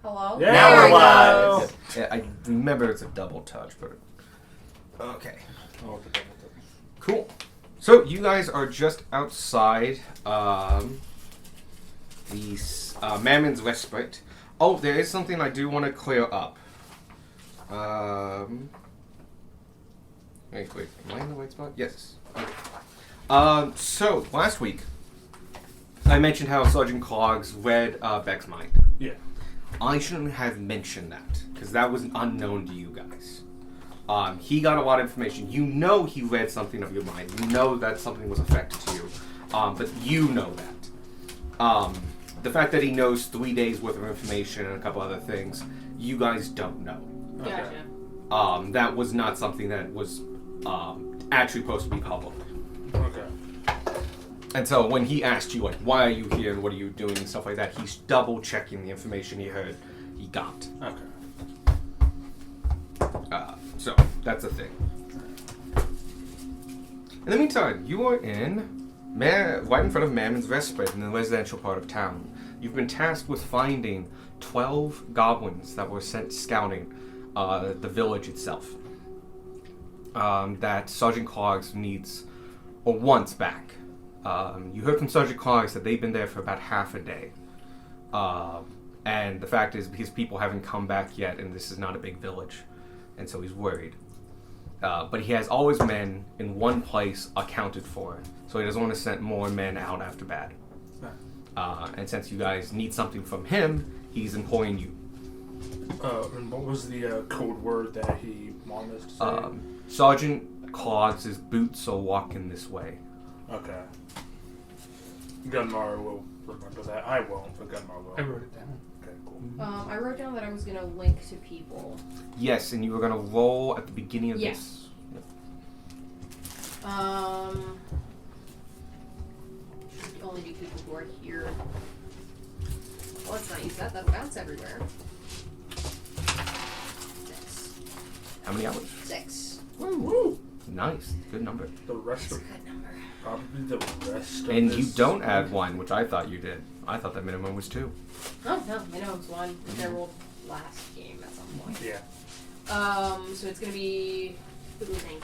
Hello? Yeah, Now we're There we live. go. Yeah, I remember it's a double touch, but okay, Oh, the double touch. cool. So you guys are just outside the Mammon's Respite. Oh, there is something I do want to clear up. Wait, am I in the right spot? Yes. So last week I mentioned how Sergeant Clogs read Beck's mind. Yeah. I shouldn't have mentioned that, because that was unknown to you guys. He got a lot of information. You know he read something of your mind. You know that something was affected to you. But you know that. The fact that he knows 3 days worth of information and a couple other things, you guys don't know. Gotcha. That was not something that was actually supposed to be public. Okay. And so when he asked you, like, why are you here and what are you doing and stuff like that, he's double checking the information he heard he got. Okay. So that's a thing. In the meantime, you are right in front of Mammon's Respite in the residential part of town. You've been tasked with finding 12 goblins that were sent scouting the village itself. That Sergeant Clogs needs, or wants back. You heard from Sergeant Clogs that they've been there for about half a day. And the fact is, because people haven't come back yet, and this is not a big village, and so he's worried. But he has all his men in one place accounted for, so he doesn't want to send more men out after bad. And since you guys need something from him, he's employing you. And what was the code word that he wanted us to say? Sergeant Clogs' boots are walking this way. Okay. Gunmar will remember that. I won't, but Gunmar will. I wrote it down. Okay, cool. I wrote down that I was gonna link to people. Yes, and you were gonna roll at the beginning of Yeah. this. The only be people who are here. Well, let's not use that. That'll bounce everywhere. 6. How many hours? 6. Woo! Nice, good number. The rest That's a of good number. probably the rest of And this you don't add 1, which I thought you did. I thought that minimum was 2. Oh, no. I know it was 1. I rolled last game at some point. Yeah. So it's gonna be... Who do we think?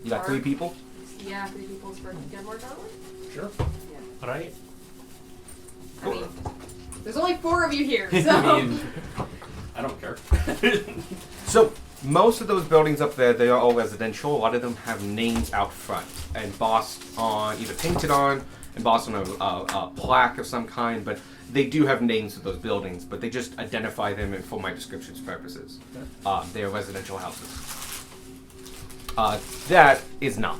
You got 3 people? Yeah, 3 people's for Gunmore Donnelly? Sure. Right? I mean, there's only 4 of you here, I so... mean, I don't care. So, most of those buildings up there, they are all residential. A lot of them have names out front, embossed on, either painted on, embossed on a plaque of some kind, but they do have names of those buildings, but they just identify them for my description's purposes. They are residential houses. That is not.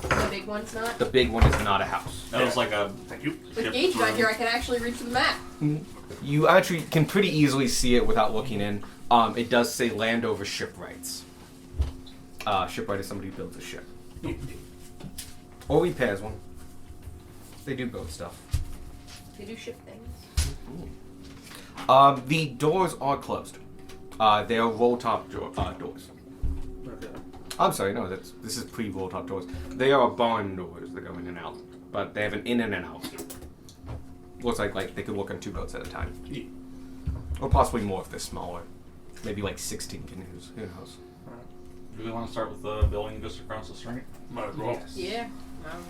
The big one's not? The big one is not a house. That was like a... Thank you. With Gage not here, I can actually read to the map. You actually can pretty easily see it without looking in. It does say Landover Shipwrights. Shipwright is somebody who builds a ship. Or repairs one. They do both stuff. They do ship things. The doors are closed. They are roll-top doors. Okay. I'm sorry, no, this is pre-roll-top doors. They are barn doors that go in and out, but they have an in and an out. Looks like they could work on 2 boats at a time. Yeah. Or possibly more if they're smaller. Maybe like 16 canoes, who knows. Do we want to start with the building just across the street? Might as well. Yes. Yeah. Might as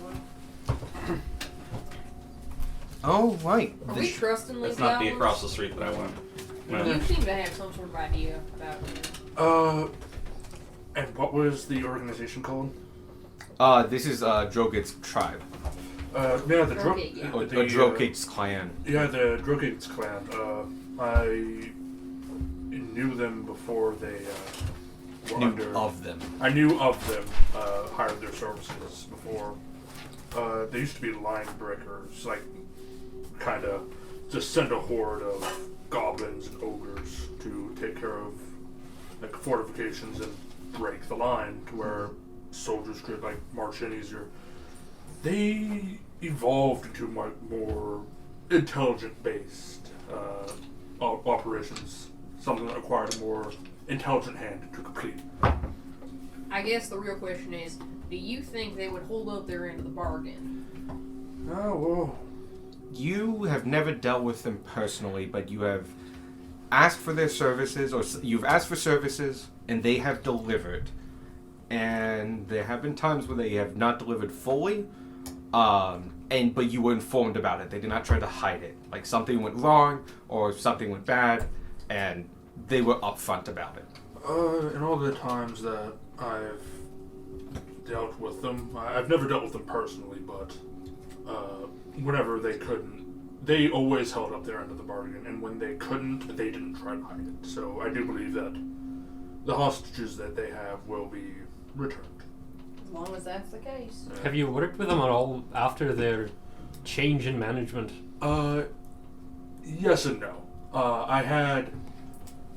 well. Oh, right. Are we trusting these Let's not be goblins? across the street, but I want. You seem to have some sort of idea about it. And what was the organization called? This is Drogit's tribe. Yeah, the Drogate, yeah. Or Drogit's clan. Yeah, the Drogate's clan. I knew them before they were Knew under. of them. I knew of them. Hired their services before. They used to be line breakers, like kind of just send a horde of goblins and ogres to take care of like fortifications and break the line to where soldiers could like march in easier. They evolved into more intelligent-based operations, something that required a more intelligent hand to complete. I guess the real question is, do you think they would hold up their end of the bargain? Oh, well, You have never dealt with them personally, but you have asked for their services, or you've asked for services, and they have delivered. And there have been times where they have not delivered fully, but you were informed about it. They did not try to hide it. Like something went wrong or something went bad, and they were upfront about it. In all the times that I've dealt with them, I've never dealt with them personally, but whenever they couldn't, they always held up their end of the bargain, and when they couldn't, they didn't try to hide it. So I do believe that the hostages that they have will be returned. As long as that's the case. Have you worked with them at all after their change in management? Yes and no. I had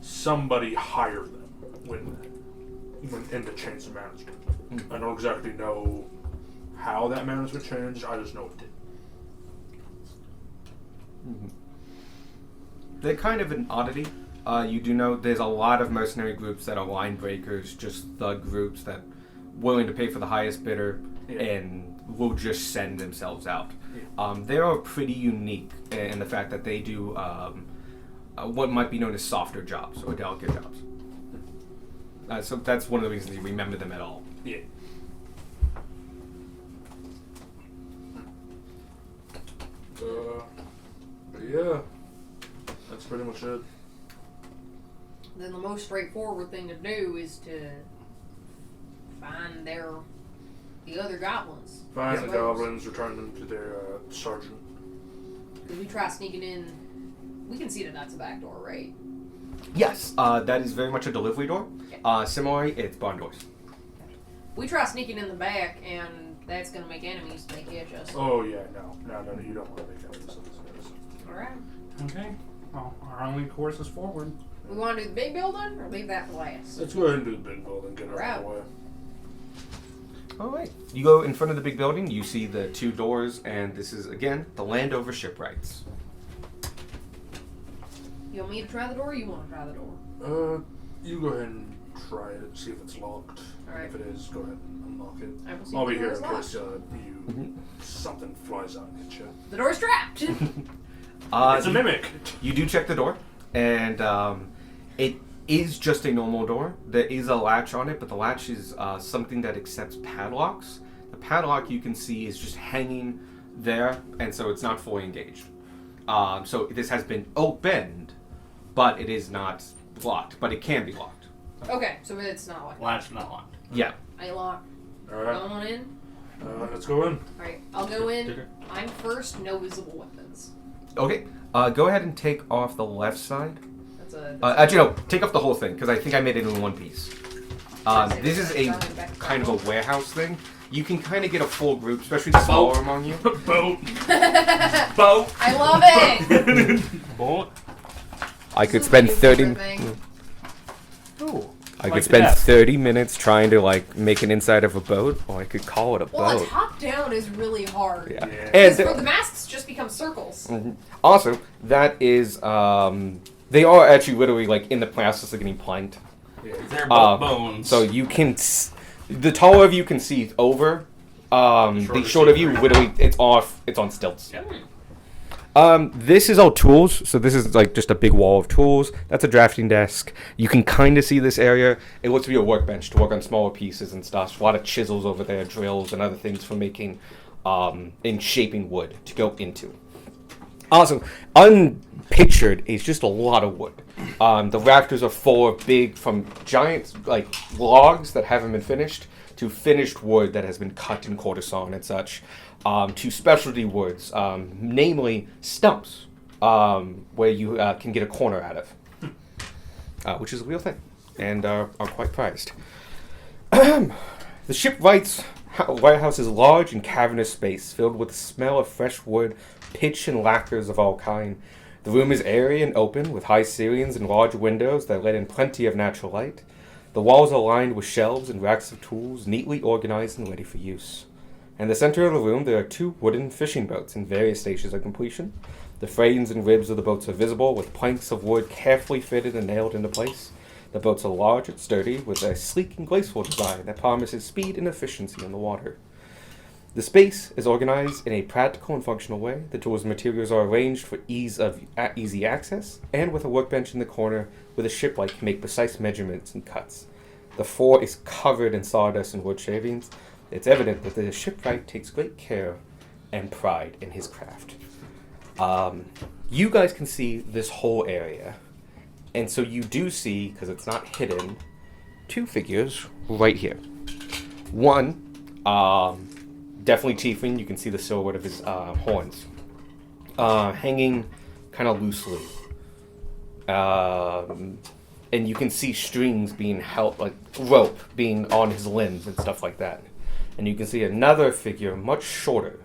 somebody hire them when in the change of management. I don't exactly know how that management changed. I just know it did. They're kind of an oddity. You do know there's a lot of mercenary groups that are line breakers, just thug groups that willing to pay for the highest bidder and will just send themselves out. They are pretty unique in the fact that they do what might be known as softer jobs or delicate jobs. So that's one of the reasons you remember them at all. Yeah. But yeah, that's pretty much it. Then the most straightforward thing to do is to find the other goblins. Find the goblins, return them to their sergeant. Because we try sneaking in, we can see that that's a back door, right? Yes, that is very much a delivery door. Okay. Similarly, it's barn doors. We try sneaking in the back, and that's going to make enemies if they catch us. Oh yeah, no, you don't want to make enemies of these guys. Alright. Okay. Well, our only course is forward. We want to do the big building, or leave that for last? Let's go ahead and do the big building, get it out of the way. Alright. You go in front of the big building, you see the two doors, and this is, again, the Landover Shipwrights. You want me to try the door, or you want to try the door? You go ahead and try it, see if it's locked. Alright. If it is, go ahead and unlock it. I will see I'll if be the here door in is case locked. something flies out and hit you. The door's trapped! It's a mimic. You do check the door, and it is just a normal door. There is a latch on it, but the latch is something that accepts padlocks. The padlock you can see is just hanging there, and so it's not fully engaged. So this has been opened, but it is not locked, but it can be locked. Okay, so it's not locked. Latch not locked. Yeah. I lock. Alright, Going in. let's go in. Alright, I'll go in. I'm first, no visible weapons. Okay. Go ahead and take off the left side. That's a... Actually, no. Take off the whole thing, because I think I made it in one piece. This is a kind of a warehouse thing. You can kind of get a full group, especially the smaller among you. Boat. Boat. I love it! Bolt. I could This is spend my new 30. favorite thing. Ooh. I Like could spend that. 30 minutes trying to like make an inside of a boat, or I could call it a Well, a boat. top down is really hard. Yeah. Yeah. Because And for the masks just become circles. also, that is they are actually literally like in the process of getting planked. They're both bones. So you can, the taller of you can see over. The short of you, literally, it's off. It's on stilts. Yeah. This is all tools. So this is like just a big wall of tools. That's a drafting desk. You can kind of see this area. It looks to be a workbench to work on smaller pieces and stuff. A lot of chisels over there, drills and other things for making, and shaping wood to go into. Also, unpictured is just a lot of wood. The rafters are full of big, from giant like logs that haven't been finished to finished wood that has been cut and courtesan and such, to specialty woods, namely stumps, where you can get a corner out of, which is a real thing, and are quite prized. The shipwright's warehouse is large and cavernous space, filled with the smell of fresh wood, pitch, and lacquers of all kind. The room is airy and open, with high ceilings and large windows that let in plenty of natural light. The walls are lined with shelves and racks of tools, neatly organized and ready for use. In the center of the room, there are two wooden fishing boats in various stages of completion. The frames and ribs of the boats are visible, with planks of wood carefully fitted and nailed into place. The boats are large and sturdy, with a sleek and graceful design that promises speed and efficiency on the water. The space is organized in a practical and functional way. The tools and materials are arranged for easy access, and with a workbench in the corner with a shipwright can make precise measurements and cuts. The floor is covered in sawdust and wood shavings. It's evident that the shipwright takes great care and pride in his craft. You guys can see this whole area, and so you do see, because it's not hidden, 2 figures right here. One, definitely tiefling. You can see the silhouette of his horns hanging kind of loosely, and you can see strings being held, like rope being on his limbs and stuff like that. And you can see another figure, much shorter,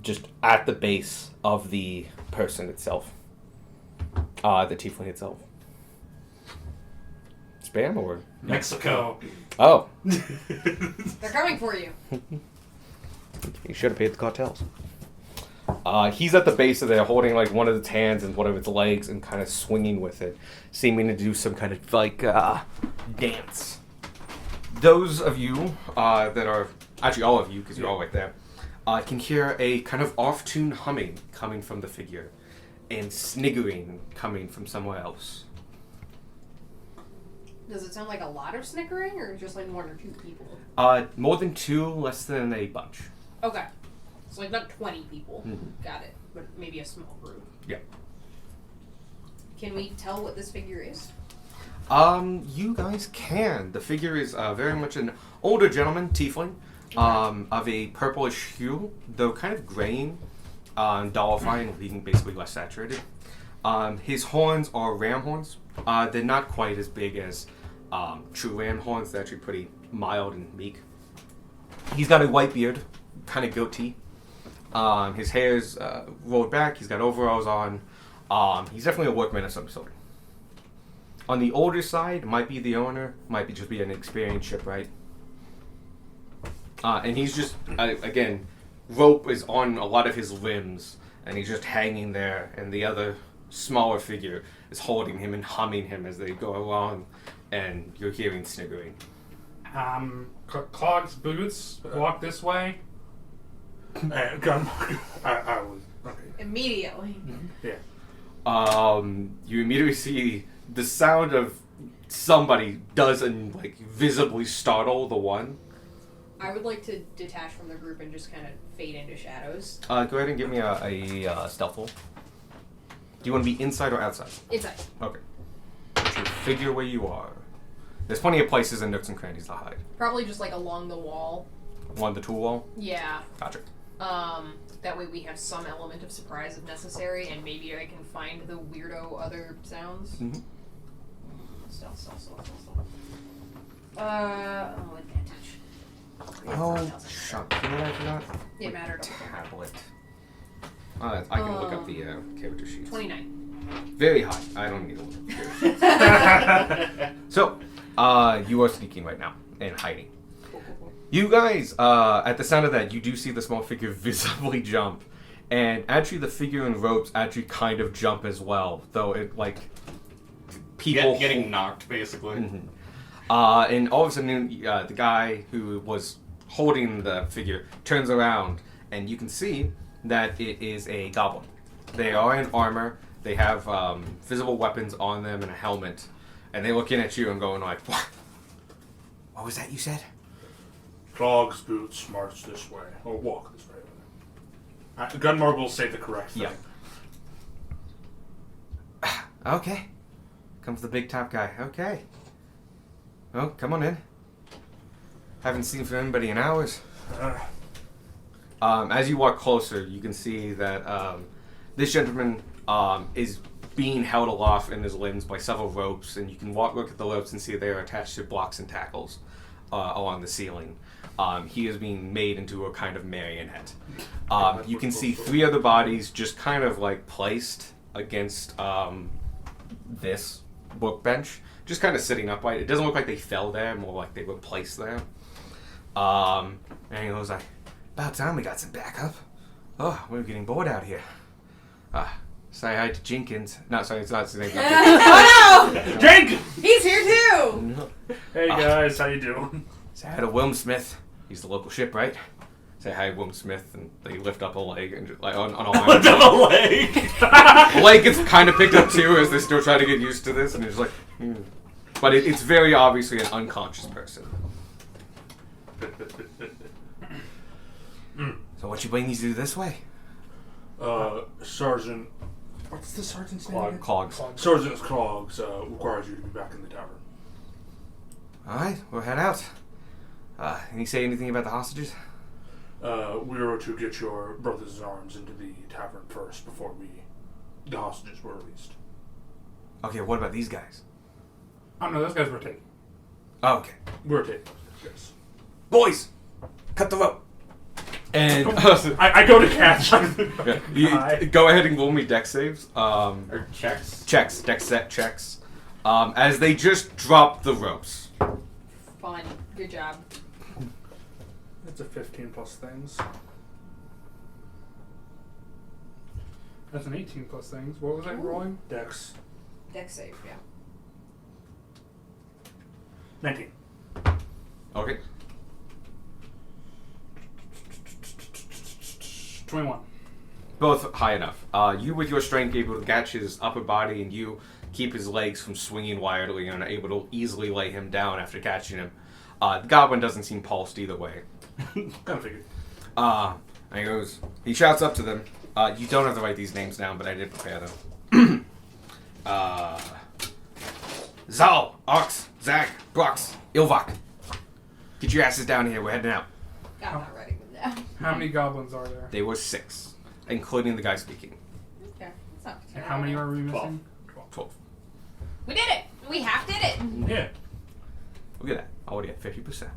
just at the base of the person itself, the tiefling itself. Spam or Mexico. oh? They're coming for you. You should have paid the cartels. He's at the base of there, holding like one of its hands and one of its legs, and kind of swinging with it, seeming to do some kind of like dance. Those of you that are actually all of you, because you're all right there, can hear a kind of off-tune humming coming from the figure, and sniggering coming from somewhere else. Does it sound like a lot of snickering, or just like 1 or 2 people? More than 2, less than a bunch. Okay. So like not 20 people. Mhm. Got it. But maybe a small group. Yeah. Can we tell what this figure is? You guys can. The figure is very much an older gentleman, tiefling, of a purplish hue, though kind of graying, dullifying, being basically less saturated. His horns are ram horns. They're not quite as big as true ram horns. They're actually pretty mild and meek. He's got a white beard, kind of goatee. His hair's rolled back. He's got overalls on. He's definitely a workman of some sort. On the older side, might be the owner, might be just be an experienced shipwright. And he's just, again, rope is on a lot of his limbs, and he's just hanging there, and the other smaller figure is holding him and humming him as they go along, and you're hearing sniggering. Clogs boots. Walk this way. I was okay. Immediately. Yeah. You immediately see the sound of somebody doesn't like visibly startle the one. I would like to detach from the group and just kind of fade into shadows. Go ahead and give me a stealth roll. Do you want to be inside or outside? Inside. Okay. Put your figure where you are. There's plenty of places and nooks and crannies to hide. Probably just like along the wall. Along the tool wall? Yeah. Gotcha. That way we have some element of surprise if necessary, and maybe I can find the weirdo other sounds. Mm-hmm. Stealth. Advantage. Oh, shut. You know what I forgot? It mattered. Tablet. I can look up the character sheets. 29. Very high. I don't need to look up. So, you are sneaking right now and hiding. You guys, at the sound of that, you do see the small figure visibly jump, and actually the figure in ropes actually kind of jump as well, though it like people Getting knocked, basically. Mm-hmm. And all of a sudden, the guy who was holding the figure turns around, and you can see that it is a goblin. They are in armor. They have visible weapons on them and a helmet, and they're looking at you and going like, "What? What was that you said?" Clogs boots march this way, or walk this way. Gunmar will say the correct thing. Yeah. Okay. Comes the big top guy. Okay. Oh, come on in. Haven't seen from anybody in hours. As you walk closer, you can see that this gentleman is being held aloft in his limbs by several ropes, and you can look at the ropes and see they are attached to blocks and tackles along the ceiling. He is being made into a kind of marionette. You can see 3 other bodies just kind of like placed against this workbench, just kind of sitting upright. It doesn't look like they fell there, more like they were placed there. And he goes like, "About time we got some backup. Oh, we're getting bored out here. Say hi to Jenkins." No, sorry, it's not his name. Oh no! Jenkins! He's here too! Hey guys, how you doing? Say hi to Wilm Smith. He's the local ship, right? Say hi, Wilm Smith, and they lift up a leg and just, like on a Lift up a leg. The leg gets kind of picked up too as they still try to get used to this, and it's like, but it's very obviously an unconscious person. So what you bring these to this way? Sergeant. What's the sergeant's name? again? Clogs. Sergeant Clogs requires you to be back in the tavern. All right, we'll head out. Can you say anything about the hostages? We were to get your brothers in arms into the tavern first before the hostages were released. Okay, what about these guys? Oh no, those guys were taken. Oh, okay. We're taking those guys. Boys, cut the rope. And I go to catch. yeah, you, go ahead and roll me dex saves. Or checks. Checks, dex set checks. As they just drop the ropes. Fun. Good job. It's a 15 plus things. That's an 18 plus things. What was I rolling? Dex. Dex save, yeah. 19. Okay. 21. Both high enough. You with your strength able to catch his upper body, and you keep his legs from swinging wildly and are able to easily lay him down after catching him. The goblin doesn't seem pulsed either way. Kind of figured. And he shouts up to them. You don't have to write these names down, but I did prepare them. Zal, Ox, Zag, Brox, Ilvak. Get your asses down here, we're heading out. I'm not writing them down. How many goblins are there? They were 6, including the guy speaking. Okay, that's not And how many are we 12. missing? 12. We did it! We half did it! Yeah. Look at that. Already at 50%.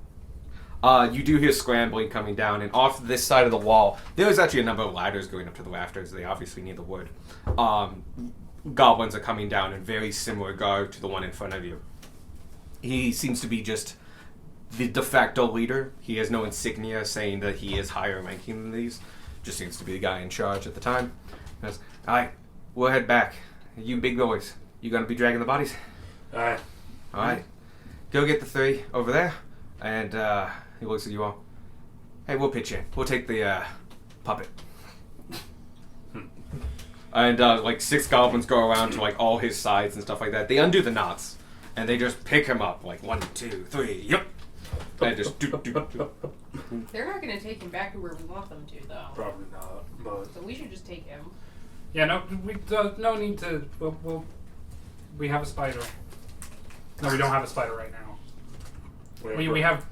You do hear scrambling coming down, and off this side of the wall, there's actually a number of ladders going up to the rafters. They obviously need the wood. Goblins are coming down in very similar guard to the one in front of you. He seems to be just the de facto leader. He has no insignia saying that he is higher ranking than these. Just seems to be the guy in charge at the time. He goes, alright, we'll head back. You big boys, you gonna be dragging the bodies? Alright. Alright. Go get the 3 over there. And he looks at you all. Hey, we'll pitch in. We'll take the puppet. And like 6 goblins go around to like all his sides and stuff like that. They undo the knots. And they just pick him up like 1, 2, 3, yep. And just do. They're not going to take him back to where we want them to, though. Probably not, but So we should just take him. Yeah, no, no need to. We have a spider. No, we don't have a spider right now. We have.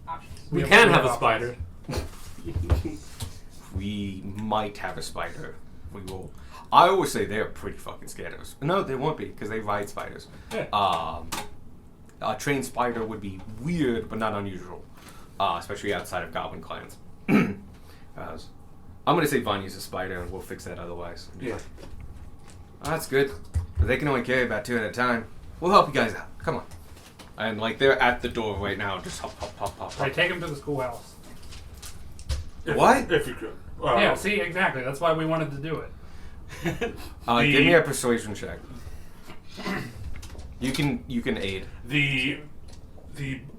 Options. We have can other have a options. spider. We might have a spider. We will. I always say they're pretty fucking scared of us. No, they won't be because they ride spiders. Yeah. A trained spider would be weird, but not unusual, especially outside of goblin clans. I'm gonna say Vanya's a spider, and we'll fix that otherwise. Yeah. Oh, that's good. But they can only carry about 2 at a time. We'll help you guys out. Come on. And like they're at the door right now, just hop, hop, hop, hop, I hop. take him to the schoolhouse. What? If you could. Yeah, see, exactly. That's why we wanted to do it. Give me a persuasion check. You can aid. The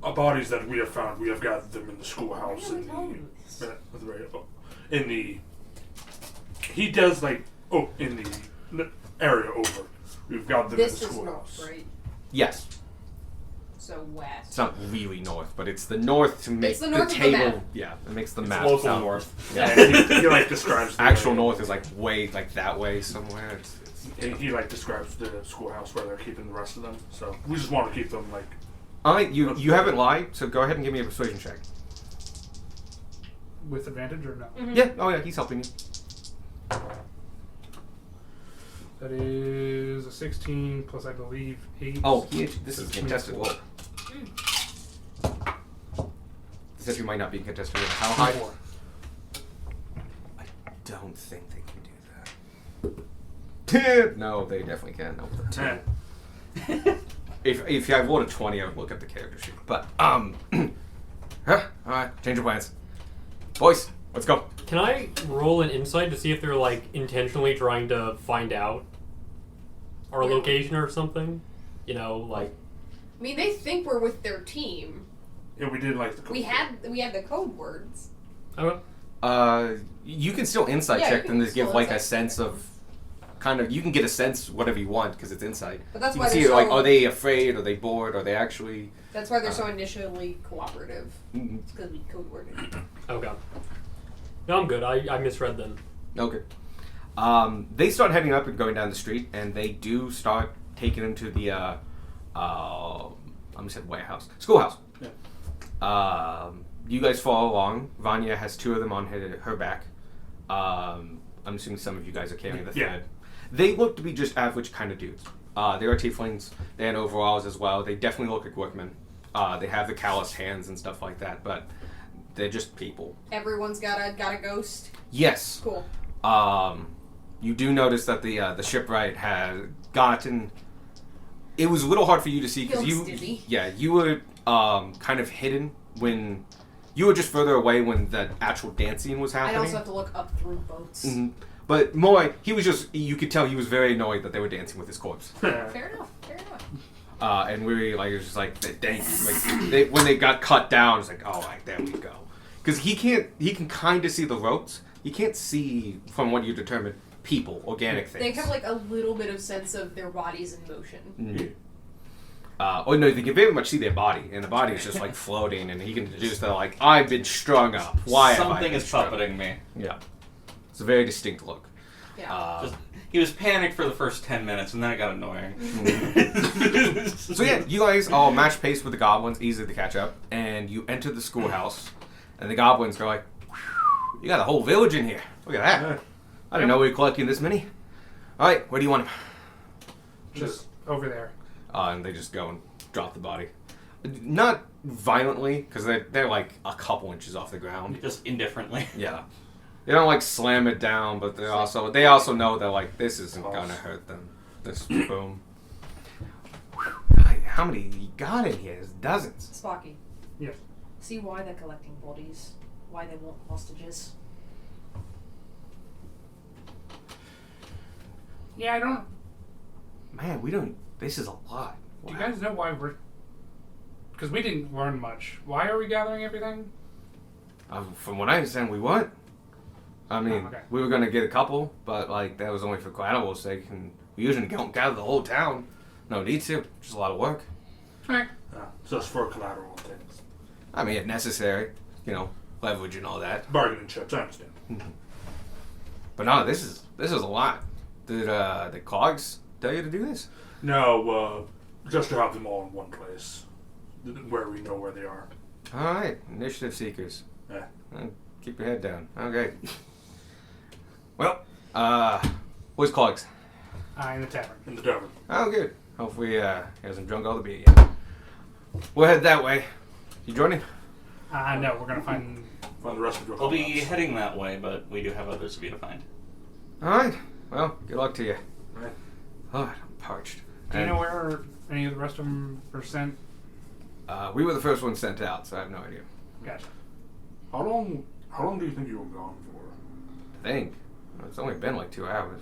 bodies that we have found, we have gathered them in the schoolhouse Why didn't we tell him this? in the he does like in the area over. We've got them This in the is schoolhouse. north, right? Yes. So west. It's not really north, but it's the north to make It's the north of the table. map. Yeah, it makes the It's map local sound north. Yeah. he like describes the Actual area. north is like way like that way somewhere. He like describes the schoolhouse where they're keeping the rest of them. So we just want to keep them like. All right, you haven't lied, so go ahead and give me a persuasion check. With advantage or no? Mhm. Yeah. Oh yeah, he's helping you. That is a 16 plus, I believe, 8. Oh, this is contested. Whoa. This actually might not be contested. How high? 4. I don't think they can do that. No, they definitely can. No, with a 2. If I rolled a 20, I would look at the character sheet. But alright, change your plans, boys. Let's go. Can I roll an insight to see if they're like intentionally trying to find out our location or something? You know, like I mean, they think we're with their team. Yeah, we did like the. We had the code words. Okay. You can still insight Yeah, you check can them to still give like a insight sense of kind of. You can get a sense whatever you want because it's insight. But that's You why can see they're like, so. are they afraid? Are they bored? Are they actually? That's why they're so initially cooperative. Mhm. It's because we code worded. Okay. No, I'm good. I misread them. Okay. They start heading up and going down the street, and they do start taking him to the I almost said warehouse, schoolhouse. Yeah. You guys follow along. Vanya has two of them on her back. I'm assuming some of you guys are carrying the Yeah. third. They look to be just average kind of dudes. They are tieflings. They had overalls as well. They definitely look like workmen. They have the calloused hands and stuff like that, but they're just people. Everyone's got a ghost. Yes. Cool. You do notice that the shipwright had gotten. It was a little hard for you to see because Feels dizzy. you were kind of hidden when you were just further away when the actual dance scene was I happening. also have to look up through boats. Mhm. But Moy, he was just, you could tell he was very annoyed that they were dancing with his corpse. Fair enough. Fair enough. And we like, it was just like, thank you. Like, when they got cut down, it's like, oh, like, there we go. Because he can kind of see the ropes. You can't see, from what you determined, people, organic things. They have like a little bit of sense of their bodies in motion. Mhm. Oh no, they can very much see their body, and the body is just like floating, and he can deduce that like, I've been strung up. Why have I Something been is strung up? puppeting me. Yeah. It's a very distinct look. Yeah. Just, he was panicked for the first 10 minutes, and then it got annoying. So yeah, you guys all match pace with the goblins, easy to catch up, and you enter the schoolhouse, and the goblins go like, "You got a whole village in here. Look at that. I didn't know we were collecting this many. All right, where do you want them?" Just over there. And they just go and drop the body. Not violently, because they're like a couple inches off the ground. Just indifferently. Yeah. They don't like slam it down, but they also know that like this isn't gonna hurt them. This boom. God, how many you got in here? There's dozens. Spocky. Yes. See why they're collecting bodies? Why they want hostages? Yeah, I don't. Man, we don't. This is a lot. Do you guys know why we're? Because we didn't learn much. Why are we gathering everything? From what I understand, we weren't. I mean, Oh, okay. we were gonna get a couple, but like that was only for collateral's sake, and we usually don't gather the whole town. No need to. Just a lot of work. Alright. Just for collateral things. I mean, if necessary, leverage and all that. Bargaining chips, I understand. But no, this is a lot. Did the Cogs tell you to do this? No, just to have them all in one place. Where we know where they are. All right, initiative seekers. Yeah. Keep your head down. Okay. Well, where's Cogs? In the tavern. In the tavern. Oh, good. Hopefully, he hasn't drunk all the beer yet. We'll head that way. You joining? No, we're gonna find. Find the rest of your We'll be comrades. heading that way, but we do have others of you to find. All right. Well, good luck to you. Right. Oh, I'm parched. Do you And, know where any of the rest of them were sent? we were the first ones sent out, so I have no idea. Gotcha. How long do you think you were gone for? I think it's only been like 2 hours.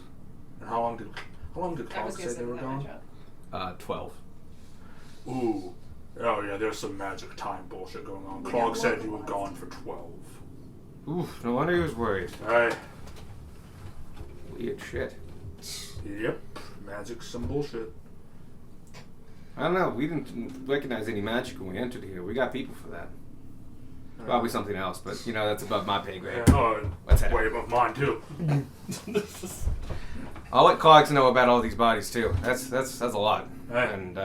And how long did I was Clark gonna say say they were that gone? matchup. 12. Ooh. Oh yeah, there's some magic time bullshit going on. Yeah, Clark what said you were was gone for 12. Oof, no wonder he was worried. Alright. Weird shit. Yep. Magic's some bullshit. I don't know. We didn't recognize any magic when we entered here. We got people for that. Probably something else, but that's above my pay grade. Let's head way out. above mine too. I'll let Cogs know about all these bodies too. That's a lot. Right. And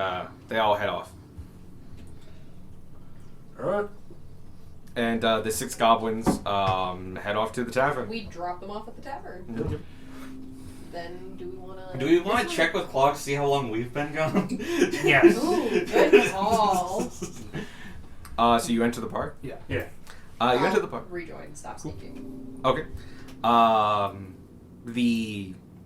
they all head off. Alright. And the 6 goblins head off to the tavern. We drop them off at the tavern. Yep. Then do we want to? Do we want to check with Clog to see how long we've been gone? Yes. Ooh, good call. So you enter the park? Yeah. Yeah. You I'll enter the park. Rejoin. Stop sneaking. Okay.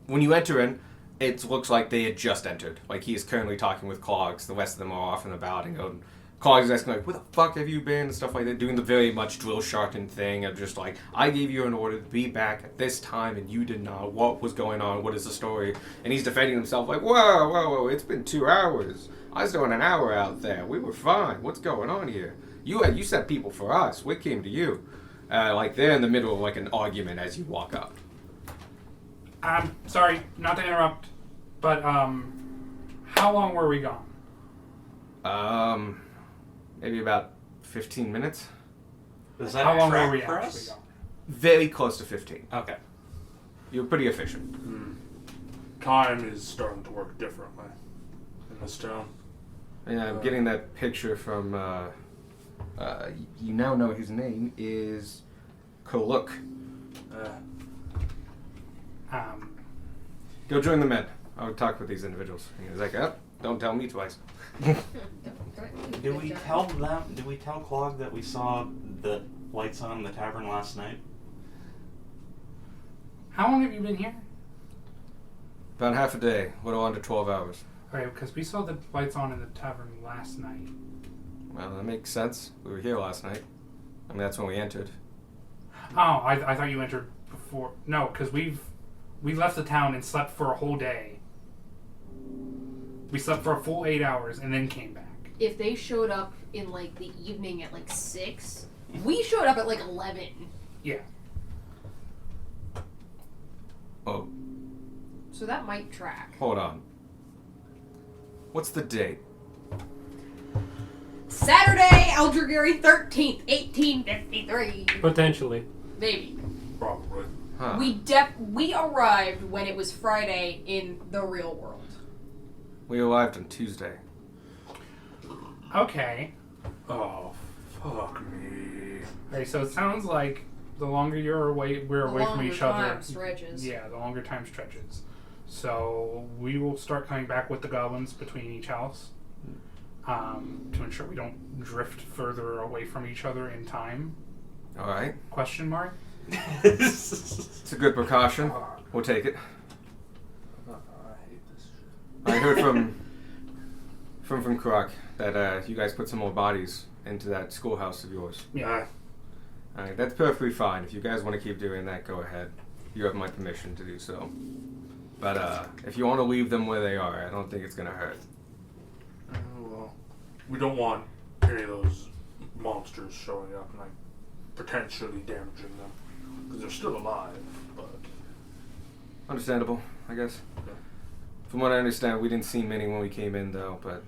When you enter in, it looks like they had just entered. Like he is currently talking with Clogs. The rest of them are off and about and going. Clogs is asking like, "Where the fuck have you been?" and stuff like that, doing the very much drill sergeant thing of just like, "I gave you an order to be back at this time and you did not. What was going on? What is the story?" And he's defending himself like, "Whoa, it's been 2 hours. I was doing an hour out there. We were fine. What's going on here?" You sent people for us. We came to you. Like they're in the middle of like an argument as you walk up. Sorry, not to interrupt, but how long were we gone? Maybe about 15 minutes. Does that How long track were we for actually us? gone? Very close to 15. Okay. You're pretty efficient. Time is starting to work differently in this town. And I'm getting that picture from. You now know his name is Koluk. Go join the men. I'll talk with these individuals. And he was like, "Oh, don't tell me twice." Did we tell them? Did we tell Clog that we saw the lights on in the tavern last night? How long have you been here? About half a day, a little under 12 hours. Okay, because we saw the lights on in the tavern last night. Well, that makes sense. We were here last night. I mean, that's when we entered. Oh, I thought you entered before. No, because we left the town and slept for a whole day. We slept for a full 8 hours and then came back. If they showed up in like the evening at like 6, we showed up at like 11. Yeah. Oh, So that might track. hold on. What's the date? Saturday, Aldragary 13th, 1853. Potentially. Maybe. Probably. Huh. We arrived when it was Friday in the real world. We arrived on Tuesday. Okay. Oh, fuck me. Okay, so it sounds like the longer we're away from each other. Time stretches. Yeah, the longer time stretches. So we will start coming back with the goblins between each house to ensure we don't drift further away from each other in time. All right. Question mark? It's a good precaution. We'll take it. I hate this shit. I heard from Karak that you guys put some more bodies into that schoolhouse of yours. Yeah. All right, that's perfectly fine. If you guys want to keep doing that, go ahead. You have my permission to do so. But if you want to leave them where they are, I don't think it's gonna hurt. Well, we don't want any of those monsters showing up and like potentially damaging them because they're still alive. But Understandable, I guess. Yeah. From what I understand, we didn't see many when we came in, though. But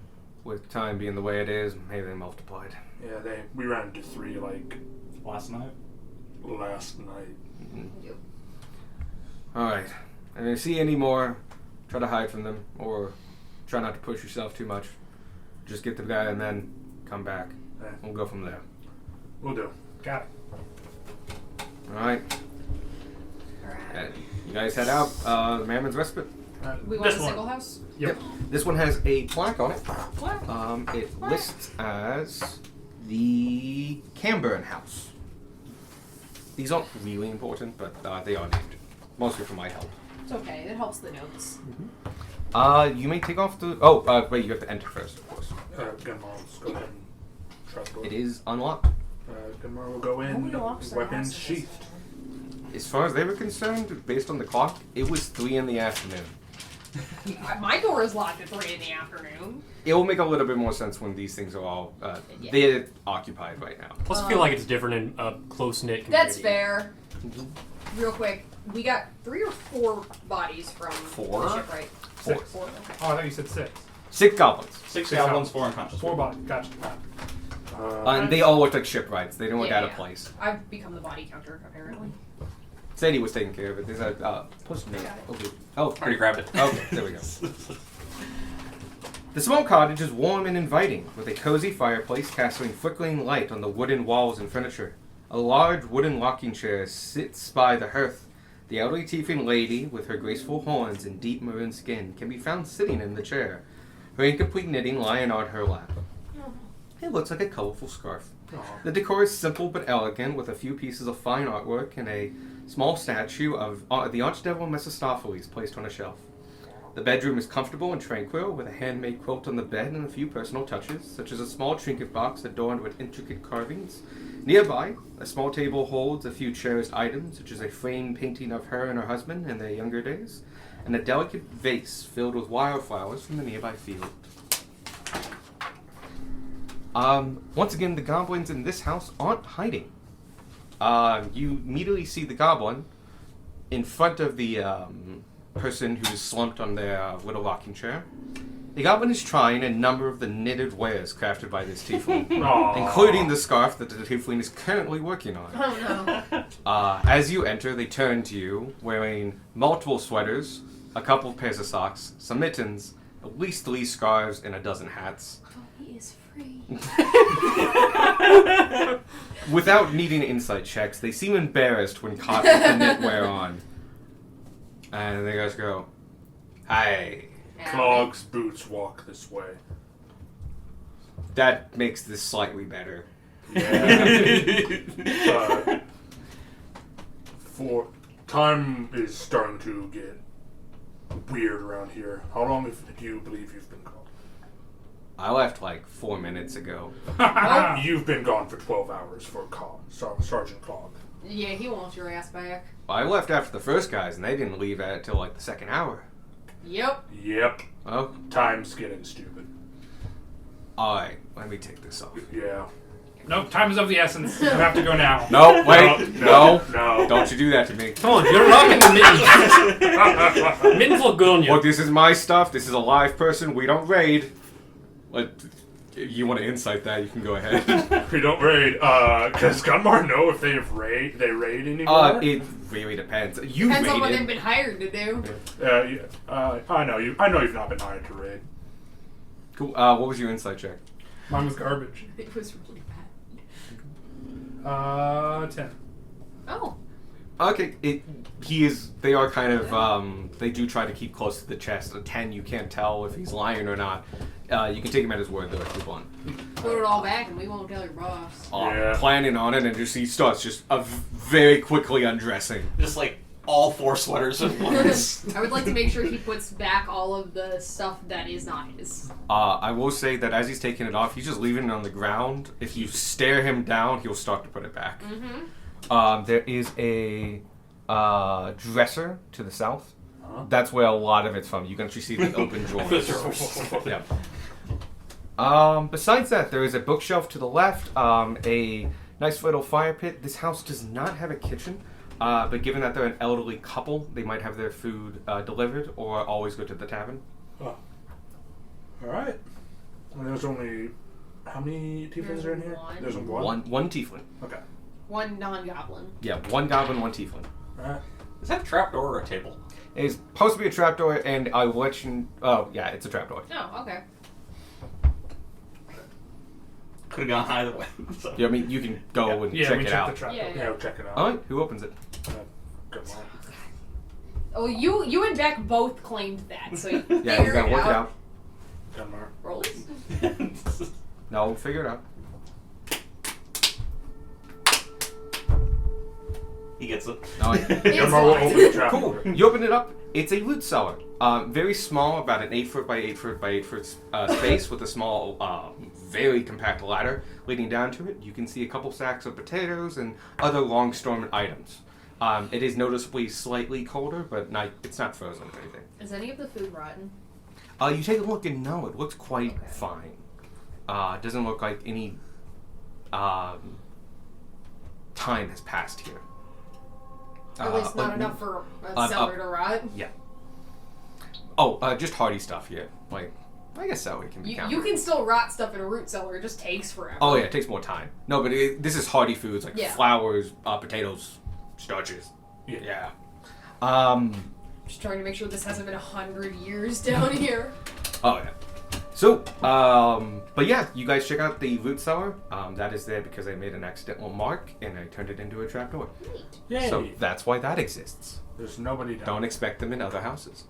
with time being the way it is, maybe they multiplied. yeah, we ran into 3 like Last night? last night. Yep. All right. And if you see any more, try to hide from them, or try not to push yourself too much. Just get the guy and then come back. Yeah. We'll go from there. We'll do. Got it. All right. Alright. You guys head out. The Mammon's Respite. We want This a one. single house? Yep. This one has a plaque on it. What? It lists as the Camburn House. These aren't really important, but they are named. Mostly for my help. It's okay. It helps the notes. You may take off the... Oh, wait, you have to enter first, of course. Gunmar, let's go ahead and try the door. It is unlocked. Gunmar will go in, Nobody locks their weapons houses. sheathed. As far as they were concerned, based on the clock, it was 3 in the afternoon. My door is locked at 3 in the afternoon. It will make a little bit more sense when these things are all... Yeah. They're occupied right now. Plus, I feel like it's different in a close-knit community. That's fair. Real quick, we got 3 or 4 bodies from 4? the shipwright. 6. 4. Okay. Oh, I thought you said 6. 6 goblins. 6 Six goblins, goblins. 4 unconscious. 4 bodies. Gotcha. And they all look like shipwrights. They don't look Yeah, out of yeah. place. I've become the body counter, apparently. Sadie was taking care of it. There's a post-it Got it. Okay. Oh, Already grabbed it. Okay, there we go. The small cottage is warm and inviting, with a cozy fireplace casting flickering light on the wooden walls and furniture. A large wooden rocking chair sits by the hearth. The elderly tiefling lady, with her graceful horns and deep maroon skin, can be found sitting in the chair, her incomplete knitting lying on her lap. It looks like a colorful scarf. The decor is simple but elegant, with a few pieces of fine artwork and a small statue of the Archdevil Mephistopheles placed on a shelf. The bedroom is comfortable and tranquil, with a handmade quilt on the bed and a few personal touches, such as a small trinket box adorned with intricate carvings. Nearby, a small table holds a few cherished items, such as a framed painting of her and her husband in their younger days, and a delicate vase filled with wildflowers from the nearby field. Once again, the goblins in this house aren't hiding. You immediately see the goblin in front of the person who is slumped on their little rocking chair. The goblin is trying a number of the knitted wares crafted by this tiefling, including the scarf that the tiefling is currently working on. Oh no. As you enter, they turn to you, wearing multiple sweaters, a couple of pairs of socks, some mittens, at least 3 scarves, and a dozen hats. He is free. Without needing insight checks, they seem embarrassed when caught with the knitwear on. And they guys go, "Hi." Clogs, boots, walk this way. That makes this slightly better. Yeah. For time is starting to get weird around here. How long do you believe you've been gone? I left like 4 minutes ago. You've been gone for 12 hours for Sergeant Clog. Yeah, he wants your ass back. I left after the first guys, and they didn't leave until like the second hour. Yep. Yep. Oh, Time's getting stupid. alright, let me take this off. Yeah. Nope, time is of the essence. You have to go now. No, wait, no. No. Don't you do that to me. Come on, you're rocking the mittens. Mittens look good on you. Look, this is my stuff. This is a live person. We don't raid. If you want to insight that, you can go ahead. We don't raid. Does Gunmar know if they raid anymore? It really depends. You Depends on what they've raided. been hired to do. Yeah. I know you. I know you've not been hired to raid. Cool. What was your insight check? Mine was garbage. It was really bad. 10. Oh. Okay, they are kind of, they do try to keep close to the chest. A 10, you can't tell if he's lying or not. You can take him at his word, though, if you want. Put it all back and we won't tell your boss. Yeah. Planning on it, and he starts just very quickly undressing. Just like all 4 sweaters at once. I would like to make sure he puts back all of the stuff that is not his. I will say that as he's taking it off, he's just leaving it on the ground. If you stare him down, he'll start to put it back. Mm-hmm. There is a dresser to the south. Huh? That's where a lot of it's from. You can actually see the open drawers. Yeah. Besides that, there is a bookshelf to the left, a nice little fire pit. This house does not have a kitchen, but given that they're an elderly couple, they might have their food delivered or always go to the tavern. Oh. All right. And there's only how many tieflings are in here? One. There's one. One tiefling. Okay. One non-goblin. Yeah, one goblin, one tiefling. All right. Is that a trapdoor or a table? It's supposed to be a trapdoor, and I will let you. Oh, yeah, it's a trapdoor. Oh, okay. Could have gone either way. So. Yeah, I mean, you can go and Yeah, check we it checked out. the trap. Yeah, Yeah, we'll check it out. All right, who opens it? Gunmar. Oh, you and Beck both claimed that, so you Yeah, you figure gotta it work it out. out. Gunmar. Rolls? No, figure it out. He gets it. No, It's Gunmar will fine. open the trap. Cool. You open it up. It's a loot cellar. Very small, about an 8 foot by 8 foot by 8 foot space with a small, very compact ladder leading down to it. You can see a couple sacks of potatoes and other long-storm items. It is noticeably slightly colder, but it's not frozen or anything. Is any of the food rotten? You take a look and no, it looks quite Okay. fine. It doesn't look like any time has passed here. At least not enough for a cellar to rot. Yeah. Just hardy stuff here. Like, I guess celery can be counted. You can still rot stuff in a root cellar. It just takes forever. Oh yeah, it takes more time. No, but this is hardy foods like Yeah. flours, potatoes, starches. Yeah. Just trying to make sure this hasn't been 100 years down here. Oh yeah. So, but yeah, you guys check out the root cellar. That is there because I made an accidental mark and I turned it into a trapdoor. Yay. So that's why that exists. There's nobody down. Don't expect them in other houses.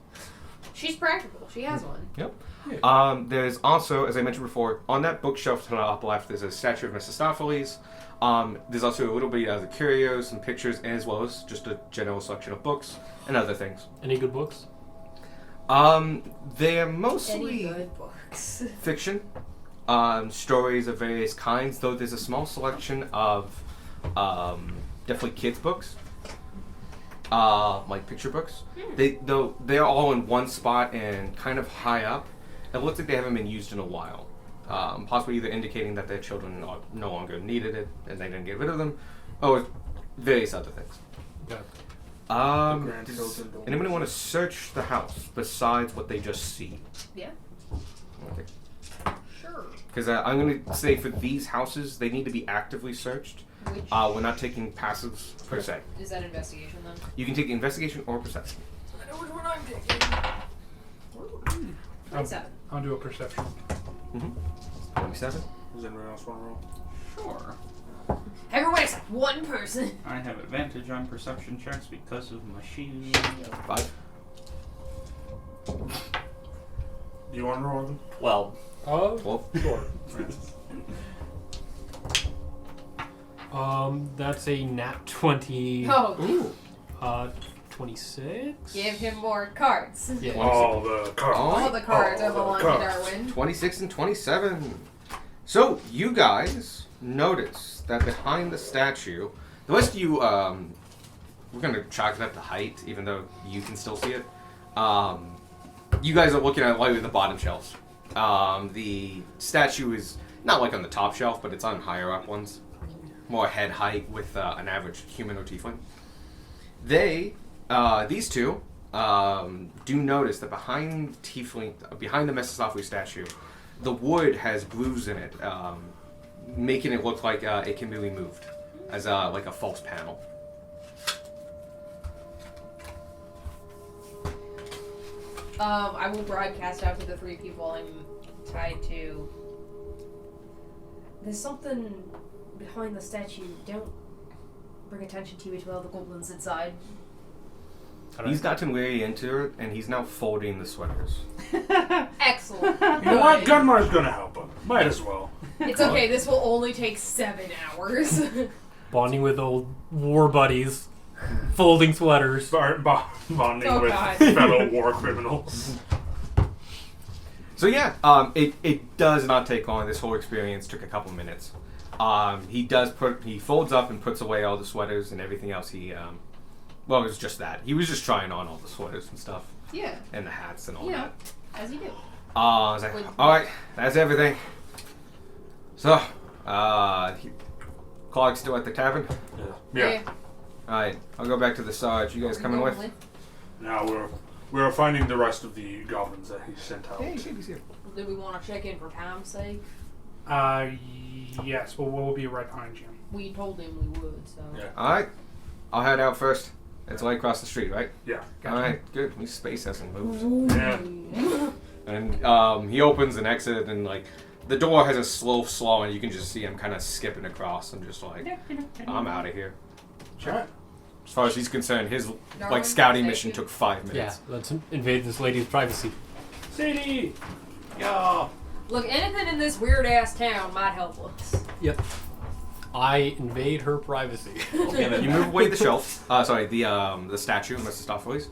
She's practical. She has one. Yep. Yeah. There's also, as I mentioned before, on that bookshelf to the top left, there's a statue of Mephistopheles. There's also a little bit of the curios, some pictures, as well as just a general selection of books and other things. Any good books? They're Any mostly good books? fiction, stories of various kinds, though there's a small selection of definitely kids' books. Like picture books. They're all in one spot and kind of high up. It looks like they haven't been used in a while. possibly either indicating that their children are no longer needed it and they didn't get rid of them, or various other things. Okay. grandchildren don't Anybody want to exist. search the house besides what they just see? Yeah. Okay. Sure. Because I'm going to say for these houses, they need to be actively searched. Which We're not taking passives per se. is that investigation then? You can take investigation or perception. I know which one I'm taking. 27. I'll do a perception. 27. Does anyone else want to roll? Sure. Everyone except one person. I have advantage on perception checks because of my shield. 5. Do you want to roll them? 12. 12. Sure. That's a nat 20. Oh, Ooh. 26? give him more cards. Yeah. All the cards. All the cards are belong to cards. Darwin. 26 and 27. So, you guys notice that behind the statue, the rest of you, we're going to chalk it up to height, even though you can still see it. You guys are looking at lightly the bottom shelves. The statue is not like on the top shelf, but it's on higher up ones. More head height with an average human or tiefling. These two, do notice that behind the Mephistopheles statue, the wood has grooves in it, making it look like it can be removed as like a false panel. I will broadcast out to the 3 people I'm tied to. There's something behind the statue. Don't bring attention to it while the goblins inside. He's gotten way into it, and he's now folding the sweaters. Excellent. You know what? Gunmar's gonna help him. Might as well. It's okay, this will only take 7 hours. Bonding with old war buddies. Folding sweaters. Bonding Oh, with God. fellow war criminals. So yeah, it does not take long. This whole experience took a couple minutes. He folds up and puts away all the sweaters and everything else. Well, it was just that. He was just trying on all the sweaters and stuff Yeah, and the hats and all you know, that. as you do. I was like, all right, that's everything. So, Clark's still at the tavern. Yeah. All right, I'll go back to the Sarge. You guys coming with? Now we're finding the rest of the goblins that he sent out. Hey, Shady's here. Do we want to check in for time's sake? Yes, but we'll be right behind you. We told him we would, so. Yeah. All right, I'll head out first. It's right across the street, right? Yeah. All right, good. We space hasn't moved. Yeah. And he opens an exit, and like the door has a slow slow, and you can just see him kind of skipping across, and just like, I'm out of here. Sure. As far as he's concerned, his Darwin, like scouting thank mission you. took 5 Yeah, minutes. let's invade this lady's privacy. Sadie. Yeah. Look, anything in this weird ass town might help us. Yep. I invade her privacy. We'll give it You back. move away the shelf. Sorry, the statue, Mephistopheles.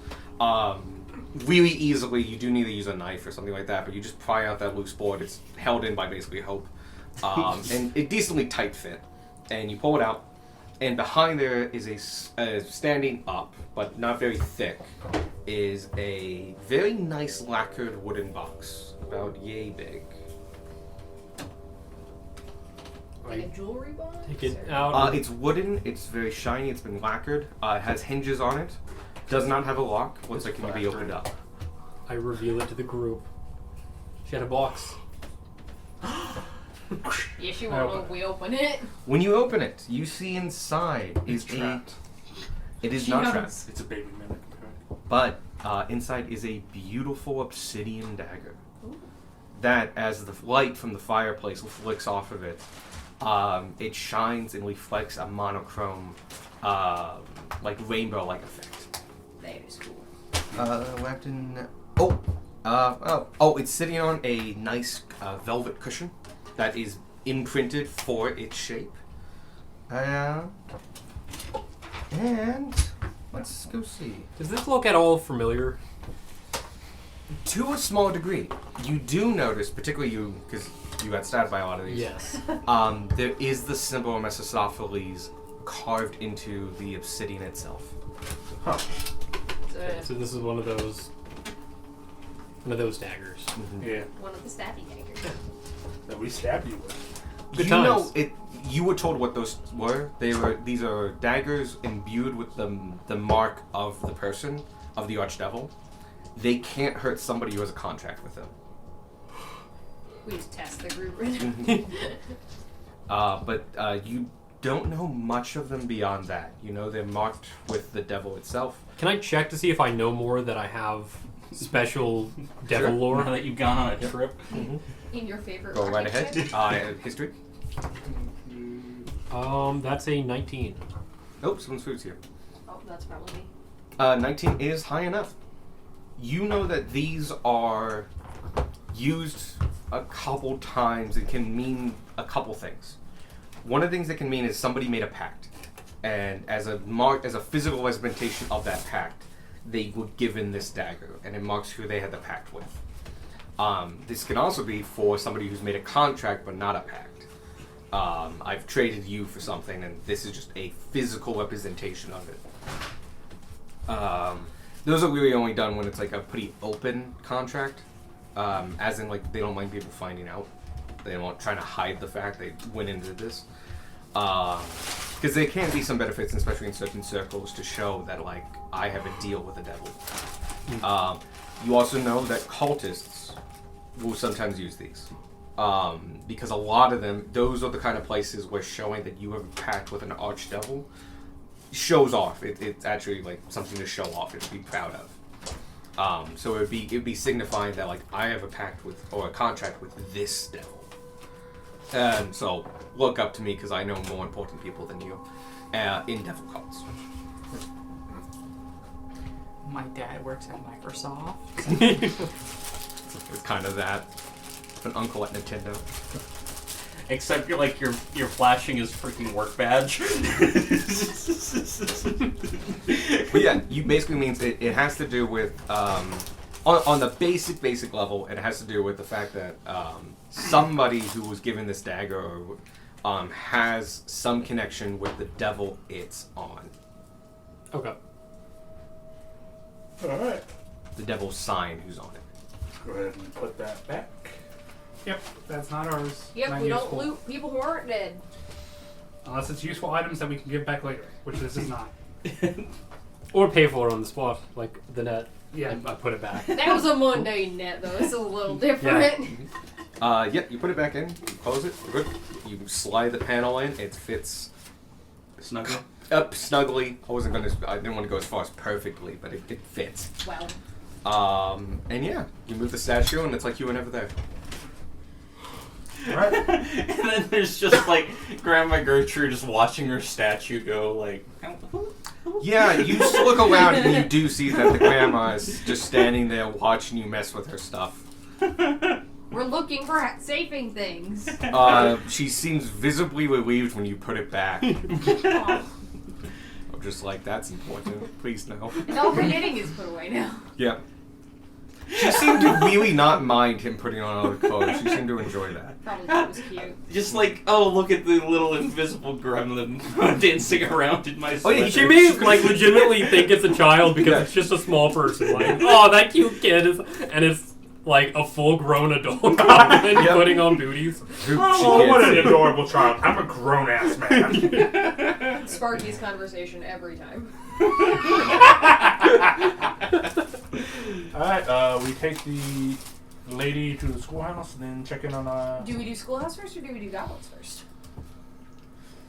Really easily, you do need to use a knife or something like that, but you just pry out that loose board. It's held in by basically hope, and it decently tight fit. And you pull it out, and behind there is standing up, but not very thick, is a very nice lacquered wooden box, about yay big. Like a jewelry box? Take it or- out. It's wooden. It's very shiny. It's been lacquered. It has hinges on it. Does not have a lock. Looks like it can be opened up. I reveal it to the group. She had a box. Yes, you I want open to we open it? When you open it, you see inside It's is trapped. It is She not knows. trapped, It's a baby mimic. but inside is a beautiful obsidian dagger. Ooh. That, as the light from the fireplace flicks off of it, it shines and reflects a monochrome, like rainbow-like effect. That is cool. Weapon. It's sitting on a nice velvet cushion that is imprinted for its shape. And let's go see. Does this look at all familiar? To a small degree, you do notice, particularly you, because you got stabbed by a lot of these. Yes. There is the symbol of Mephistopheles carved into the obsidian itself. Huh. So this is one of those. One of those daggers. Yeah. One of the stabby daggers. That we stabbed you with. Good you times. know it. You were told what those were. These are daggers imbued with the mark of the person, of the Archdevil. They can't hurt somebody who has a contract with them. We just test the group right now. But you don't know much of them beyond that. You know they're marked with the devil itself. Can I check to see if I know more that I have special devil Now lore? that you've gone on a trip. In your favorite Go right archetype? ahead. History. That's a 19. Oh, someone's food's here. Oh, that's probably me. 19 is high enough. You know that these are used a couple times. It can mean a couple things. One of the things it can mean is somebody made a pact, and as a physical representation of that pact, they were given this dagger, and it marks who they had the pact with. This can also be for somebody who's made a contract but not a pact. I've traded you for something, and this is just a physical representation of it. Those are really only done when it's like a pretty open contract, as in like they don't mind people finding out. They don't trying to hide the fact they went into this. Because there can be some benefits, especially in certain circles, to show that like I have a deal with the devil. You also know that cultists will sometimes use these. Because a lot of them, those are the kind of places where showing that you have a pact with an archdevil shows off. It's actually like something to show off and to be proud of. So it'd be signifying that like I have a pact with or a contract with this devil. And so look up to me because I know more important people than you in devil cults. My dad works at Microsoft. It's kind of that. An uncle at Nintendo. Except you're flashing his freaking work badge. But yeah, you basically means it has to do with on the basic level, it has to do with the fact that somebody who was given this dagger has some connection with the devil it's on. Okay. Alright. The devil's sign who's on it. Go ahead and put that back. Yep, that's not ours. Yep, Not we useful. don't loot people who aren't dead. Unless it's useful items that we can give back later, which this is not. Or pay for it on the spot, like the net. Yeah. I put it back. That was a mundane net, though. It's a little different. You put it back in, you close it, you're good. You slide the panel in, it fits Snuggle. up snugly. I didn't want to go as far as perfectly, but it fits. Well, And yeah, you move the statue and it's like you were never there. Alright. And then there's just like Grandma Gertrude just watching her statue go like. Yeah, you just look around and you do see that the grandma is just standing there watching you mess with her stuff. we're looking for saving things. She seems visibly relieved when you put it back. Aw. I'm just like, that's important. Please no. And all her knitting is put away now. Yeah. She seemed to really not mind him putting on other clothes. She seemed to enjoy that. Probably thought it was cute. Just like, oh, look at the little invisible gremlin dancing around in my Oh, yeah, sweater. She may like legitimately think it's a child because Yeah. it's just a small person. Like, oh, that cute kid is, and it's like a full-grown adult goblin Yep. putting on booties. Who, Oh, she what can't an see. adorable child. I'm a grown-ass man. Sparky's conversation every time. Alright, we take the lady to the schoolhouse and then check in on Do we do schoolhouse first or do we do goblins first?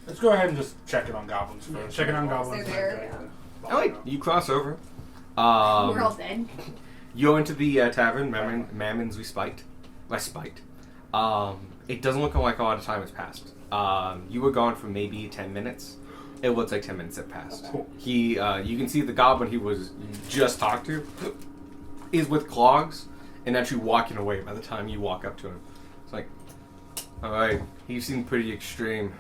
let's go ahead and just check in on goblins first. Check it on goblins. They're there, Alright, you cross over. We're all dead. You go into the tavern, Mammon's Respite. It doesn't look like a lot of time has passed. You were gone for maybe 10 minutes. It looks like 10 minutes have passed. Cool. You can see the goblin he was just talked to is with clogs and actually walking away by the time you walk up to him. It's like, alright, he seemed pretty extreme.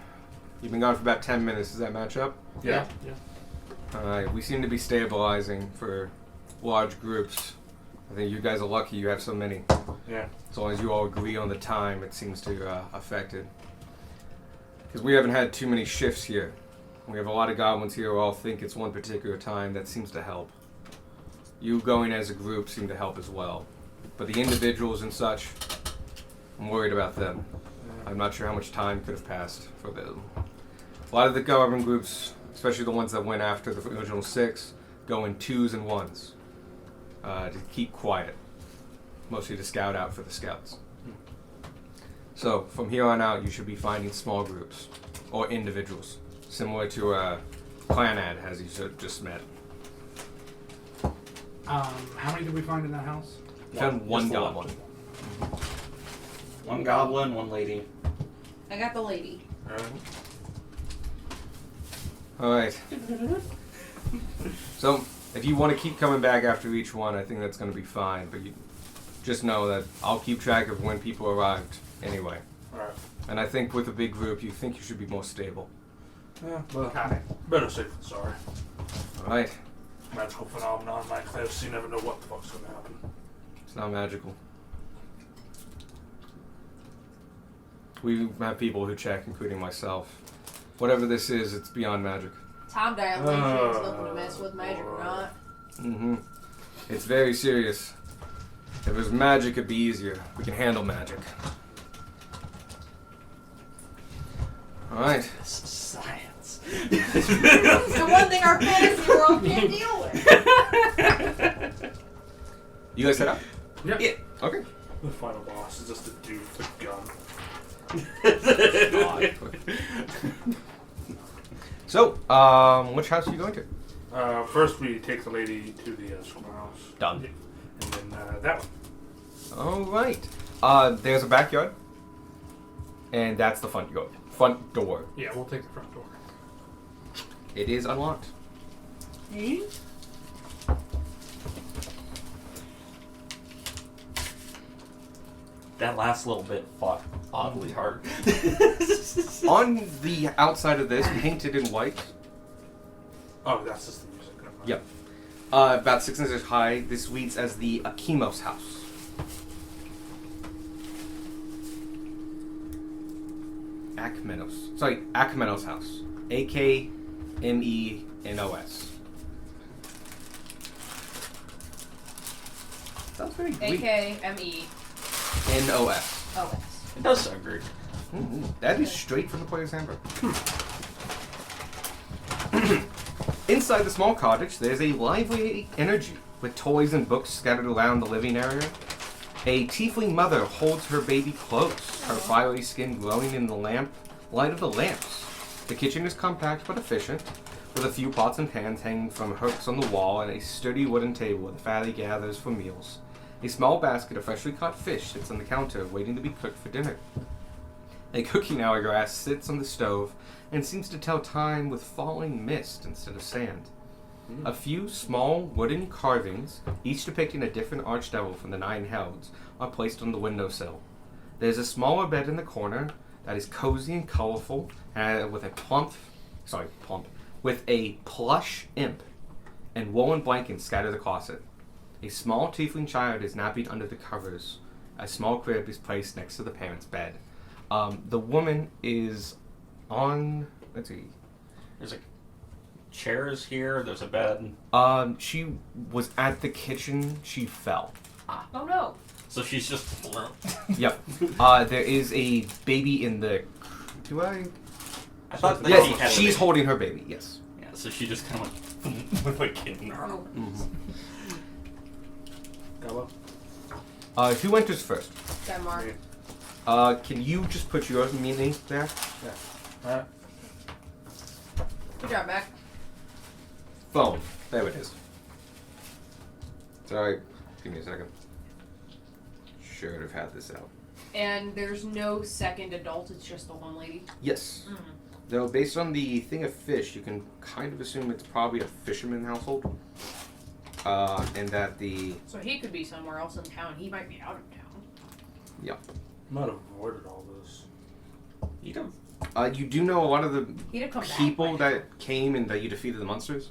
You've been gone for about 10 minutes. Does that match up? Yeah. Alright, we seem to be stabilizing for large groups. I think you guys are lucky you have so many. Yeah. As long as you all agree on the time, it seems to affect it. Because we haven't had too many shifts here. We have a lot of goblins here who all think it's one particular time. That seems to help. You going as a group seem to help as well. But the individuals and such, I'm worried about them. I'm not sure how much time could have passed for them. A lot of the government groups, especially the ones that went after the original 6, go in 2s and 1s to keep quiet. Mostly to scout out for the scouts. So, from here on out, you should be finding small groups or individuals, similar to Clanad, as you just met. How many did we find in that house? Found one Just the goblin. One goblin, one lady. I got the lady. Alright. So, if you want to keep coming back after each one, I think that's going to be fine. But you just know that I'll keep track of when people arrived anyway. Alright. And I think with a big group, you think you should be more stable. Yeah, but Okay. better safe than sorry. Alright. Magical phenomenon like this, you never know what the fuck's gonna happen. It's not magical. We have people who check, including myself. Whatever this is, it's beyond magic. Time dilation is nothing to mess with, magic or not. Mm-hmm. It's very serious. If it was magic, it'd be easier. We can handle magic. Alright. Science. It's the one thing our fantasy world can't deal with. You guys set up? Yep. Yeah. Okay. The final boss is just a dude with a gun. So, which house are you going to? First we take the lady to the schoolhouse. Done. And then that one. Alright. There's a backyard. And that's the front door. Front door. Yeah, we'll take the front door. It is unlocked. That last little bit fought oddly hard. On the outside of this, painted in white. Oh, that's just the music. Never mind. Yep. About 6 inches high. This reads as the Akimos house. Akmenos house. A-K-M-E-N-O-S. Sounds very Greek. A-K-M-E-O-S. N-O-S. It does sound Greek. Mm-hmm. That is straight from the player's handbook. Inside the small cottage, there's a lively energy with toys and books scattered around the living area. A tiefling mother holds her baby close, her fiery skin glowing in the light of the lamps. The kitchen is compact but efficient, with a few pots and pans hanging from hooks on the wall and a sturdy wooden table where the family gathers for meals. A small basket of freshly caught fish sits on the counter, waiting to be cooked for dinner. A cooking hourglass sits on the stove and seems to tell time with falling mist instead of sand. A few small wooden carvings, each depicting a different archdevil from the Nine Hells, are placed on the windowsill. There's a smaller bed in the corner that is cozy and colorful, with a plush imp and woolen blankets scattered across it. A small tiefling child is napping under the covers. A small crib is placed next to the parent's bed. The woman is on. Let's see. There's chairs here. There's a bed. She was at the kitchen. She fell. Oh no. So she's just. Yep. There is a baby in the. Do I? I thought that Yes, she had she's the holding her baby. Yes. Yeah. So she just kind of went with like kid in her arm. Gabo? Who enters first? Denmark. Can you just put your meaning there? Yeah. Alright. Good job, Mac. Phone. There it is. Sorry. Give me a second. Should have had this out. And there's no second adult, it's just the one lady. Yes. Mm-hmm. Though, based on the thing of fish, you can kind of assume it's probably a fisherman household. And that the... So he could be somewhere else in town. He might be out of town. Yep. Might have avoided all this. You don't. You do know a lot of the He'd have come back people by now. that came and that you defeated the monsters.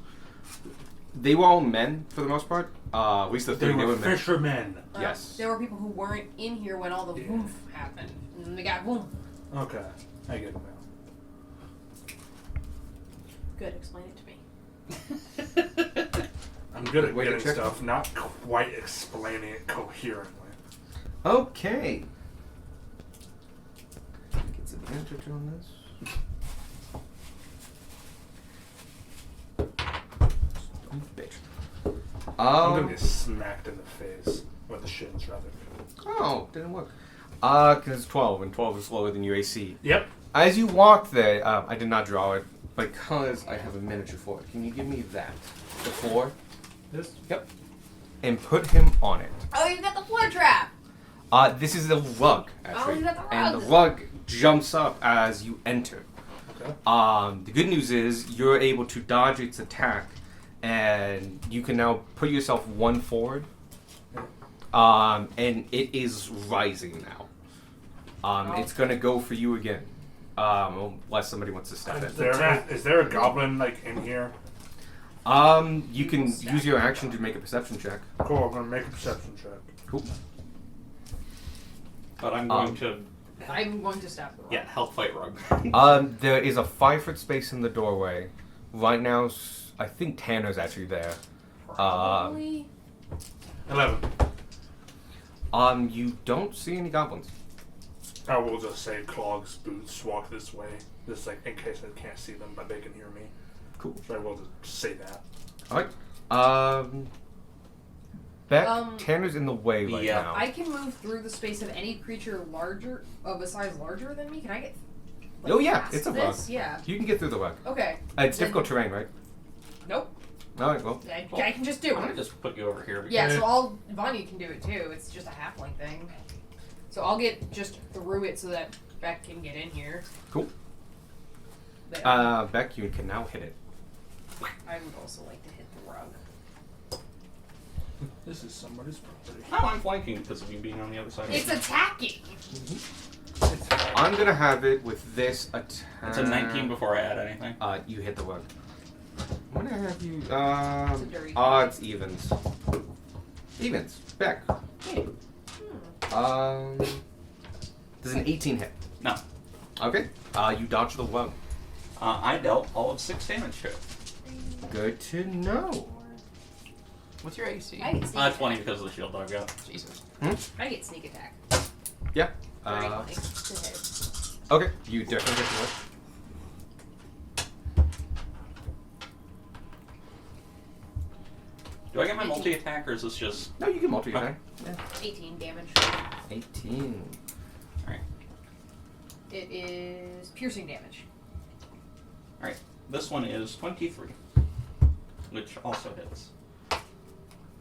They were all men, for the most part. At least the They three were men. fishermen. Yes. There were people who weren't in here when all the Yeah. woof happened. And then they got boom. Okay. I get it now. Good, explain it to me. I'm good at Way to getting check. stuff, not quite explaining it coherently. Okay. Gets advantage on this. Dumb bitch. I'm gonna get smacked in the face. With the shins, rather. Oh, didn't work. Because it's 12, and 12 is lower than your AC. Yep. As you walk there, I did not draw it because I have a miniature for it. Can you give me that? The 4? This? Yep. And put him on it. Oh, you got the flood trap. This is the rug, actually. you got the And the rug. rug jumps up as you enter. Okay. The good news is you're able to dodge its attack, and you can now put yourself 1 forward. And it is rising now. It's gonna go for you again. Unless somebody wants to stab it. Is there a goblin like in here? You can use your action to make a perception check. Cool. I'm gonna make a perception check. Cool. But I'm going to I'm going to stop the rug. health fight rug. There is a 5-foot space in the doorway. Right now, I think Tanner's actually there. Probably. 11. You don't see any goblins. I will just say Clog's boots walk this way, just like in case I can't see them, but they can hear me. Cool. So I will just say that. Alright. Beck, Tanner's in the way right Yeah. now. I can move through the space of any creature of a size larger than me. Can I get? Like, Oh, yeah, past it's a this? rug. Yeah. You can get through the rug. Okay. It's Then- difficult terrain, right? Nope. Alright, well. I can just do I'm it. gonna just put you over here. Yeah, because- so Vanya can do it too. It's just a halfling thing. So I'll get just through it so that Beck can get in here. Cool. There. Beck, you can now hit it. I would also like to hit the rug. This is somebody's property. No, I'm flanking because of you being on the other side. It's attacking! I'm gonna have it with this attack. It's a 19 before I add anything. You hit the rug. I'm gonna have you. It's a dirty Odds, evens. Evens. Beck. Hey. Does an 18 hit? No. Okay. You dodge the rug. I dealt all of 6 damage to it. Good to know. What's your AC? I get sneak attack. 20 because of the shield dog got. Jesus. I get sneak attack. Yeah. Very funny. To hit. Okay. You definitely hit the rug. Do I get my multi-attack or is this just... No, you can multi-attack. 18 damage. 18. Alright. It is piercing damage. Alright. This one is 23. Which also hits.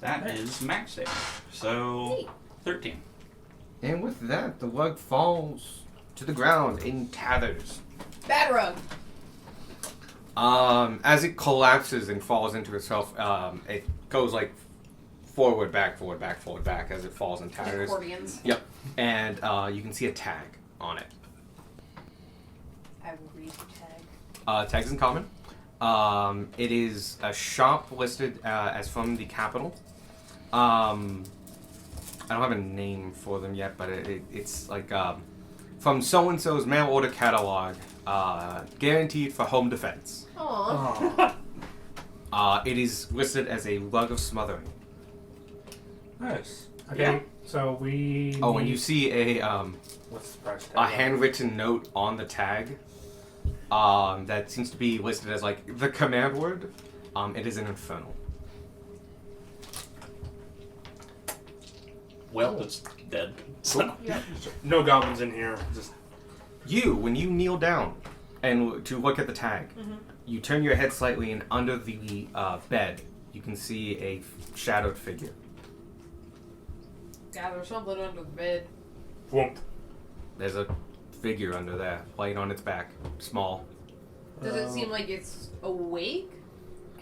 That is max damage. So, Neat. 13. And with that, the rug falls to the ground in tatters. Bad rug. As it collapses and falls into itself, it goes like forward, back, forward, back, forward, back as it falls in tatters. Accordions. Yep. And you can see a tag on it. I will read the tag. Tags in common. It is a shop listed as from the capital. I don't have a name for them yet, but it's like from so-and-so's mail order catalog, guaranteed for home defense. Aww. Oh, It is listed as a rug of smothering. nice. Okay, Yeah. so we. Oh, and you see a What's the price tag? a handwritten note on the tag that seems to be listed as like the command word. It is an infernal. Well, it's dead. So, Yep. No goblins in here. Just When you kneel down and to look at the tag, you turn your head slightly, and under the bed, you can see a shadowed figure. Yeah, there's something under the bed. whoop. There's a figure under there, laying on its back, small. Does it seem like it's awake?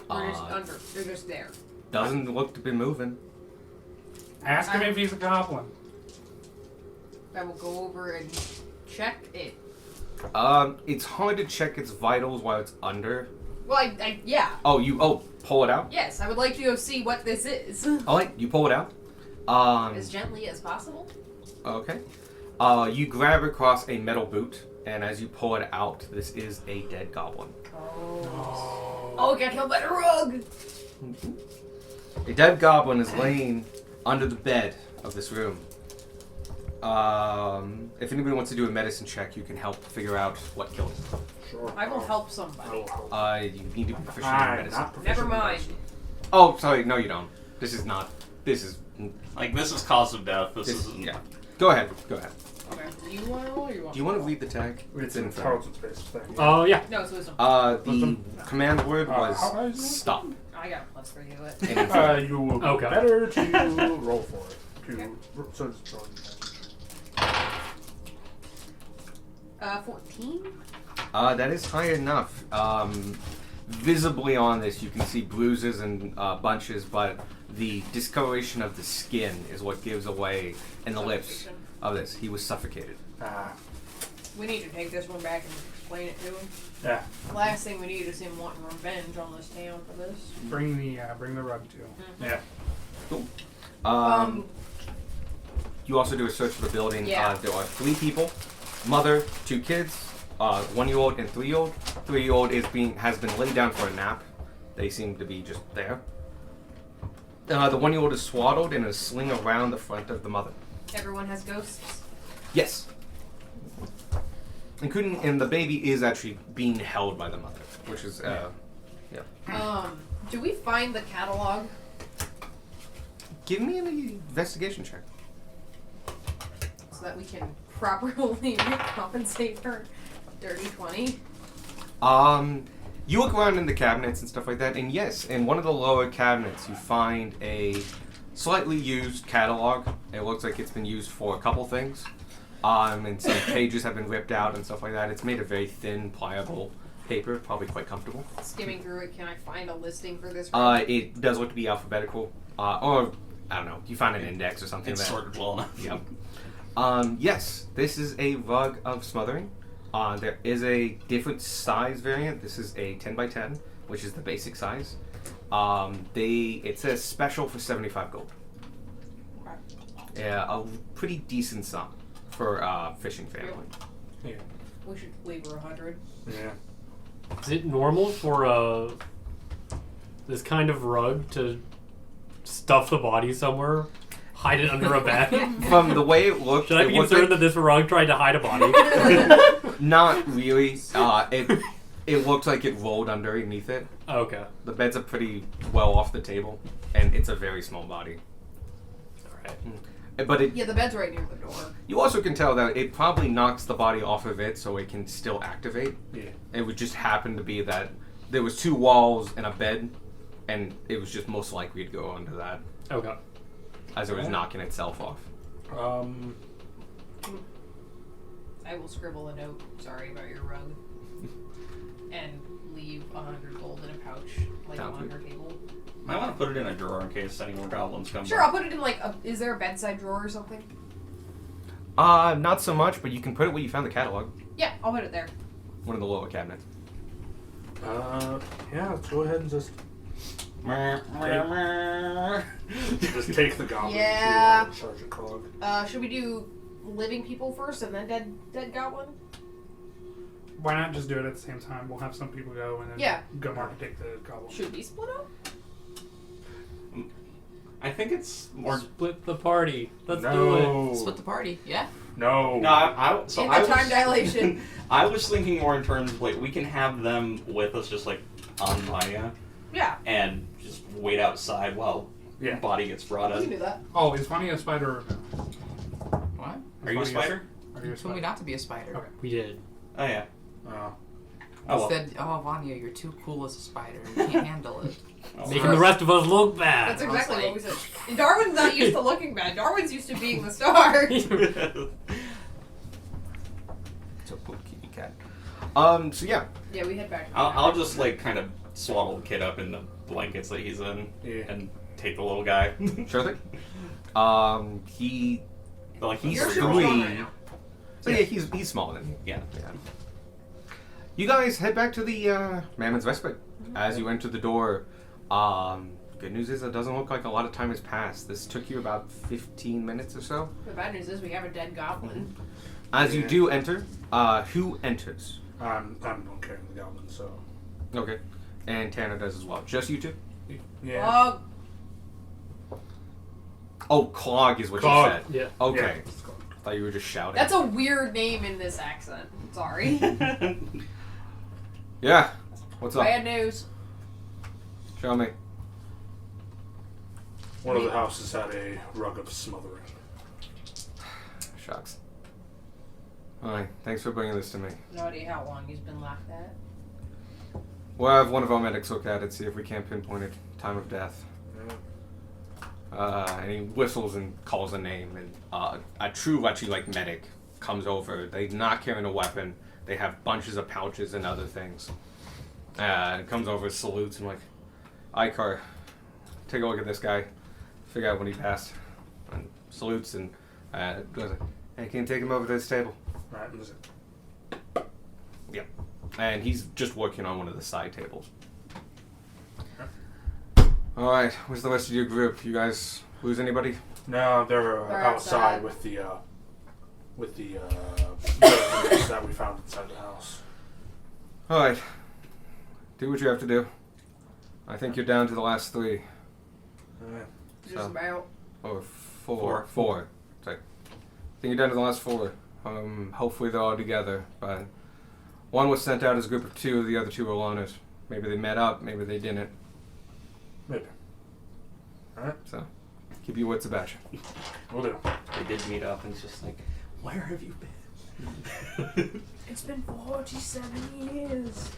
Or just Uh, under? They're just there. Doesn't look to be moving. Ask him if he's a goblin. I will go over and check it. It's hard to check its vitals while it's under. Well, yeah. Pull it out. Yes, I would like to go see what this is. Alright, you pull it out. As gently as possible. Okay. You grab across a metal boot, and as you pull it out, this is a dead goblin. Oh, it got killed by the rug! A dead goblin is laying under the bed of this room. If anybody wants to do a medicine check, you can help figure out what killed him. Sure. I will help I somebody. will help. You need to be proficient in I'm medicine. not proficient Never in mind. medicine. Oh, sorry, no you don't. This is not. This is. Like, this is cause of death. This This, is yeah. Go ahead. Go ahead. Okay. Do you want to roll or you want Do you want to roll? read the tag? It's in in front. Tarleton's face thing. Oh, yeah. No, it's wisdom. The Wisdom? command word how high was is it? stop. I got a +3 to it. And in front. You will be Okay. better to roll for it. Okay. So it's throwing damage. 14? That is high enough. Visibly on this, you can see bruises and bunches, but the discoloration of the skin is what gives away in the lips Suffocation. of this. He was suffocated. We need to take this one back and explain it to him. Yeah. Last thing we need is him wanting revenge on this town for this. Bring the rug to. Yeah. You also do a search for the building. Yeah. There are 3 people: mother, 2 kids, 1-year-old and 3-year-old. 3-year-old has been laid down for a nap. They seem to be just there. The 1-year-old is swaddled in a sling around the front of the mother. Everyone has ghosts. Yes. Including, and the baby is actually being held by the mother, which is, Do we find the catalog? Give me an investigation check. So that we can properly compensate for dirty 20. You look around in the cabinets and stuff like that, and yes, in one of the lower cabinets you find a slightly used catalog. It looks like it's been used for a couple things. And some pages have been ripped out and stuff like that. It's made of very thin, pliable paper, probably quite comfortable. Skimming through it, can I find a listing for this? It does look to be alphabetical, or I don't know. You find an index or something. it's that, sorted well enough. Yep. Yes, this is a rug of smothering. There is a different size variant. This is a 10 by 10, which is the basic size. It says special for 75 gold. Yeah, a pretty decent sum for a fishing family. Yeah. We should leave her 100. Yeah. Is it normal for this kind of rug to stuff the body somewhere, hide it under a bed? From the way it looked, Should I it be looked concerned like, that this rug tried to hide a body? not really. It looked like it rolled underneath it. Okay. The beds are pretty well off the table, and it's a very small body. Alright. But it, Yeah, the bed's right near the door. you also can tell that it probably knocks the body off of it so it can still activate. Yeah. It would just happen to be that there was 2 walls and a bed, and it was just most likely to go under that Okay. as it was knocking itself off. I will scribble a note, sorry about your rug, and leave 100 gold in a pouch, like Sounds on good. her table. I want to put it in a drawer in case any more goblins come. Sure, by. I'll put it in like is there a bedside drawer or something? Not so much, but you can put it where you found the catalog. Yeah, I'll put it there. One of the lower cabinets. Yeah, let's go ahead and just take the goblin Yeah. to Sergeant Cog. Should we do living people first and then dead goblin? Why not just do it at the same time? We'll have some people go and then Yeah. go mark and take the goblin. Should we split up? I think it's more. Split the party. Let's do No. Split the party, yeah. No. No, so In I the was, time dilation. I was thinking more in terms of like we can have them with us, just like on Maya, Yeah, and just wait outside while Yeah. body gets brought we can in. do that. Oh, is Funny a spider or no? What? Are you a Funny spider? Are you a You told me spider? not to be a spider. Okay. We did. Oh yeah. Oh. Oh You well. said, oh, Vanya, you're too cool as a spider. You can't handle it. Oh, Making the rest of us look bad. That's exactly what we said. Darwin's not used to looking bad. Darwin's used to being the star. So poor kitty cat. So yeah. Yeah, we head back. I'll just like kind of swaddle the kid up in the blankets that he's in, Yeah. and take the little guy. Sure thing. He. But, like He's You're super super three. strong right now. So yeah, he's smaller than you. Yeah. Yeah. You guys head back to the Mammon's Respite. As you enter the door, good news is it doesn't look like a lot of time has passed. This took you about 15 minutes or so. The bad news is we have a dead goblin. As you Yeah. do enter, who enters? I don't care the goblin, so Okay. And Tanner does as well. Just you two? yeah. Oh, Clog is what Clog. you said. Yeah. Okay. Yeah. I thought you were just shouting. That's a weird name in this accent. Sorry. Yeah. What's up? Bad news. Show me. One of the houses had a rug of smothering. Shucks. Alright, thanks for bringing this to me. No idea how long he's been like that. We'll have one of our medics look at it, see if we can't pinpoint it. Time of death. And he whistles and calls a name, and a true actually like medic comes over. They're not carrying a weapon. They have bunches of pouches and other things. And comes over, salutes, and like, Icar, take a look at this guy. Figure out when he passed. And salutes and goes, hey, can you take him over to this table? Right, and Yep. And he's just working on one of the side tables. Alright, where's the rest of your group? You guys lose anybody? no, they're They're outside outside. with the weapons that we found inside the house. Alright. Do what you have to do. I think you're down to the last 3. Just So. about. Or 4. 4. Sorry. I think you're down to the last 4. Hopefully they're all together. But one was sent out as a group of 2, the other 2 were loners. Maybe they met up, maybe they didn't. Maybe. Alright, So, keep your wits about you. we'll do. They did meet up, and it's just like, where have you been? It's been 47 years.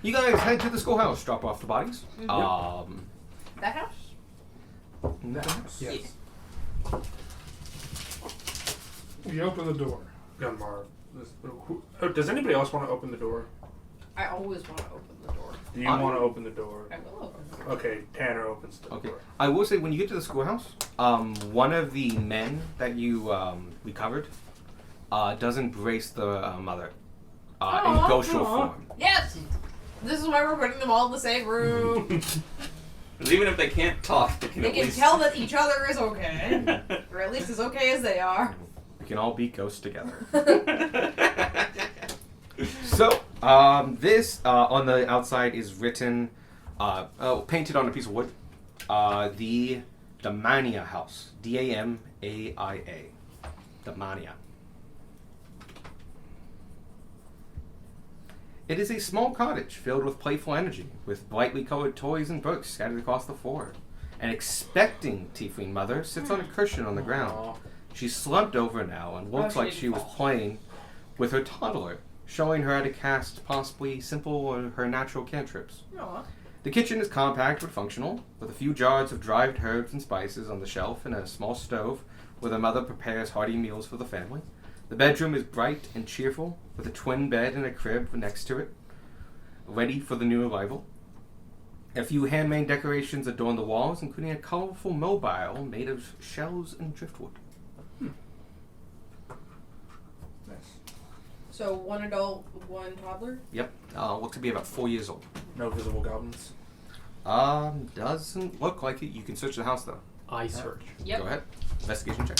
You guys head to the schoolhouse, drop off the bodies. That house? The house. Yes. You open the door. Gunmar. Does anybody else want to open the door? I always want to open the door. Do you want to open the door? I will open the door. Okay, Tanner opens the Okay. door. I will say, when you get to the schoolhouse, one of the men that you recovered does embrace the mother in ghost form. Yes! This is why we're putting them all in the same room. Because even if they can't talk, they can They at can least... tell that each other is okay. Or at least as okay as they are. We can all be ghosts together. So, this on the outside is written, painted on a piece of wood. The Damania House. Damaia. Damania. It is a small cottage filled with playful energy, with brightly colored toys and books scattered across the floor. An expecting tiefling mother sits on a cushion on the ground. She's slumped over now and looks she like didn't she was fall. playing with her toddler, showing her how to cast possibly simple or her natural cantrips. Aw. The kitchen is compact but functional, with a few jars of dried herbs and spices on the shelf and a small stove where the mother prepares hearty meals for the family. The bedroom is bright and cheerful, with a twin bed and a crib next to it, ready for the new arrival. A few handmade decorations adorn the walls, including a colorful mobile made of shells and driftwood. Nice. So one adult, one toddler? Yep, looks to be about 4 years old. No visible goblins. Doesn't look like it. You can search the house though. I search. Yep. Go ahead. Investigation check.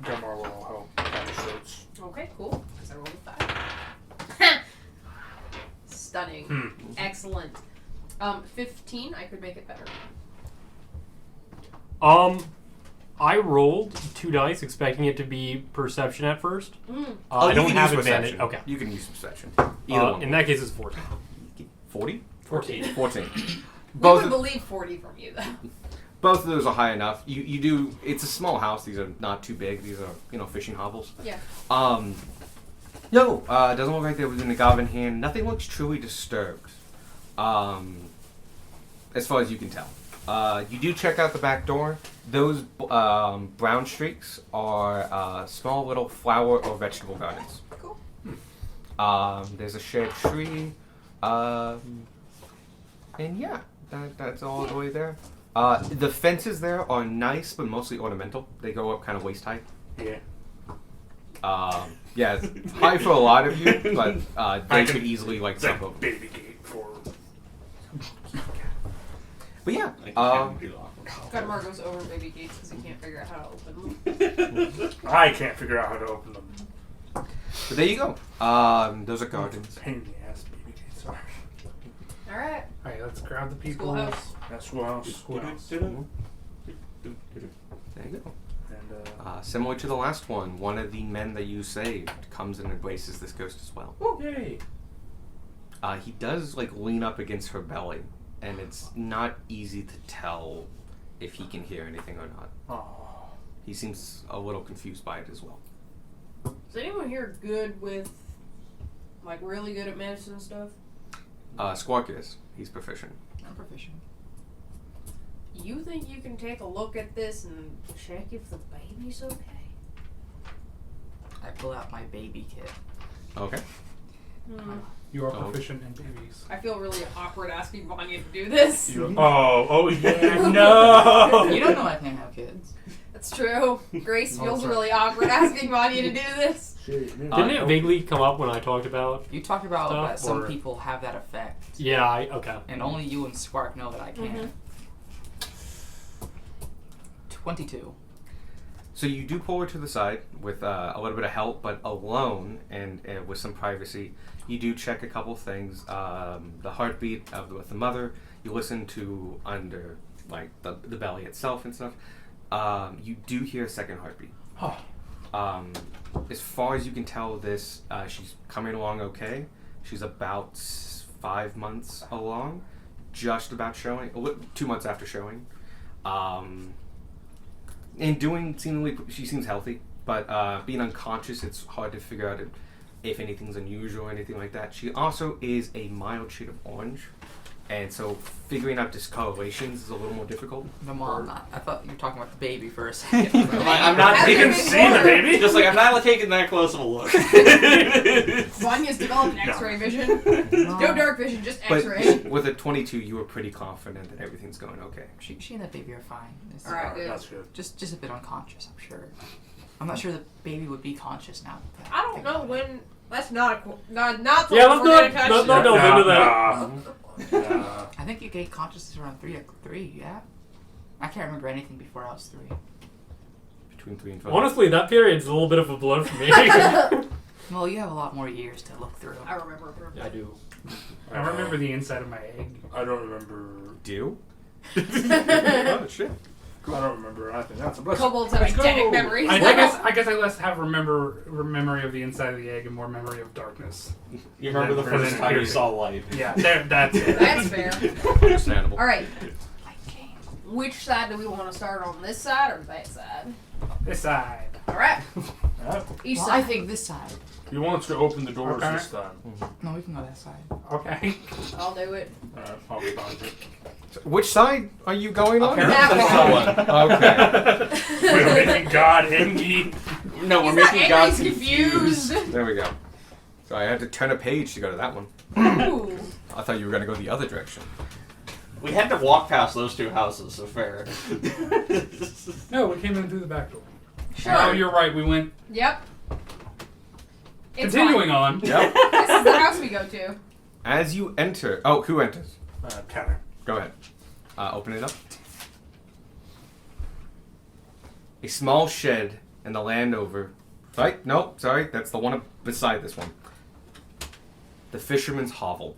Gunmar will help Tanner search. Okay, cool. Because I rolled a 5. Stunning. Excellent. 15, I could make it better. I rolled 2 dice, expecting it to be perception at first. Mm. I you don't can have use advantage. perception. Okay. You can use perception. Either one. In that case, it's 14. 40? 14. 14. We Both would of, believe 40 from you, though. both of those are high enough. You do. It's a small house. These are not too big. These are fishing hovels. Yeah. No. It doesn't look like there was any goblin here. Nothing looks truly disturbed. As far as you can tell. You do check out the back door. Those brown streaks are small little flower or vegetable gardens. Cool. There's a shared tree. And yeah, that's all the way there. The fences there are nice, but mostly ornamental. They go up kind of waist height. Yeah. Yeah, it's high for a lot of you, but they could easily like It's like jump over. baby gate for. But yeah, Like, can't be locked. Gunmar goes over baby gates because he can't figure out how to open them. I can't figure out how to open them. but there you go. Those are gardens. Pain in the ass baby gates are. Alright. Alright, let's grab the people. Schoolhouse. That's schoolhouse. Schoolhouse. There you go. And Similar to the last one of the men that you saved comes and embraces this ghost as well. yay! He does like lean up against her belly, and it's not easy to tell if he can hear anything or not. Oh. He seems a little confused by it as well. Is anyone here good with, like, really good at medicine and stuff? Squawk is. He's proficient. I'm proficient. You think you can take a look at this and check if the baby's okay? I pull out my baby kit. Okay. You are Oh. proficient in babies. I feel really awkward asking Vanya to do this. Oh yeah, no! You don't know I can't have kids. That's true. Grace Oh, feels sorry. really awkward asking Vanya to do this. Didn't it vaguely come up when I talked about? You talked about Stuff, that some or- people have that effect. Yeah, okay. And only you and Squark know that I can. 22. So you do pull her to the side with a little bit of help, but alone and with some privacy. You do check a couple things. The heartbeat with the mother. You listen to under like the belly itself and stuff. You do hear a second heartbeat. As far as you can tell, she's coming along okay. She's about 5 months along, just about showing. 2 months after showing. And doing seemingly, she seems healthy, but being unconscious, it's hard to figure out if anything's unusual or anything like that. She also is a mild shade of orange, and so figuring out discolorations is a little more difficult. No, Mom, I'm not. I thought you were talking about the baby for a second. I'm not You taking can see the baby? Just like I'm not taking that close of a look. Vanya's developed X-ray vision. No dark vision, just X-ray. But with a 22, you were pretty confident that everything's going okay. She and that baby are fine. It's Alright, good. That's good. just a bit unconscious, I'm sure. I'm not sure the baby would be conscious now. I don't know when. That's not not the Yeah, one let's we're gonna touch. not delve into that. Nah. I think you gained consciousness around 3, yeah? I can't remember anything before I was 3. Between 3 and 5. Honestly, that period's a little bit of a blur for me. Well, you have a lot more years to look through. I remember. I do. I remember the inside of my egg. I don't remember. Do? Oh, shit. I don't remember anything. That's a blessing. Kobolds have Let's go. eidetic memories. I guess I less have memory of the inside of the egg and more memory of darkness. You remember the And then first time you period. saw light. Yeah, that's it. That's fair. Understandable. All right. Like game. Which side do we want to start on? This side or that side? This side. All right. Each Well, side. I think this side. You want us to open the doors Okay. this time. No, we can go that side. Okay. I'll do it. I'll be behind you. Which side are you going on? That Okay. We're making God angry. No, we're He's not making God angry, he's confused. There we go. So I had to turn a page to go to that one. Ooh. I thought you were going to go the other direction. We had to walk past those 2 houses, so fair. No, we came in through the back door. Sure. Oh, you're right. We went. Yep. It's Continuing fine. on. Yep. This is the house we go to. As you enter... Oh, who enters? Tanner. Go ahead. Open it up. A small shed in the land over... Right? No, sorry. That's the one beside this one. The Fisherman's Hovel.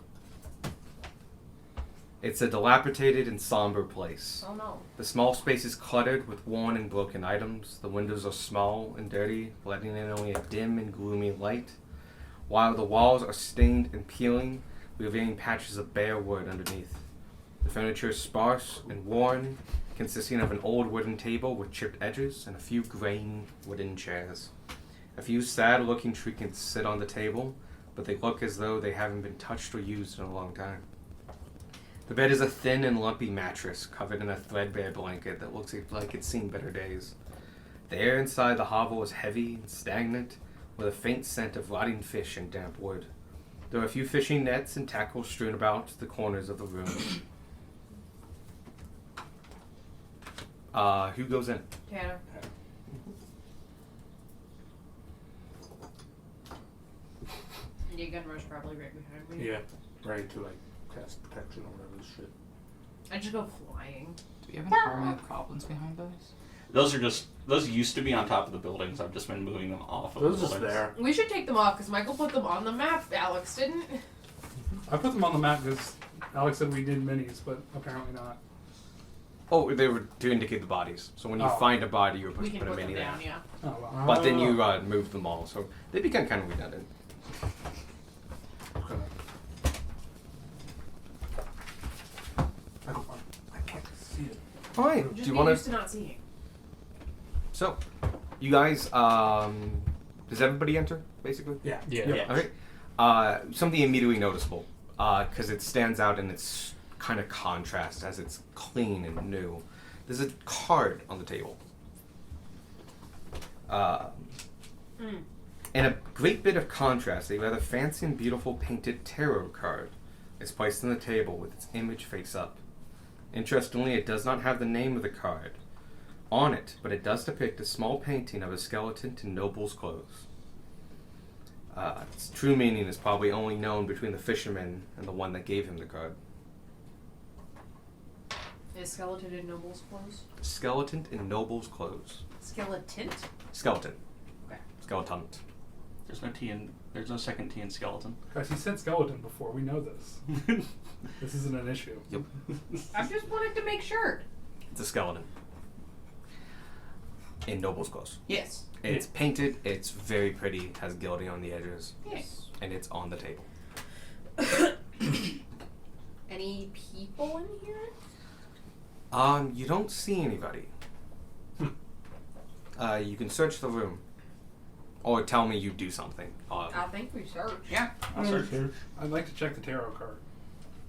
It's a dilapidated and somber place. Oh no. The small space is cluttered with worn and broken items. The windows are small and dirty, letting in only a dim and gloomy light. While the walls are stained and peeling, revealing patches of bare wood underneath. The furniture is sparse and worn, consisting of an old wooden table with chipped edges and a few graying wooden chairs. A few sad-looking trinkets sit on the table, but they look as though they haven't been touched or used in a long time. The bed is a thin and lumpy mattress covered in a threadbare blanket that looks like it's seen better days. The air inside the hovel is heavy and stagnant, with a faint scent of rotting fish and damp wood. There are a few fishing nets and tackle strewn about the corners of the room. Who goes in? Tanner. Yeah, Gunrush probably right behind me. Yeah. Ready to like cast protection or whatever this shit. I just go flying. Do we have any army of goblins behind us? Those used to be on top of the buildings. I've just been moving them off of Those the just buildings. We should take them off because Michael put them on the map. Alex didn't. I put them on the map because Alex said we did minis, but apparently not. Oh, they were to indicate the bodies. So when you Oh. find a body, you're We supposed to can put a put them mini there. down, yeah. Oh well. But then you moved them all, so they become kind of redundant. Okay. I can't see it. All right. Just Do you get want used to? to not seeing. So, you guys, does everybody enter basically? Yeah. Yeah. Okay. Something immediately noticeable, because it stands out in its kind of contrast as it's clean and new. There's a card on the table. And a great bit of contrast, a rather fancy and beautiful painted tarot card is placed on the table with its image face up. Interestingly, it does not have the name of the card on it, but it does depict a small painting of a skeleton in noble's clothes. Its true meaning is probably only known between the fisherman and the one that gave him the card. Is skeleton in noble's clothes? Skeleton in noble's clothes. Skeleton? Skeleton. Okay. Skeleton. There's no second T in skeleton. Guys, he said skeleton before. We know this. This isn't an issue. Yep. I just wanted to make sure. It's a skeleton. In noble's clothes. Yes. It's painted, it's very pretty, has gilding on the edges, Yes. and it's on the table. Any people in here? You don't see anybody. You can search the room. Or tell me you do something. I think we searched. Yeah. I'll search. I'd like to check the tarot card.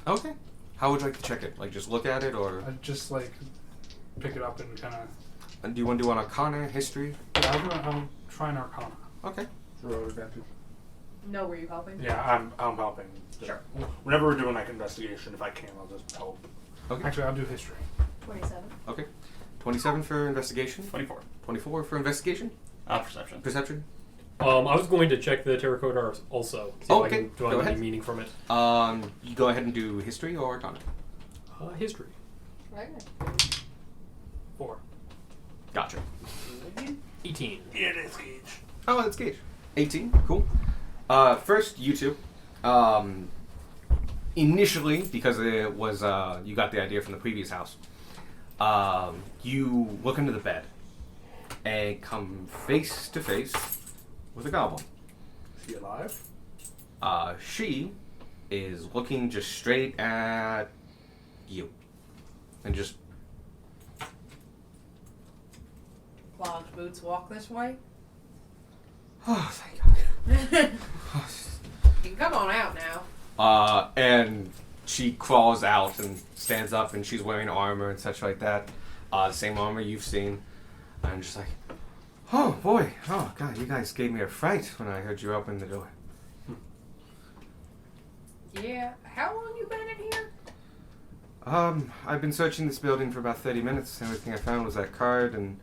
Okay. How would you like to check it? Like just look at it, or I'd just like pick it up and kind of. do you want to do an Arcana, History? I'll try an Arcana. Okay. Roll advantage. No, were you helping? Yeah, I'm helping. Sure. Whenever we're doing like investigation, if I can, I'll just help. Okay. Actually, I'll do history. 27. Okay. 27 for investigation. 24. 24 for investigation. Perception. Perception. I was going to check the terracotta art also. See Oh, if I okay. can Go draw ahead. any meaning from it. You go ahead and do History or Arcana. History. Okay. 4. Gotcha. 18. Yeah, it is Gage. Oh, that's Gage. 18. Cool. First, you two. Initially, because it was you got the idea from the previous house, you look into the bed and come face to face with a goblin. Is he alive? She is looking just straight at you, and just Clogged boots walk this way. oh, thank God. You can come on out now. And she crawls out and stands up, and she's wearing armor and such like that. The same armor you've seen. I'm just like, oh boy, oh God, you guys gave me a fright when I heard you open the door. Yeah. How long you been in here? I've been searching this building for about 30 minutes. The only thing I found was that card, and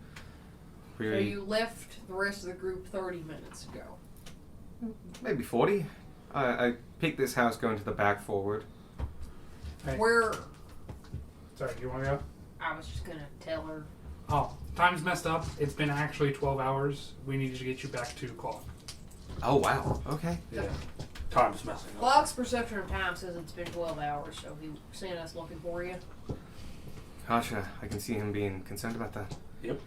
So you left the rest of the group 30 minutes ago. maybe 40. I picked this house going to the back forward. Hey. Where? Sorry, do you want to go? I was just gonna tell her. Oh, time's messed up. It's been actually 12 hours. We needed to get you back to clock. Oh wow, okay. Yeah. Time's messing up. Clock's perception of time says it's been 12 hours, so he sent us looking for you. Gotcha, I can see him being concerned about that. Yep.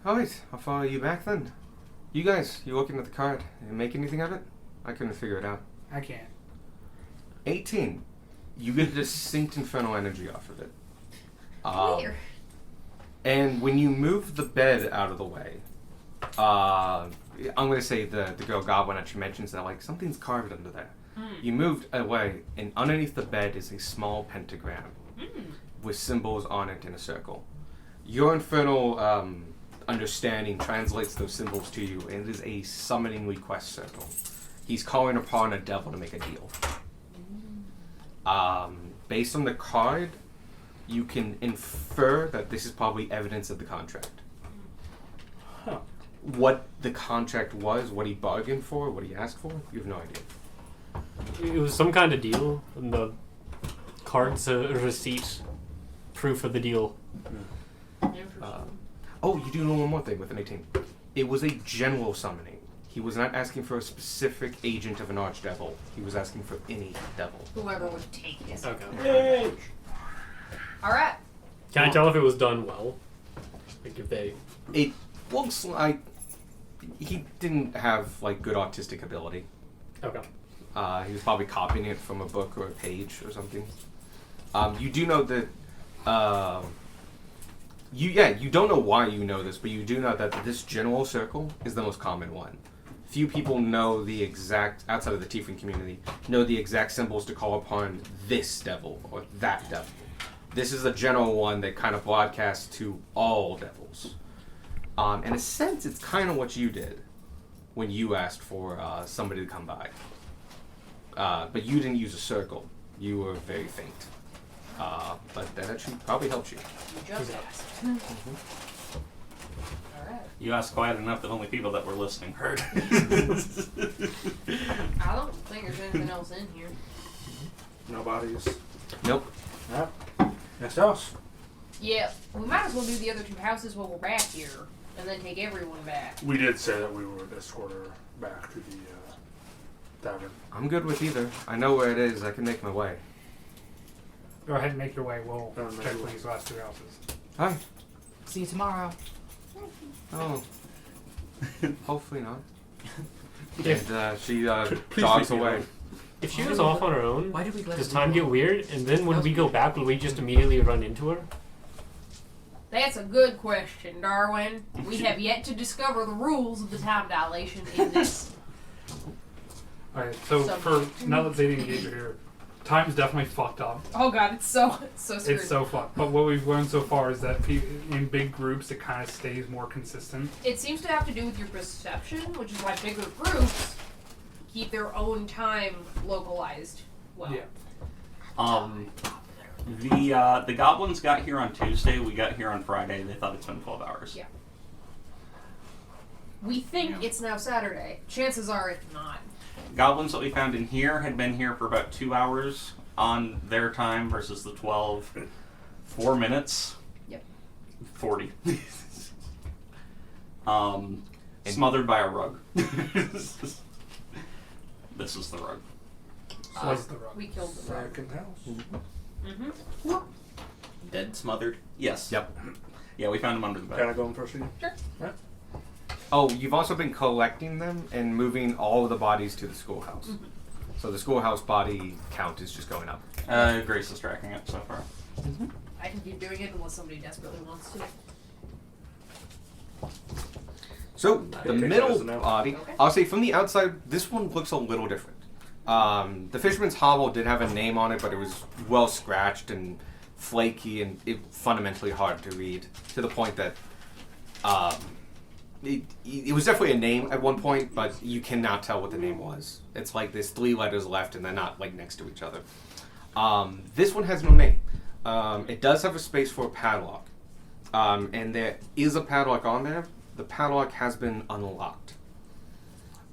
Alright, I'll follow you back then. You guys, you looking at the card. You make anything of it? I couldn't figure it out. I can't. 18. You get a distinct infernal energy off of it. Clear. And when you move the bed out of the way, I'm going to say the girl goblin actually mentions that, like, something's carved under there. You moved away, and underneath the bed is a small pentagram with symbols on it in a circle. Your infernal understanding translates those symbols to you, and it is a summoning request circle. He's calling upon a devil to make a deal. Based on the card, you can infer that this is probably evidence of the contract. Huh. What the contract was, what he bargained for, what he asked for, you have no idea. It was some kind of deal, and the card's a receipt, proof of the deal. Interesting. Oh, you do know one more thing with an 18. It was a general summoning. He was not asking for a specific agent of an archdevil. He was asking for any devil. Whoever would take his. Okay. All right. Can I tell if it was done well? Like if they. It looks like he didn't have like good artistic ability. Okay. He was probably copying it from a book or a page or something. You do know that. You don't know why you know this, but you do know that this general circle is the most common one. Few people know the exact, outside of the Tiefling community, know the exact symbols to call upon this devil or that devil. This is a general one that kind of broadcasts to all devils. In a sense, it's kind of what you did when you asked for somebody to come by. But you didn't use a circle. You were very faint. But that actually probably helps you. You just asked. All right. You asked quiet enough that only people that were listening heard. I don't think there's anything else in here. No bodies. Nope. Next house. Yeah, we might as well do the other two houses while we're back here, and then take everyone back. We did say that we would escort her back to the tavern. I'm good with either. I know where it is. I can make my way. Go ahead and make your way. We'll Oh, check no. these last two houses. Hi. See you tomorrow. Oh. Hopefully not. If, And she Please jogs leave me away. alone. if she was off on her own, Why did we let does it time go? get weird? And then when we go back, will we just immediately run into her? That's a good question, Darwin. We have yet to discover the rules of the time dilation in this. Alright, so for now that Zadie and Gage are here, time's definitely fucked up. Oh god, it's so screwed. It's so fucked. But what we've learned so far is that in big groups, it kind of stays more consistent. It seems to have to do with your perception, which is why bigger groups keep their own time localized well. Yeah. The goblins got here on Tuesday. We got here on Friday. They thought it's been 12 hours. Yeah. We think Yeah. it's now Saturday. Chances are it's not. Goblins that we found in here had been here for about 2 hours on their time versus the 12. 4 minutes. Yep. 40. Smothered by a rug. This is the rug. Was the rug. We killed the rug. Second house. Mm-hmm. Dead, smothered? Yes. Yep. Yeah, we found him under the bed. Can I go in first again? Sure. Oh, you've also been collecting them and moving all of the bodies to the schoolhouse. So the schoolhouse body count is just going up. Grace is tracking it so far. I can keep doing it unless somebody desperately wants to. So the Take that middle as a no. body, Okay. I'll say from the outside, this one looks a little different. The Fisherman's Hollow did have a name on it, but it was well scratched and flaky and fundamentally hard to read, to the point that it was definitely a name at one point, but you cannot tell what the name was. It's like there's 3 letters left and they're not like next to each other. This one has no name. It does have a space for a padlock, and there is a padlock on there. The padlock has been unlocked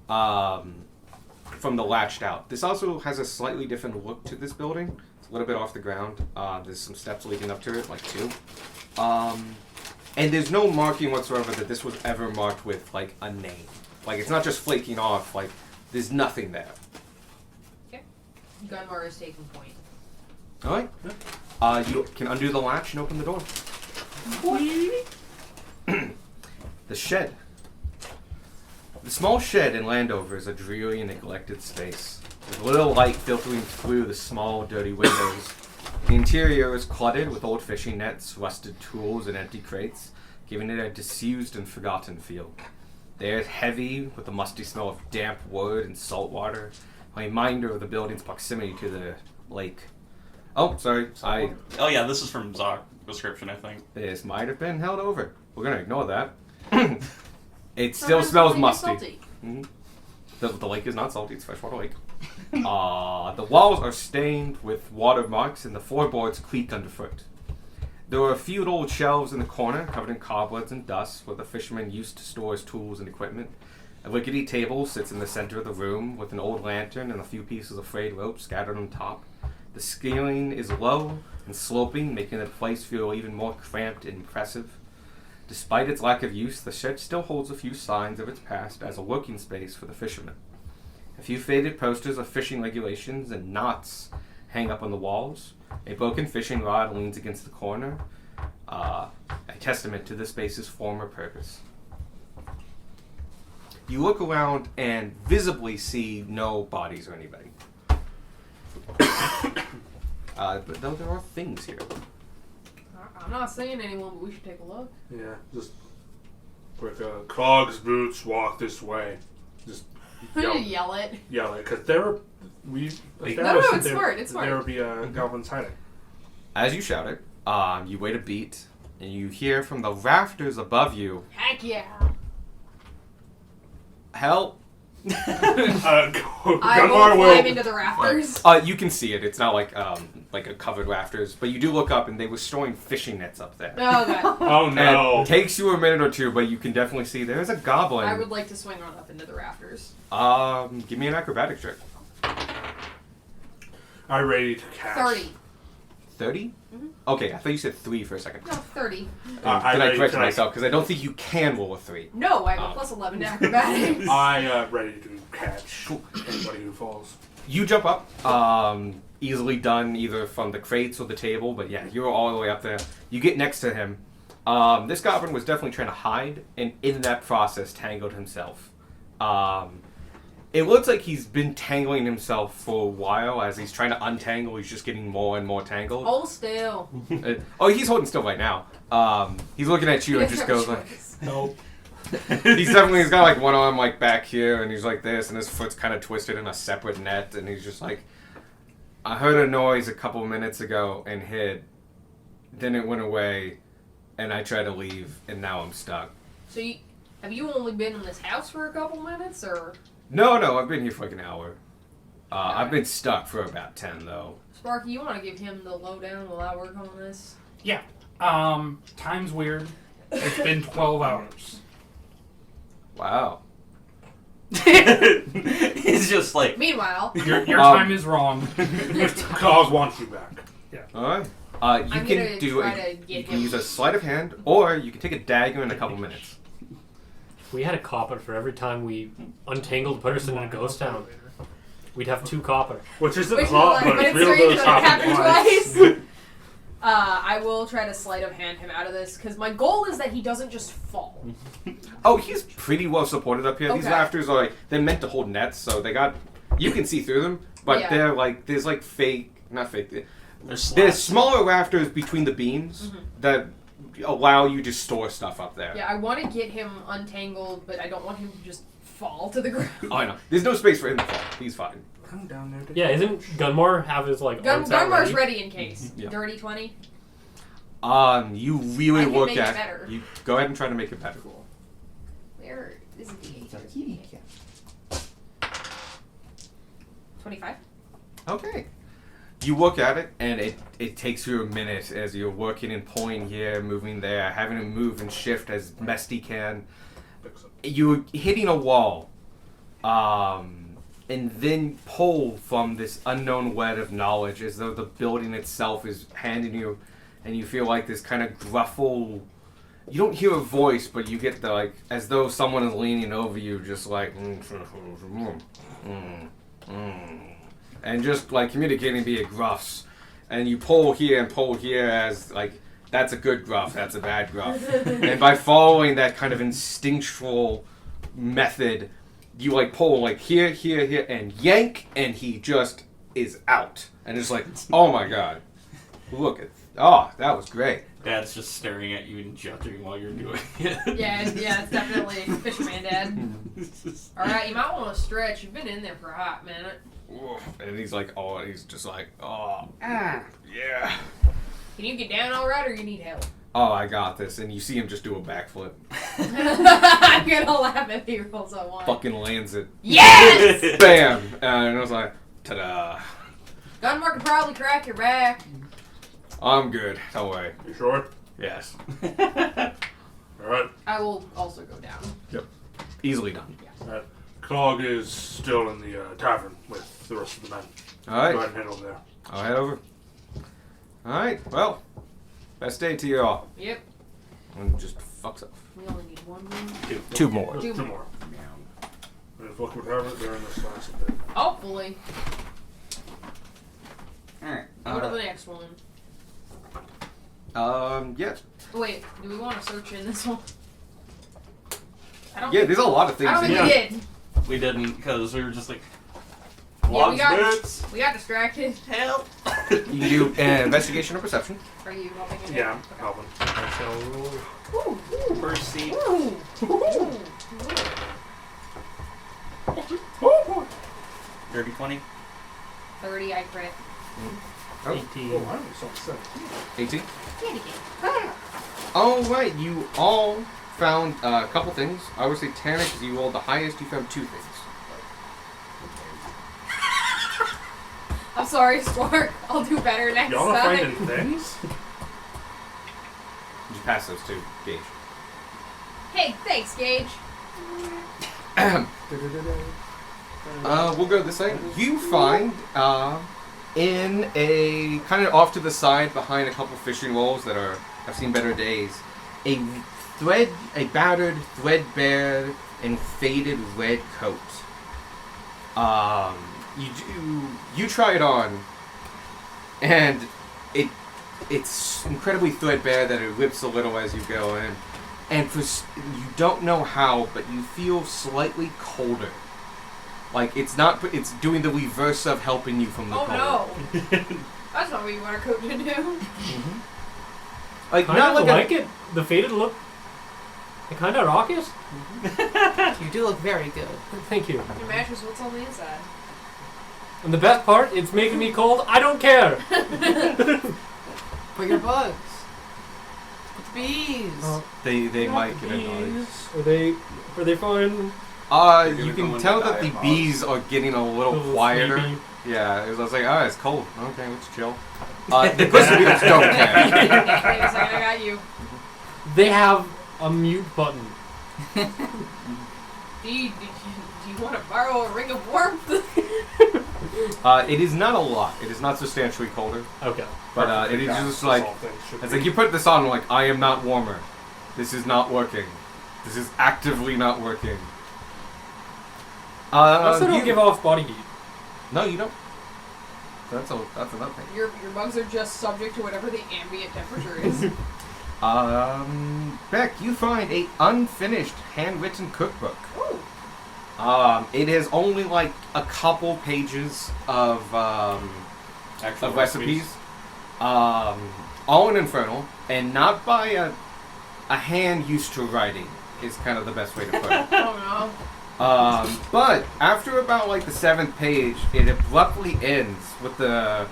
from the latched out. This also has a slightly different look to this building. It's a little bit off the ground. There's some steps leading up to it, like 2. And there's no marking whatsoever that this was ever marked with, like, a name. Like, it's not just flaking off. Like, there's nothing there. Okay. Gunmar is taking point. All right. You can undo the latch and open the door. The shed. The small shed in Landover is a dreary and neglected space, with little light filtering through the small, dirty windows. The interior is cluttered with old fishing nets, rusted tools, and empty crates, giving it a disused and forgotten feel. The air is heavy with the musty smell of damp wood and salt water, a reminder of the building's proximity to the lake. Oh, sorry. Oh yeah, this is from Zoc description, I think. This might have been held over. We're gonna ignore that. It still smells musty. Salty. Mhm. The lake is not salty, it's freshwater lake. The walls are stained with watermarks and the floorboards creak underfoot. There are a few old shelves in the corner covered in cobwebs and dust where the fisherman used to store his tools and equipment. A rickety table sits in the center of the room with an old lantern and a few pieces of frayed rope scattered on top. The ceiling is low and sloping, making the place feel even more cramped and impressive. Despite its lack of use, the shed still holds a few signs of its past as a working space for the fishermen. A few faded posters of fishing regulations and knots hang up on the walls. A broken fishing rod leans against the corner, a testament to the space's former purpose. You look around and visibly see no bodies or anybody. But though there are things here. I'm not saying anyone, but we should take a look. Yeah, just quick. Clogs, boots, walk this way. Just Yell it. yell it, because we No, established it's that smart. It's smart. there would be goblins hiding. As you shout it, you wait a beat, and you hear from the rafters above you, Heck yeah. "Help!" I will Gunmar climb into the rafters. You can see it. It's not like a covered rafters, but you do look up, and they were storing fishing nets up there. Oh, God. Oh And no! it takes you a minute or two, but you can definitely see there's a goblin. I would like to swing on up into the rafters. Give me an acrobatics check. I'm ready to catch. 30. 30? Mhm. Okay, I thought you said 3 for a second. No, 30. Did I correct to myself? Because I don't think you can roll a 3. No, I have a plus 11 to acrobatics. I ready to catch anybody who falls. You jump up, easily done either from the crates or the table, but yeah, you're all the way up there. You get next to him. This goblin was definitely trying to hide, and in that process tangled himself. It looks like he's been tangling himself for a while. As he's trying to untangle, he's just getting more and more tangled. Hold still. He's holding still right now. He's looking at you and just goes like, Nope. he's got like one arm like back here, and he's like this, and his foot's kind of twisted in a separate net, and he's just like, I heard a noise a couple minutes ago and hid. Then it went away, and I tried to leave, and now I'm stuck. So, have you only been in this house for a couple minutes, or? No, I've been here for like an hour. I've been stuck for about 10 though. Sparky, you want to give him the lowdown while I work on this? Yeah. Time's weird. It's been 12 hours. Wow. It's just like Meanwhile, Your time is wrong. Cause wants you back. All right. You I'm can gonna do try a, to get you can him. use a sleight of hand, or you can take a dagger in a couple minutes. If we had a copper for every time we untangled a person in a ghost town, we'd have 2 copper. Which isn't Which is hot, like, but it's it's real strange good that it happened twice. twice. I will try to sleight of hand him out of this, because my goal is that he doesn't just fall. Oh, he's pretty well supported up here. These Okay. rafters are like, they're meant to hold nets, so you can see through them, but Yeah. they're like, there's like not fake. there's There's slats. smaller rafters between the beams that allow you to store stuff up there. Yeah, I want to get him untangled, but I don't want him to just fall to the ground. Oh, I know. There's no space for him to fall. He's fine. Come down there. Yeah, isn't Gunmar have his like arms out Gunmar's ready? ready in case. Yeah. Dirty 20. You really I can look make it at better. you. Go ahead and try to make it better. Where is the D8? 25. Okay. You look at it, and it takes you a minute as you're working and pulling here, moving there, having to move and shift as best you can. You're hitting a wall, and then pull from this unknown web of knowledge as though the building itself is handing you, and you feel like this kind of gruffle. You don't hear a voice, but you get the, like, as though someone is leaning over you, just like, and just like communicating via gruffs. And you pull here as like, that's a good gruff, that's a bad gruff. And by following that kind of instinctual method, you like pull like here, and yank, and he just is out. And it's like, oh my god, look at, that was great. Dad's just staring at you and judging while you're doing it. Yeah, it's definitely Fisherman Dad. Alright, you might want to stretch. You've been in there for a hot minute. And he's like, he's just like, yeah. Can you get down alright, or you need help? Oh, I got this. And you see him just do a backflip. I'm gonna laugh if he rolls a 1. Fucking lands it. Yes! Bam! And I was like, ta-da. Gunmark could probably crack your back. I'm good. Don't worry. You sure? Yes. Alright. I will also go down. Easily done. Alright. Clog is still in the tavern with the rest of the men. Alright. Go ahead and head over there. I'll head over. Alright, well. Best day to you all. Yep. And just fucks off. We only need one more. Two more. Two Two more. more. And if luck would have it, they're in this last bit. Hopefully. Alright. Go to the next one. Yes. Wait, do we want to search in this one? I don't Yeah, think- there's a lot of things I don't in think here. we did. We didn't because we were just like, Yeah, we logs got, bits. we got distracted. Help. You can do an investigation or perception. Are you helping him? Yeah, Calvin. I shall roll. First seat. Ooh. Ooh. Dirty 20. 30, I crit. Oh. 18. Oh, I only saw 17. 18. Hit again. Alright, you all found a couple things. I would say Tanner, because you rolled the highest, you found 2 things. I'm sorry, Spark. I'll do better next Y'all not time. finding things? You pass those to Gage. Hey, thanks, Gage. We'll go this way. You find, in a kind of off to the side behind a couple fishing rolls that have seen better days, a battered, threadbare, and faded red coat. You try it on, and it's incredibly threadbare that it rips a little as you go in, and you don't know how, but you feel slightly colder. Like it's doing the reverse of helping you from the cold. Oh no. That's not what you want a coat to do. Like Kind not of like like it. The faded look. I kind of rock it. You do look very good. Thank you. It matches what's on the inside. And the best part, it's making me cold. I don't care. For your bugs. It's bees. they might get annoyed. Are they fine? You can tell that the bees are getting a little quieter. Sleepy. Yeah, it was like, oh, it's cold. Okay, let's chill. The grizzly beetles don't care. Wait a second, I got you. They have a mute button. Do you want to borrow a ring of warmth? It is not a lot. It is not substantially colder. Okay. But it is Yeah, just that's like, all things should it's be. like you put this on, like, I am not warmer. This is not working. This is actively not working. I also don't you- give off body heat. No, you don't. That's another thing. Your bugs are just subject to whatever the ambient temperature is. Beck, you find a unfinished handwritten cookbook. Ooh. It has only like a couple pages of Actual recipes. All in Infernal, and not by a hand used to writing is kind of the best way to put it. Oh But after about like the 7th page, it abruptly ends with the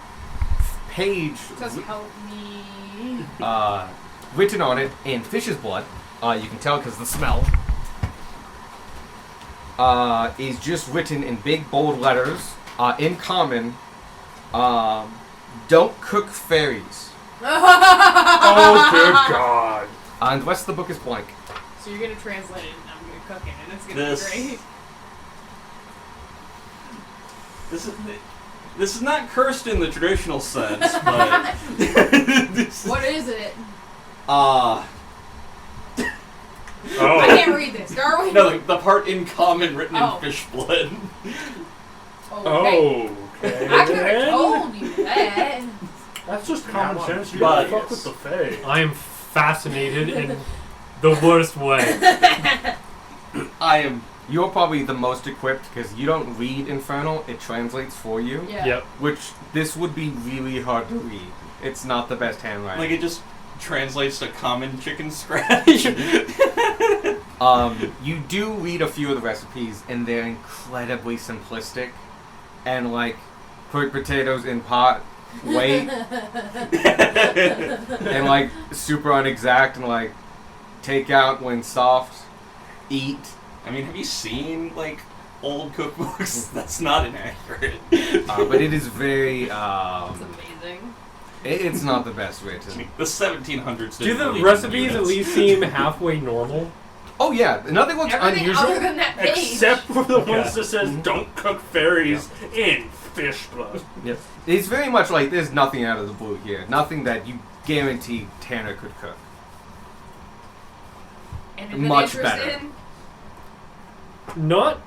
page no. Just help me. written on it in fish's blood. You can tell because the smell is just written in big bold letters in common. Don't cook fairies Oh, good God. unless the book is blank. So you're gonna translate it and I'm gonna cook it and it's gonna This- be great. This is not cursed in the traditional sense, but What is it? Oh. I can't read this, Darwin. no, the part in common written Oh. in fish blood. Okay. Okay. I could have told you that. That's just common sense. You But- gotta fuck with the Fae. I am fascinated in the worst way. I am. You're probably the most equipped because you don't read Infernal; it translates for you. Yeah. Yep. Which this would be really hard to read. It's not the best handwriting. Like, it just translates to common chicken scratch. You do read a few of the recipes, and they're incredibly simplistic, and like put potatoes in pot, wait, and like super unexact, and like take out when soft, eat. I mean, have you seen, like, old cookbooks? That's not inaccurate. But it is very. It's amazing. It's not the best written. The 1700s. Do didn't the believe in recipes at units. least seem halfway normal? Oh yeah, nothing looks Everything unusual. other than that page. Except for the Okay. ones that says don't cook fairies in fish blood. Yep. It's very much like there's nothing out of the blue here. Nothing that you guarantee Tanner could cook. Anything Much interesting? Not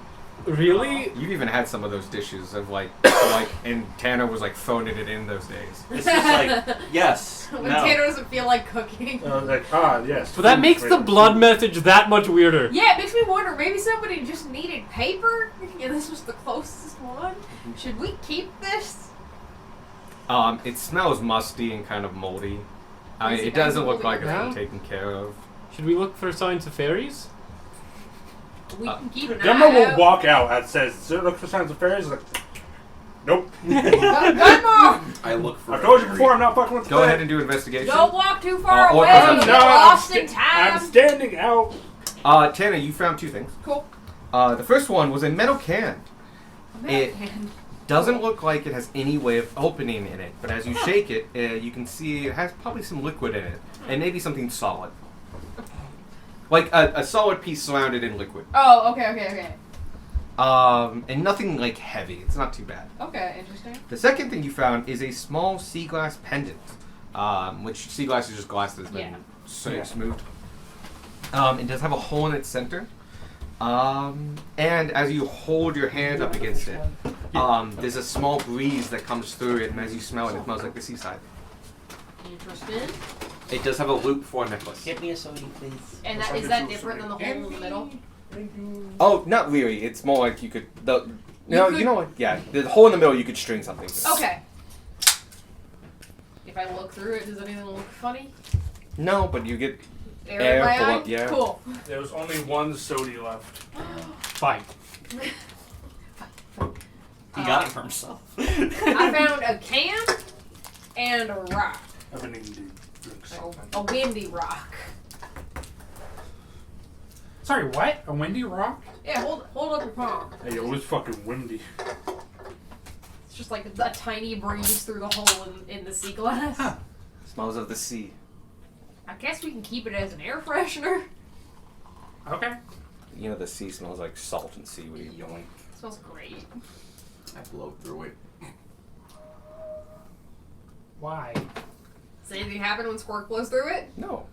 really. You've even had some of those dishes of and Tanner was like phoning it in those days. It's just like, yes, When no. Tanner doesn't feel like cooking. Yes. But that makes the blood message that much weirder. Yeah, it makes me wonder, maybe somebody just needed paper, and this was the closest one? Should we keep this? It smells musty and kind of moldy. Is it It doesn't look moldy like it's been now? taken care of. Should we look for signs of fairies? We can keep an Gunmo eye will out. walk out and says, "Sir, look for signs of fairies." Like, nope. Gunmo! I look for. I told you before, I'm not fucking with the Go thing. ahead and do investigation. Don't walk too far Or- away, or- you no, get lost in I'm time. standing out. Tanner, you found two things. Cool. The first one was a metal can. It Man. doesn't look like it has any way of opening in it, but as you shake it, you can see it has probably some liquid in it, and maybe something solid. Like a solid piece surrounded in liquid. Oh, okay. And nothing like heavy. It's not too bad. Okay, interesting. The second thing you found is a small sea glass pendant, which sea glass is just glass that's been smoothed. It does have a hole in its center. And as you hold your hand up against it, there's a small breeze that comes through it, and as you smell it, it smells like the seaside. Interesting. It does have a loop for a necklace. Get me a soda, please. And is that different than the hole in the middle? Oh, not really. It's more like you could. could- You know what? Yeah, the hole in the middle you could string something to. Okay. If I look through it, does anything look funny? No, but you get. Air Air in my pull eye? up, yeah. Cool. There was only one sody left. Fine. He got it for himself. I found a can and a rock. I've been needing to drink something. A windy rock. Sorry, what? A windy rock? Yeah, hold up your palm. Hey, it was fucking windy. It's just like a tiny breeze through the hole in the sea glass. Huh. Smells of the sea. I guess we can keep it as an air freshener. Okay. You know the sea smells like salt and seaweed. It smells great. I blow through it. Why? Does anything happen when squirt blows through it? No.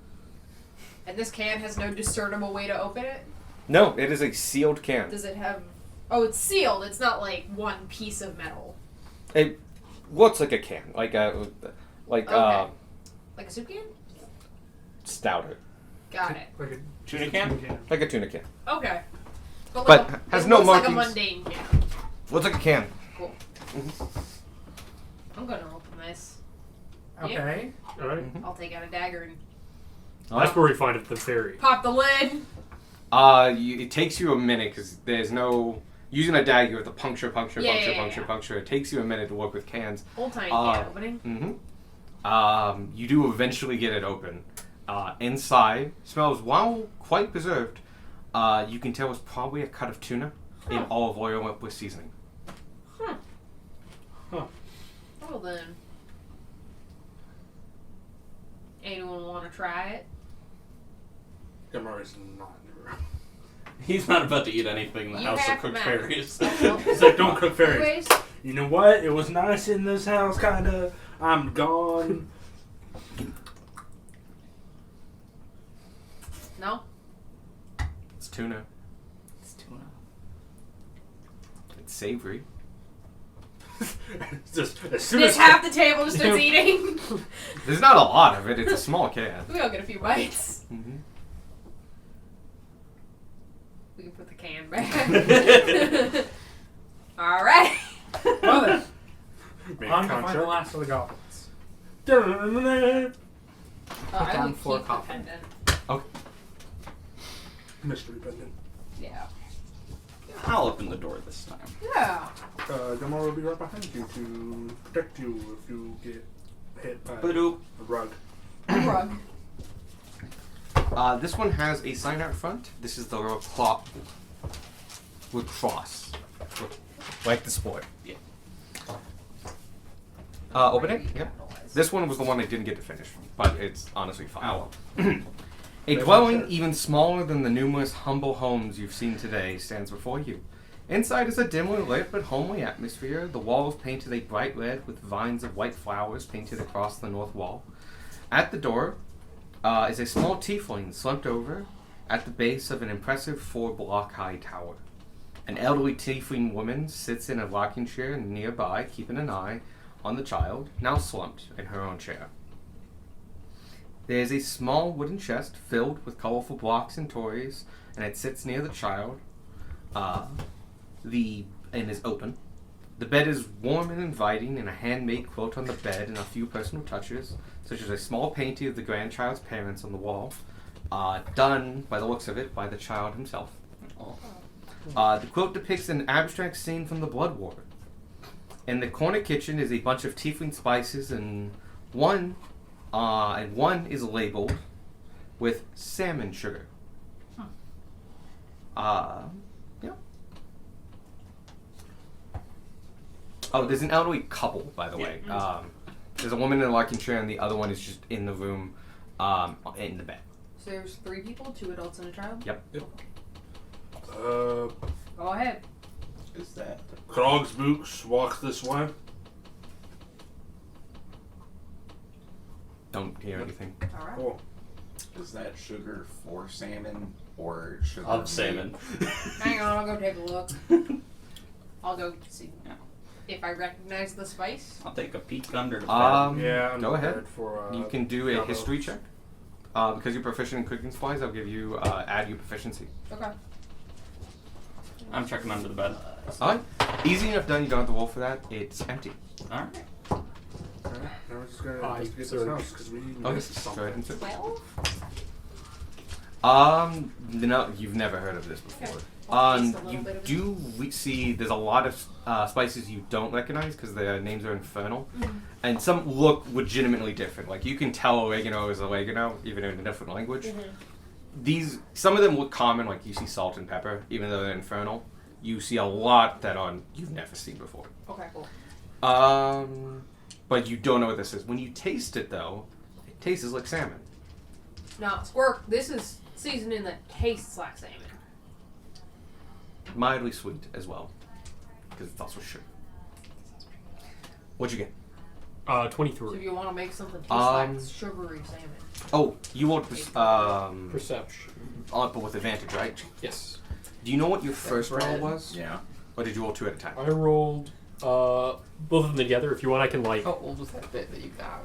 And this can has no discernible way to open it? No, it is a sealed can. Does it have... Oh, it's sealed. It's not like one piece of metal. It looks like a can, like Okay. Like a soup can? stouter, Got it. Like a Tuna can? like a tuna can. Okay. But like has it no looks like a markings. mundane can. Looks like a can. Cool. I'm gonna open this. Okay. Alright. I'll take out a dagger and That's where we find it, the fairy. pop the lid. It takes you a minute because there's no using a dagger with the puncture. It takes you a minute to work with cans. Old tiny can opening. You do eventually get it open. Inside smells, while quite preserved, you can tell it's probably a cut of tuna in olive oil with seasoning. Well then. Anyone want to try it? Gamara's not in the room. He's not about to eat anything in the You house of have cooked matters. fairies. He's like, don't cook fairies. Anyways, You know what? It was nice in this house, kinda. I'm gone. no? It's tuna. It's tuna. It's savory. Just as soon This as half the table just starts eating. There's not a lot of it. It's a small can. We all get a few bites. Mm-hmm. We can put the can back. Alright. Well then, make on to find the contract. last of the goblins. I down would 4 keep the coffee. pendant. Mystery pendant. Yeah. I'll open the door this time. Yeah. Gamora will be right behind you to protect you if you get hit by Ba-doop. a rug. Rug. This one has a sign out front. This is the little clock with cross, like the sport. Yeah. Open it. Yep. This one was the one I didn't get to finish, but it's honestly fine. A dwelling even smaller than the numerous humble homes you've seen today stands before you. Inside is a dimly lit but homely atmosphere. The walls painted a bright red with vines of white flowers painted across the north wall. At the door is a small tiefling slumped over at the base of an impressive 4-block-high tower. An elderly tiefling woman sits in a rocking chair nearby, keeping an eye on the child, now slumped in her own chair. There is a small wooden chest filled with colorful blocks and toys, and it sits near the child. And is open. The bed is warm and inviting, and a handmade quilt on the bed and a few personal touches, such as a small painting of the grandchild's parents on the wall, done, by the looks of it, by the child himself. The quilt depicts an abstract scene from the Blood War. In the corner kitchen is a bunch of tiefling spices, and one is labeled with salmon sugar. Yeah. Oh, there's an elderly couple, by the way. There's a woman in a rocking chair, and the other one is just in the room, in the bed. So there's 3 people, 2 adults and a child? Yep. Go ahead. Is that? Krog's Books walks this way. Don't hear anything. Alright. Cool. Is that sugar for salmon or sugar Of salmon. Hang on, I'll go take a look. I'll go see if I recognize the spice. I'll take a peek under the bed. Yeah, I'm go ahead. prepared for. You can do a Gallo. history check. Because you're proficient in cooking supplies, I'll give you, add your proficiency. Okay. I'm checking under the bed. Alright. Easy enough done, you don't have to roll for that. It's empty. Alright. Alright, now we're just gonna I investigate this search. house because we Okay, missed go ahead and something. search. 12? No, you've never heard of this before. Okay. Well, just a little You bit of it. do see there's a lot of spices you don't recognize because their names are infernal, and some look legitimately different. Like you can tell oregano is oregano even in a different language. Some of them look common, like you see salt and pepper, even though they're infernal. You see a lot that you've never seen before. Okay, cool. But you don't know what this is. When you taste it, though, it tastes like salmon. Now, Squirk, this is seasoning that tastes like salmon. Mildly sweet as well, because it's also sugar. What'd you get? 23. So if you want to make something taste Um, like sugary salmon. Oh, you want Perception. but with advantage, right? Yes. Do you know what your first roll was? Yeah. Or did you roll 2 at a time? I rolled both of them together. If you want, I can like How old was that bit that you got?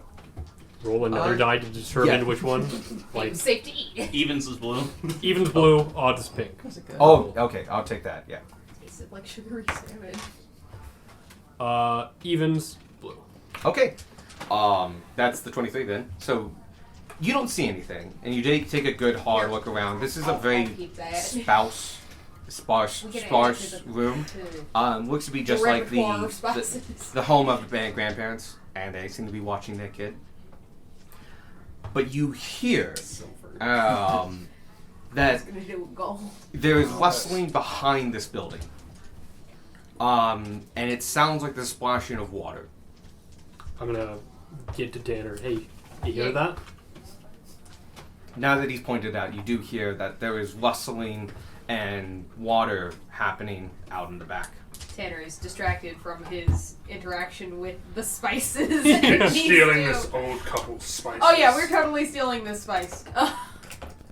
roll another die to determine yeah. which one. It Like was safe to eat. Evens is blue. even's blue, odd is pink. Was it good? Oh, okay. I'll take that. Yeah. Tasted like sugary salmon. Evens blue. Okay. That's the 23 then. So you don't see anything, and you take a good hard look around. This is a I'll very keep that. sparse We can add sparse to the- room. to Looks to be the just like repertoire of spices. the home of the grandparents, and they seem to be watching their kid. But you hear that It's gonna do gold. there is rustling behind this building, and it sounds like the splashing of water. I'm gonna get to Tanner. Hey, you hear that? Now that he's pointed out, you do hear that there is rustling and water happening out in the back. Tanner is distracted from his interaction with the spices. You're and needs stealing to- this old couple's spices. Oh yeah, we're totally stealing this spice.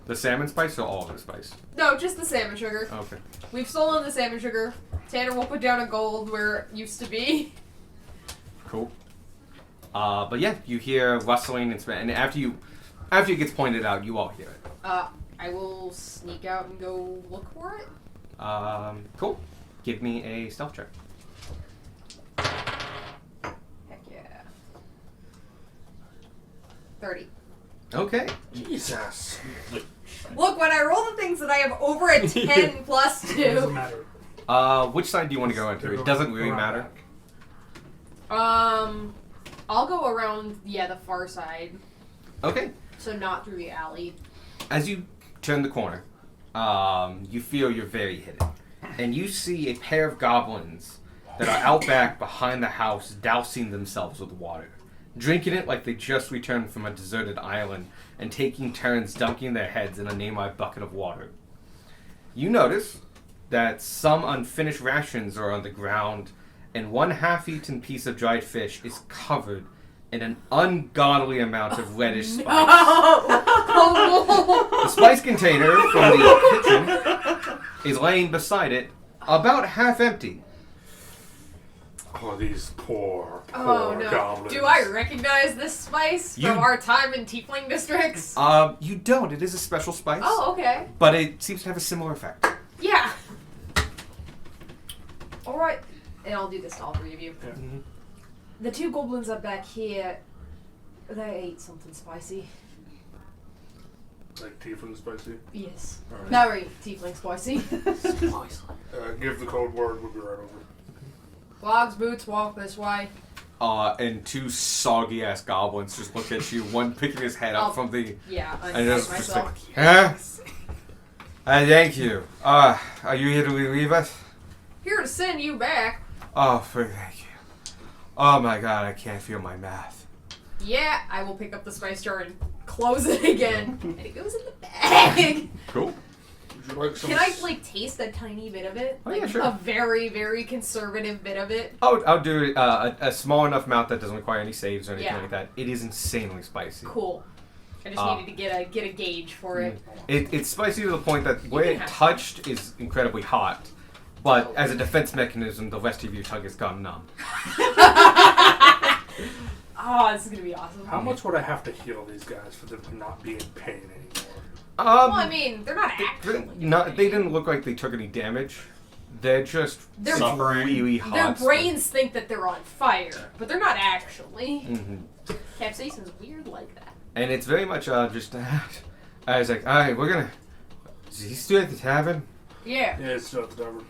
The salmon spice or all of the spice? No, just the salmon sugar. Okay. We've stolen the salmon sugar. Tanner will put down a gold where it used to be. Cool. But yeah, you hear rustling and after it gets pointed out, you all hear it. I will sneak out and go look for it. Cool. Give me a stealth check. Heck yeah. 30. Okay. Jesus. Look, when I roll the things that I have over a 10 plus It doesn't 2. matter. Which side do you want to go into? It doesn't really matter. I'll go around, the far side. Okay. So not through the alley. As you turn the corner, you feel you're very hidden. And you see a pair of goblins that are out back behind the house dousing themselves with water. Drinking it like they just returned from a deserted island and taking turns dunking their heads in a nearby bucket of water. You notice that some unfinished rations are on the ground and one half-eaten piece of dried fish is covered in an ungodly amount of reddish spice. Oh! Oh, The spice container from the kitchen is laying beside it, about half empty. Oh, these poor oh no. goblins. Do I recognize this spice You- from our time in Tiefling districts? You don't. It is a special spice. Oh, okay. But it seems to have a similar effect. Yeah. Alright. And I'll do this to all three of you. Yeah. The two goblins up back here, they ate something spicy. Like tiefling spicy. Yes. Alright. Very tiefling spicy. Give the code word. We'll be right over. Clogs, boots, walk this way. And two soggy ass goblins just look at you, one picking his head up Oh. from the. Yeah, I And just just myself. like, huh? Thank you. Are you here to relieve us? Here to send you back. Oh, thank you. Oh my god, I can't feel my math. Yeah, I will pick up the spice jar and close it again. And it goes in the bag. Cool. Would you like some? Can I, like, taste a tiny bit of it? Oh, Like, yeah, sure. a very, very conservative bit of it? I'll do a small enough amount that doesn't require any saves or anything Yeah. like that. It is insanely spicy. Cool. I just needed to get a gauge for it. It's spicy to the point that where can it have touched is incredibly hot. But Oh. as a defense mechanism, the rest of your tongue has gone numb. Oh, this is gonna be awesome. How much would I have to heal these guys for them to not be in pain anymore? Well, I mean, they're not actually. They didn't look like they took any damage. They're just They're suffering. really Their hot. brains think that they're on fire, but they're not actually. Hmm. Capsaicin's weird like that. And it's very much just. I was like, all right, we're gonna. Is he still at the tavern? Yeah. Yeah, it's still at the tavern.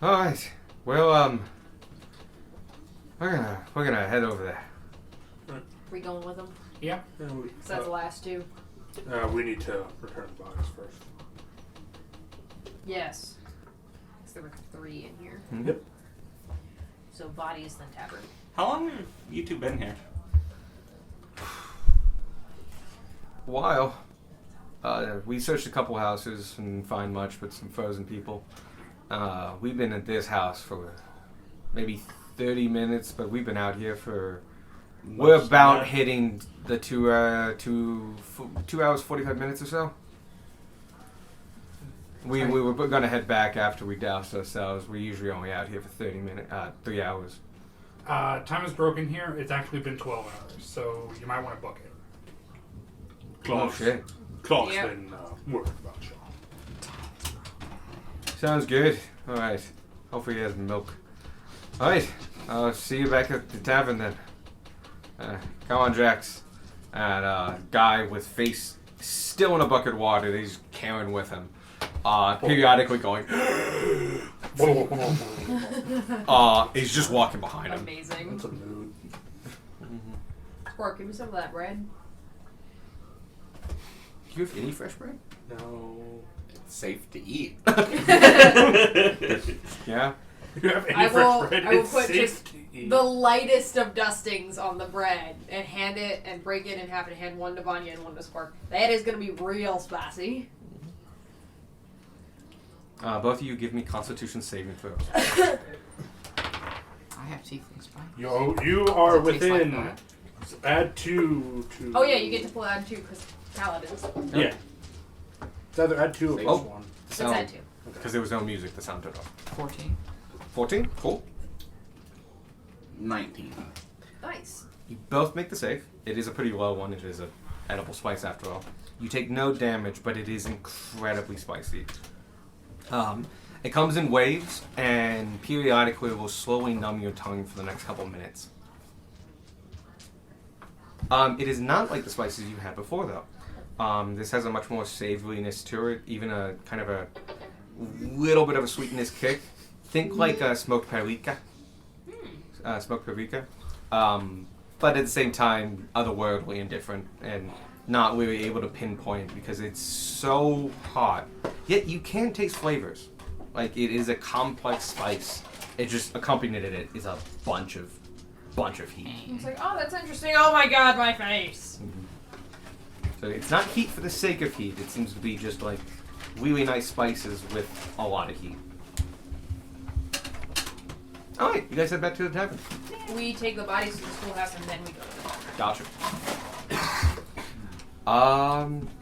All right. Well, we're gonna head over there. We going with them? Yeah. Yeah, we, Because that's the last two. we need to return the bodies first. Yes. 'Cause there were 3 in here. Yep. So bodies, then tavern. How long have you two been here? While we searched a couple houses and find much but some frozen people. We've been at this house for maybe 30 minutes, but we've been out here for we're about hitting the 2 hours 45 minutes or so. We were gonna head back after we doused ourselves. We're usually only out here for 3 hours. Time is broken here. It's actually been 12 hours, so you might want to book it. Oh shit! Clark's Yep. been worried about you. Sounds good. All right. Hopefully he has milk. All right. I'll see you back at the tavern then. Come on, Jax. And guy with face still in a bucket of water that he's carrying with him. Periodically going. He's just walking behind him. Amazing. That's a mood. Spark, give me some of that bread. Do you have any fresh bread? No. It's safe to eat. Yeah. You have any I fresh will- bread? I will It's put safe just to eat. The lightest of dustings on the bread and hand it and break it in half and hand one to Vanya and one to Spark. That is going to be real spicy. Both of you give me Constitution saving throws. I have tiefling spine. You are Does it taste within. like Add 2 to. Oh yeah, you get to pull out 2 because paladins. Yeah. It's either add 2 or plus Oh. 1. It's at 2. Because there was no music, the sound turned off. 14. 14? Cool. 19. Nice. You both make the save. It is a pretty low one. It is a edible spice after all. You take no damage, but it is incredibly spicy. It comes in waves, and periodically will slowly numb your tongue for the next couple minutes. It is not like the spices you had before, though. This has a much more savoriness to it, even a kind of a little bit of a sweetness kick. Think like a smoked paprika. Smoked paprika. But at the same time, otherworldly and different, and not really able to pinpoint because it's so hot. Yet you can taste flavors. Like, it is a complex spice. It just accompanied it is a bunch of heat. It's like, oh, that's interesting. Oh my god, my face. So it's not heat for the sake of heat. It seems to be just like really nice spices with a lot of heat. All right, you guys head back to the tavern. We take the bodies to the schoolhouse and then we go to the tavern. Gotcha.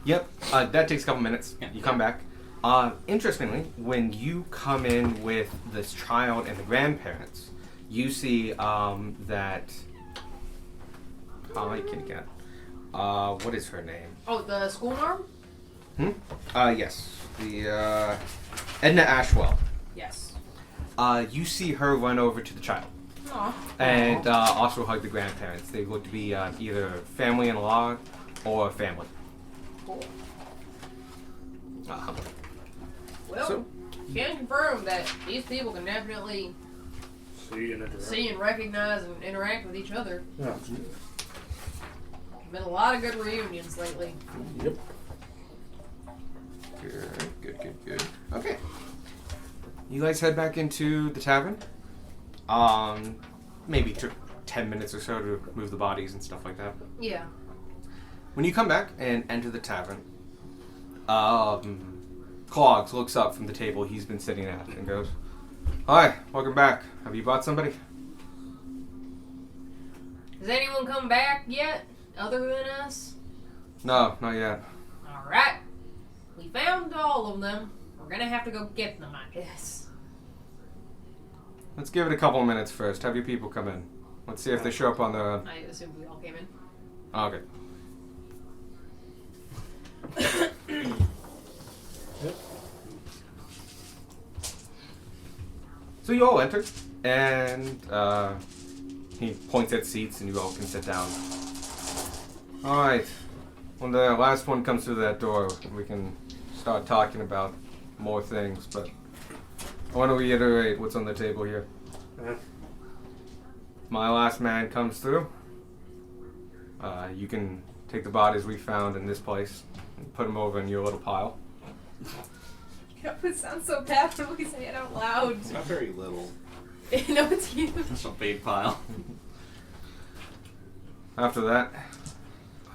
Yep. That takes a couple minutes. Yeah. You come back. Interestingly, when you come in with this child and the grandparents, you see that. Hi, kitty cat. What is her name? Oh, the school norm? Yes. The Edna Ashwell. Yes. You see her run over to the child. Aw. And also hug the grandparents. They look to be either family-in-law or family. Cool. Uh-huh. Well, So- can confirm that these people can definitely See and interact. see and recognize and interact with each other. Yeah. Been a lot of good reunions lately. Yep. Good. Okay. You guys head back into the tavern. Maybe took 10 minutes or so to move the bodies and stuff like that. Yeah. When you come back and enter the tavern, Clogs looks up from the table he's been sitting at and goes, "Hi, welcome back. Have you bought somebody?" Has anyone come back yet, other than us? No, not yet. Alright. We found all of them. We're gonna have to go get them, I guess. Let's give it a couple of minutes first. Have your people come in. Let's see if they show up on their own. I assume we all came in. Okay. So you all enter, and he points at seats, and you all can sit down. All right. When the last one comes through that door, we can start talking about more things. But I want to reiterate what's on the table here. My last man comes through. You can take the bodies we found in this place and put them over in your little pile. It sounds so bad when we say it out loud. It's not very little. No, it's you. That's a big pile. After that,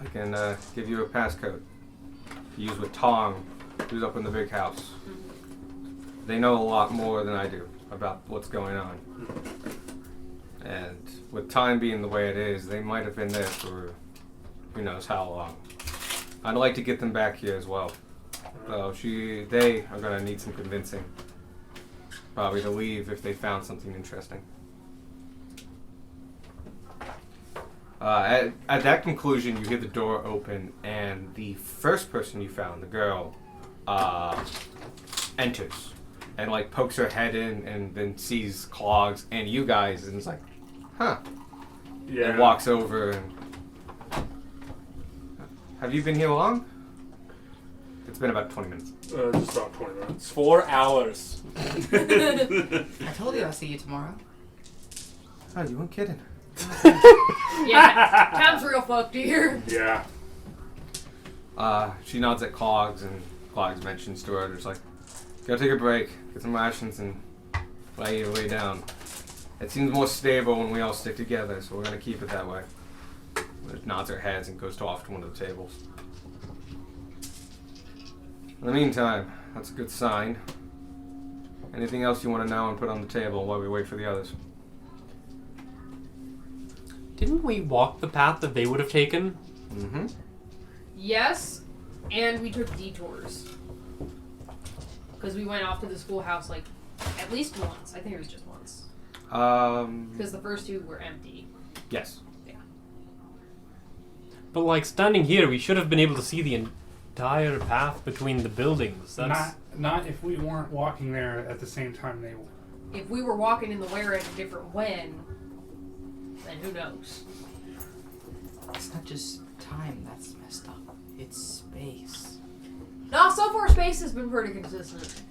I can give you a passcode to use with Tong, who's up in the big house. They know a lot more than I do about what's going on. And with time being the way it is, they might have been there for who knows how long. I'd like to get them back here as well. So they are going to need some convincing. Probably to leave if they found something interesting. At that conclusion, you hear the door open, and the first person you found, the girl, enters and like pokes her head in, and then sees Clogs and you guys, and is like, "Huh?" Yeah. And walks over. And have you been here long? It's been about 20 minutes. Just about 20 minutes. 4 hours. I told you I'll see you tomorrow. Oh, you weren't kidding. Yeah, time's real fucked here. Yeah. She nods at Clogs, and Clogs mentions to her, just like, "Go take a break, get some rations, and lay down. It seems more stable when we all stick together, so we're gonna keep it that way." She nods her heads and goes off to one of the tables. In the meantime, that's a good sign. Anything else you want to know and put on the table while we wait for the others? Didn't we walk the path that they would have taken? Mm-hmm. Yes, and we took detours. Because we went off to the schoolhouse like at least once. I think it was just once. Because the first two were empty. Yes. But like standing here, we should have been able to see the entire path between the buildings. That's Not if we weren't walking there at the same time they were. If we were walking in the where at a different when, then who knows? It's not just time that's messed up. It's space. No, so far space has been pretty consistent.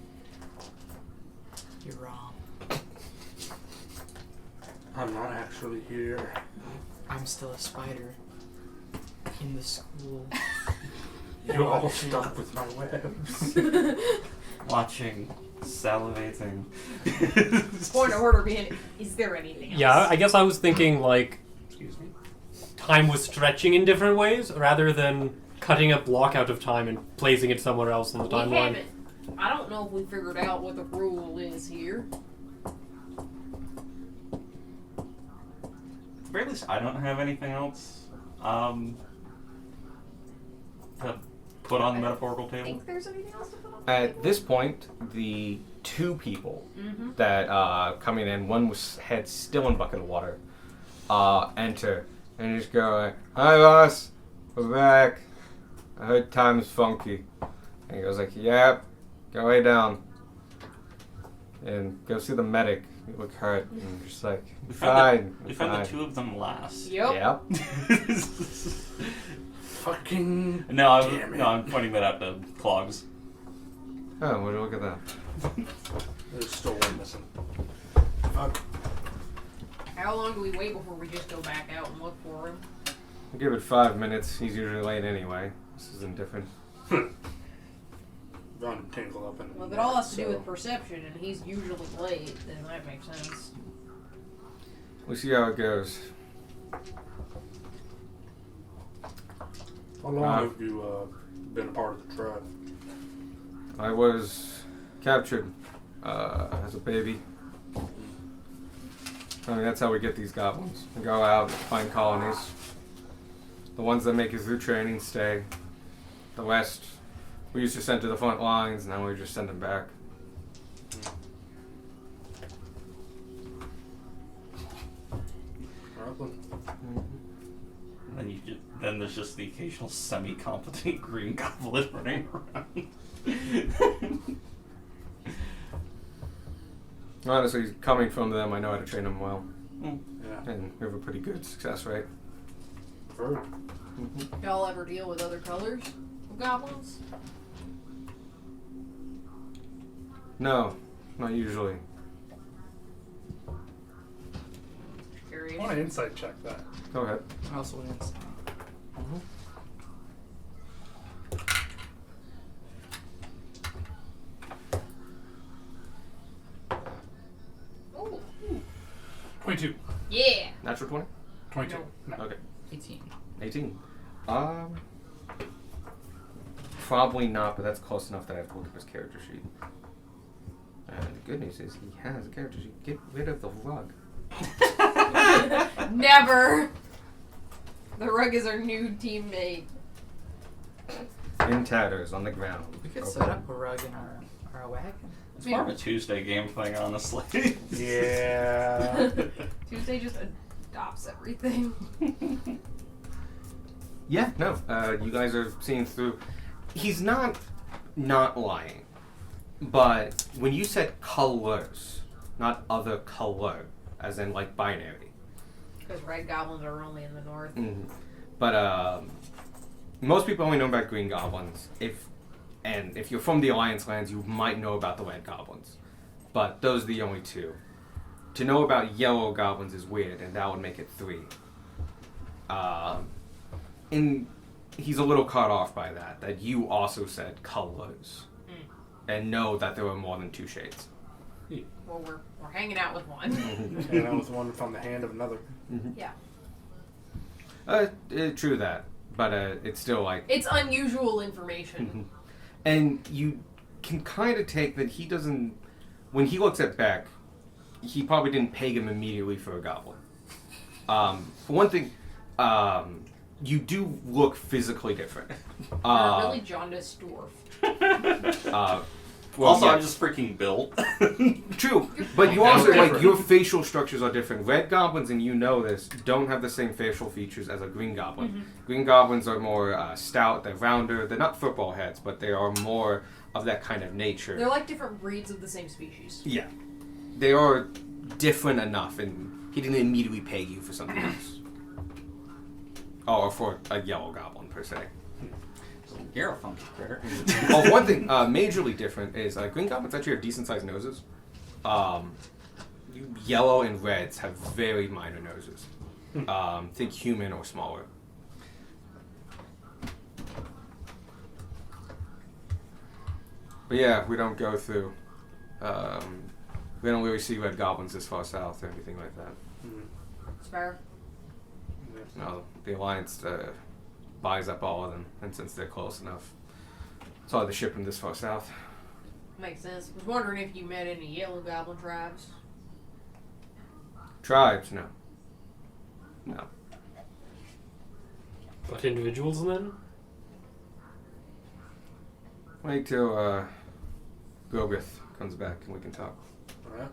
You're wrong. I'm not actually here. I'm still a spider. In the school. You're all stuck with my webs. Watching, salivating. Point of order being, is there anything else? yeah. I guess I was thinking like Excuse me. time was stretching in different ways rather than cutting a block out of time and placing it somewhere else on the We timeline. haven't. I don't know if we figured out what the rule is here. At the very least, I don't have anything else. to put on the metaphorical I table? think there's anything else to put on. At this point, the two people that coming in, one was head still in a bucket of water, enter and just go, "Hi boss, we're back. I heard time's funky." And he goes like, "Yep, go lay down and go see the medic. You look hurt." And I'm just like, We "Fine, found the two of them last. Yep. Yep. Fucking. No, Damn it. I'm pointing that out to Clogs. Oh, well, look at that. There's still one missing. Fuck. How long do we wait before we just go back out and look for him? I'll give it 5 minutes. He's usually late anyway. This isn't different. Run, tangle up in. Well, if it all has to do with perception, and he's usually late, then that makes sense. We'll see how it goes. How long have you been a part of the tribe? I was captured as a baby. I mean, that's how we get these goblins. We go out, find colonies. The ones that make it through training stay. The rest, we used to send to the front lines, now we just send them back. And then there's just the occasional semi-competent green goblin running around. Honestly, coming from them, I know how to train them well. Yeah. And we have a pretty good success rate. Heard. Y'all ever deal with other colors of goblins? No, not usually. I Curious. want to insight check that. Go ahead. I also wouldn't say. Ooh. 22. Yeah. Natural 20? 22. No. Okay. 18. 18. Probably not, but that's close enough that I have to look up his character sheet. And the good news is he has a character sheet. Get rid of the rug. Never. The rug is our new teammate. In tatters on the ground. We could set up a rug in our wagon. It's more of a Tuesday game thing, honestly. Yeah. Tuesday just adopts everything. Yeah, no. You guys are seeing through. He's not lying. But when you said colors, not other color, as in like binary. Because red goblins are only in the north. Mm-hmm. But most people only know about green goblins. If you're from the Alliance lands, you might know about the red goblins. But those are the only two. To know about yellow goblins is weird, and that would make it 3. And he's a little caught off by that you also said colors. And know that there were more than 2 shades. Well, we're hanging out with one. And that was one from the hand of another. Yeah. True that. But it's still like... It's unusual information. And you can kind of take that he doesn't... When he looks at Beck, he probably didn't peg him immediately for a goblin. For one thing, you do look physically different. You're a really jaundiced dwarf. Also, yeah. I'm just freaking built. True, but you also, like, your facial structures are different. Red goblins, and you know this, don't have the same facial features as a green goblin. Green goblins are more stout, they're rounder, they're not football heads, but they are more of that kind of nature. They're like different breeds of the same species. Yeah. They are different enough, and he didn't immediately peg you for something else. Or for a yellow goblin, per se. You're a funky critter. Oh, one thing majorly different is green goblins actually have decent-sized noses. Yellow and reds have very minor noses. Think human or smaller. But yeah, we don't go through. We don't really see red goblins this far south or anything like that. It's fair. No, the Alliance buys up all of them, and since they're close enough, it's hard to ship them this far south. Makes sense. I was wondering if you met any yellow goblin tribes. Tribes, no. No. But individuals then? Wait till Gogith comes back and we can talk. Alright.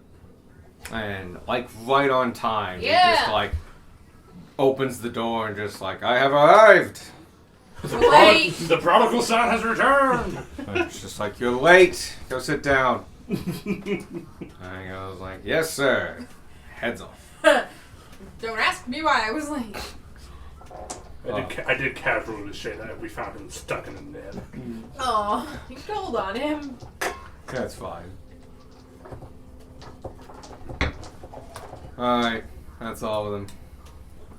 And like right on time, Yeah. he just like opens the door and just like, I have arrived. Late. The prodigal son has returned! And it's just like, you're late. Go sit down. And I was like, yes, sir. Heads off. Don't ask me why I was late. I did casually say that we found him stuck in a net. Oh, you told on him. That's fine. Alright, that's all of them.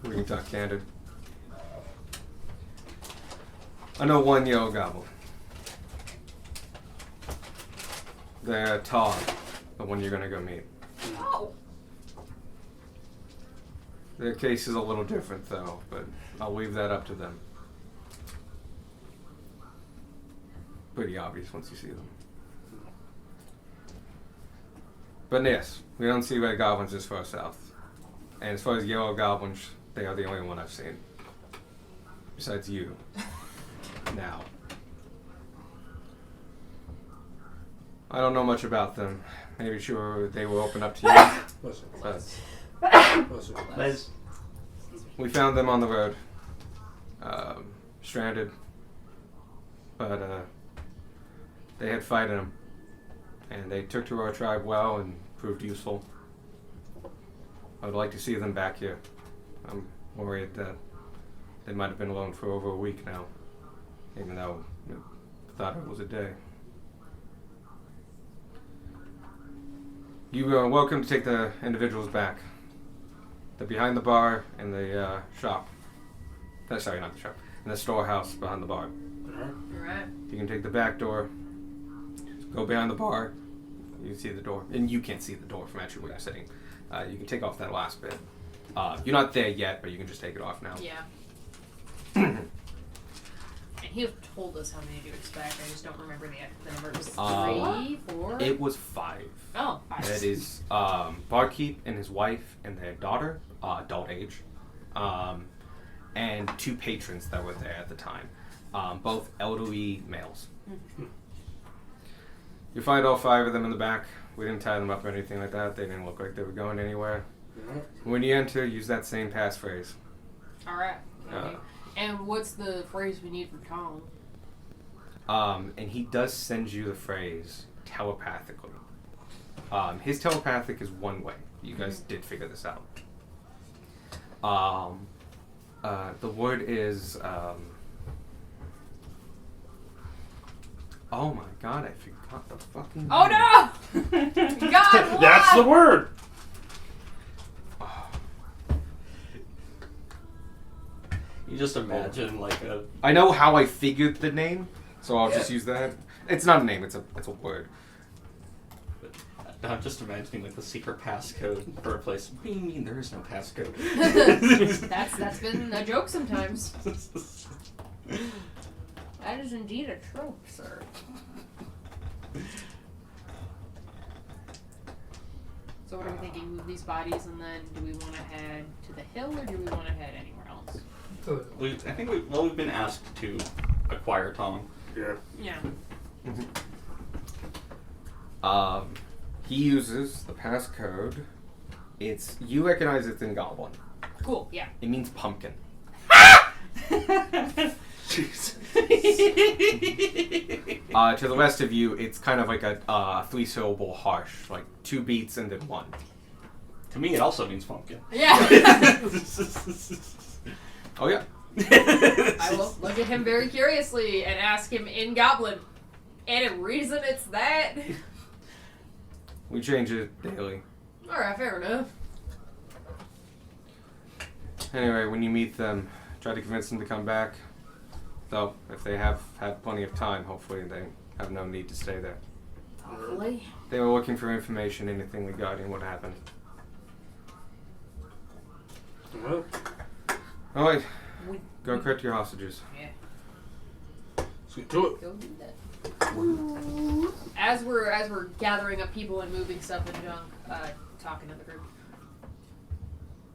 We can talk candid. I know one yellow goblin. They're Todd, the one you're gonna go meet. Oh. Their case is a little different though, but I'll leave that up to them. Pretty obvious once you see them. But yes, we don't see red goblins this far south. And as far as yellow goblins, they are the only one I've seen. Besides you. Now. I don't know much about them. Maybe sure they will open up to you. Listen. But Listen. Les, we found them on the road. Stranded. But they had fight in them. And they took to our tribe well and proved useful. I would like to see them back here. I'm worried that they might have been alone for over a week now. Even though I thought it was a day. You are welcome to take the individuals back. They're behind the bar in the shop. Sorry, not the shop. In the storehouse behind the bar. Alright. You can take the back door. Go behind the bar. You see the door. And you can't see the door from actually where you're sitting. You can take off that last bit. You're not there yet, but you can just take it off now. Yeah. And he told us how many to expect. I just don't remember the number. It was 3, 4? It was 5. Oh, 5. That is Barkeep and his wife and their daughter, adult age, and 2 patrons that were there at the time, both elderly males. You find all 5 of them in the back. We didn't tie them up or anything like that. They didn't look like they were going anywhere. When you enter, use that same passphrase. Alright. Okay. And what's the phrase we need for Tom? And he does send you the phrase telepathically. His telepathic is one way. You guys did figure this out. The word is... oh my god, I forgot the fucking Oh name. no! God, what? That's the word! You just imagine like a. I know how I figured the name, so I'll just use that. It's not a name, it's a word. I'm just imagining like the secret passcode for a place. What do you mean there is no passcode? That's been a joke sometimes. That is indeed a trope, sir. So what are we thinking? Move these bodies and then do we want to head to the hill or do we want to head anywhere else? I think we've been asked to acquire Tom. Yeah. Yeah. He uses the passcode. You recognize it's in Goblin. Cool, yeah. It means pumpkin. Jeez. To the rest of you, it's kind of like a 3-syllable harsh, like 2 beats and then 1. To me, it also means pumpkin. Yeah. Oh yeah. I will look at him very curiously and ask him in Goblin, any reason it's that? We change it daily. Alright, fair enough. Anyway, when you meet them, try to convince them to come back. Though, if they have had plenty of time, hopefully they have no need to stay there. Hopefully. They were looking for information, anything regarding what happened. Well, Alright, go collect your hostages. Yeah. let's get to it. Go do that. As we're gathering up people and moving stuff and junk, talking to the group.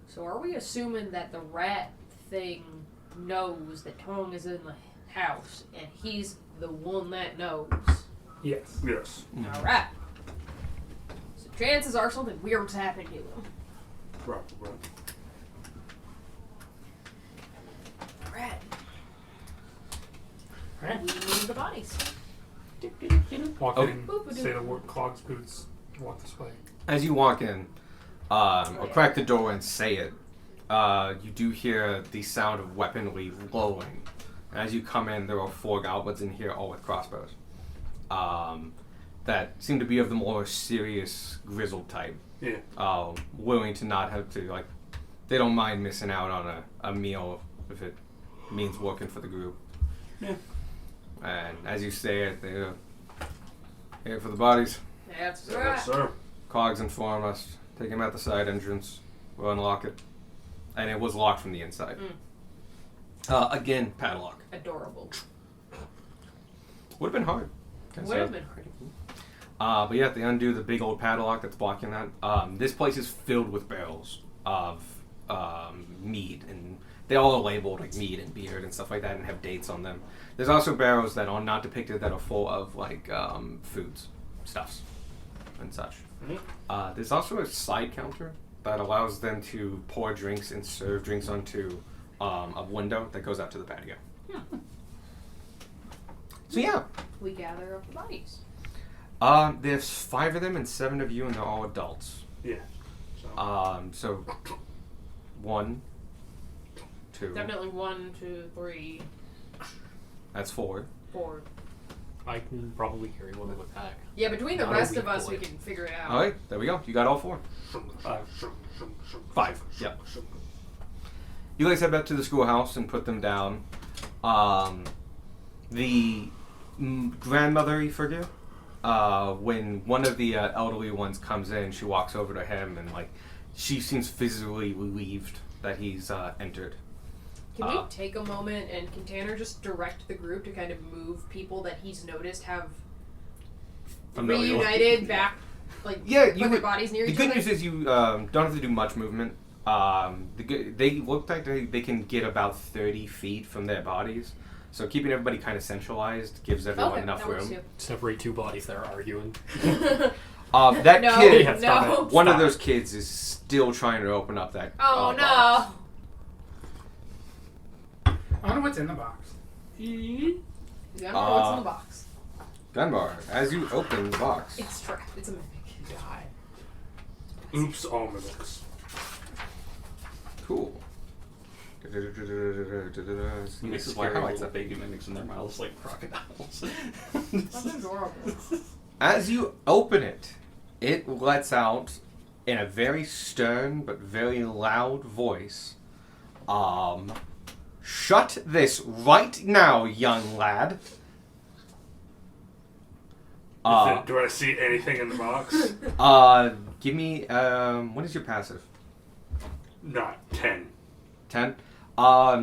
So are we assuming that the rat thing knows that Tong is in the house and he's the one that knows. Yes. Yes. Alright. So chances are something weird's happening to him. Right. Alright. Alright. We move the bodies. Walk Okay. in, say the word Clogs Boots, walk this way. As you walk in, or crack the door and say it, you do hear the sound of weaponry blowing. As you come in, there are 4 goblins in here, all with crossbows. That seem to be of the more serious, grizzled type. Yeah. Willing to not have to, like, they don't mind missing out on a meal if it means working for the group. Yeah. And as you say it, they're here for the bodies. That's Yes, right. sir. Cogs inform us. Take him out the side entrance. We'll unlock it. And it was locked from the inside. Again, padlock. Adorable. Would have been hard. Would have been hard. But yeah, they undo the big old padlock that's blocking that. This place is filled with barrels of mead, and they all are labeled like mead and beer and stuff like that, and have dates on them. There's also barrels that are not depicted that are full of like foods, stuffs, and such. There's also a side counter that allows them to pour drinks and serve drinks onto a window that goes out to the patio. So yeah. We gather up the bodies. There's 5 of them and 7 of you, and they're all adults. Yeah. So 1, 2. Definitely 1, 2, 3, That's 4. 4. I can probably carry one in the pack. Yeah, between the Not a rest weak of us, we boy. can figure it out. All right, there we go. You got all 4. 5. Yep. You guys head back to the schoolhouse and put them down. The grandmother figure, when one of the elderly ones comes in, she walks over to him and like she seems physically relieved that he's entered. Can we take a moment and can Tanner just direct the group to kind of move people that he's noticed have reunited back, like put their bodies near each other? The good news is you don't have to do much movement. They look like they can get about 30 feet from their bodies. So keeping everybody kind of centralized gives everyone enough room. Separate 2 bodies that are arguing. That no, kid, Yeah, stop it. one of those kids is still trying to open up that Oh box. no! I wonder what's in the box. You don't know what's in the box. Dunbar, as you open the box. It's trapped. It's a mimic. Die. Oops, all mimics. Cool. Mimics This is why I carry like little that. baby mimics in their mouths like crocodiles. That's adorable. As you open it, it lets out in a very stern but very loud voice, shut this right now, young lad. Do I see anything in the box? Give me, what is your passive? Not 10. 10?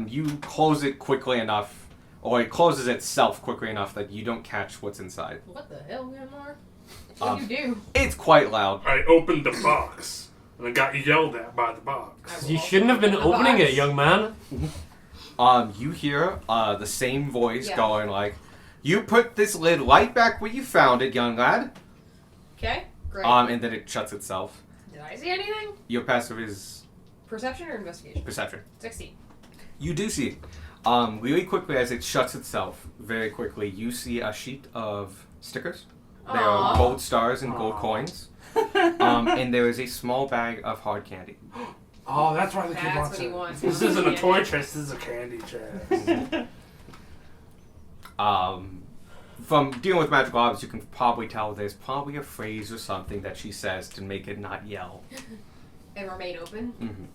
You close it quickly enough, or it closes itself quickly enough that you don't catch what's inside. What the hell, Myanmar? What do you do? It's quite loud. I opened the box and I got yelled at by the box. You shouldn't have been opening it, young man. You hear the same voice Yeah. going like, "You put this lid right back where you found it, young lad." Okay, great. And then it shuts itself. Did I see anything? Your passive is Perception or investigation? perception. 16. You do see, really quickly as it shuts itself, very quickly, you see a sheet of stickers. They are Aw. gold stars and gold Aw. coins. And there is a small bag of hard candy. Oh, that's why the kid That's wants what he it. wants. This He isn't wants a candy. toy chest, this is a candy chest. From dealing with magical objects, you can probably tell there's probably a phrase or something that she says to make it not yell. And remain open. Mm-hmm.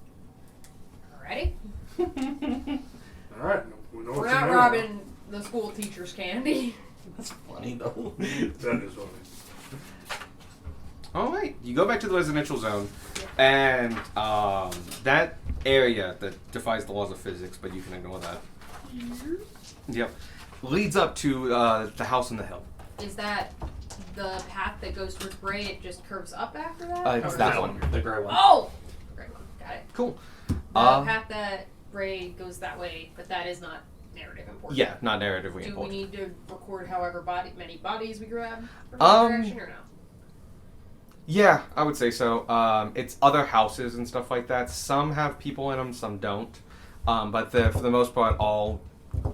Alrighty. Alright, we know We're what's not in there. robbing the school teacher's candy. That's funny though. That is funny. All right, you go back to the residential zone, and that area that defies the laws of physics, but you can ignore that. Yep, leads up to the house on the hill. Is that the path that goes towards Bray? It just curves up after that? It's Or that is one. The gray one. Oh! Great one. Got it. Cool. The path that Bray goes that way, but that is not narrative important. Yeah, not narratively Do important. we need to record however many bodies we grab for action or no? Yeah, I would say so. It's other houses and stuff like that. Some have people in them, some don't. But for the most part, all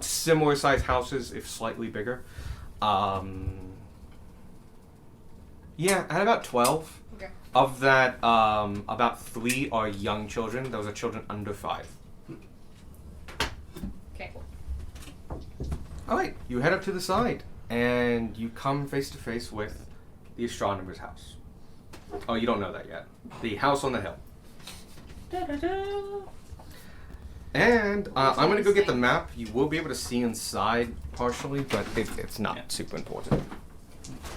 similar sized houses, if slightly bigger. Yeah, I had about 12. Okay. Of that, about 3 are young children. Those are children under 5. Okay. All right, you head up to the side, and you come face to face with the astronomer's house. Oh, you don't know that yet. The house on the hill. And I'm going to go get the map. You will be able to see inside partially, but it's not super important.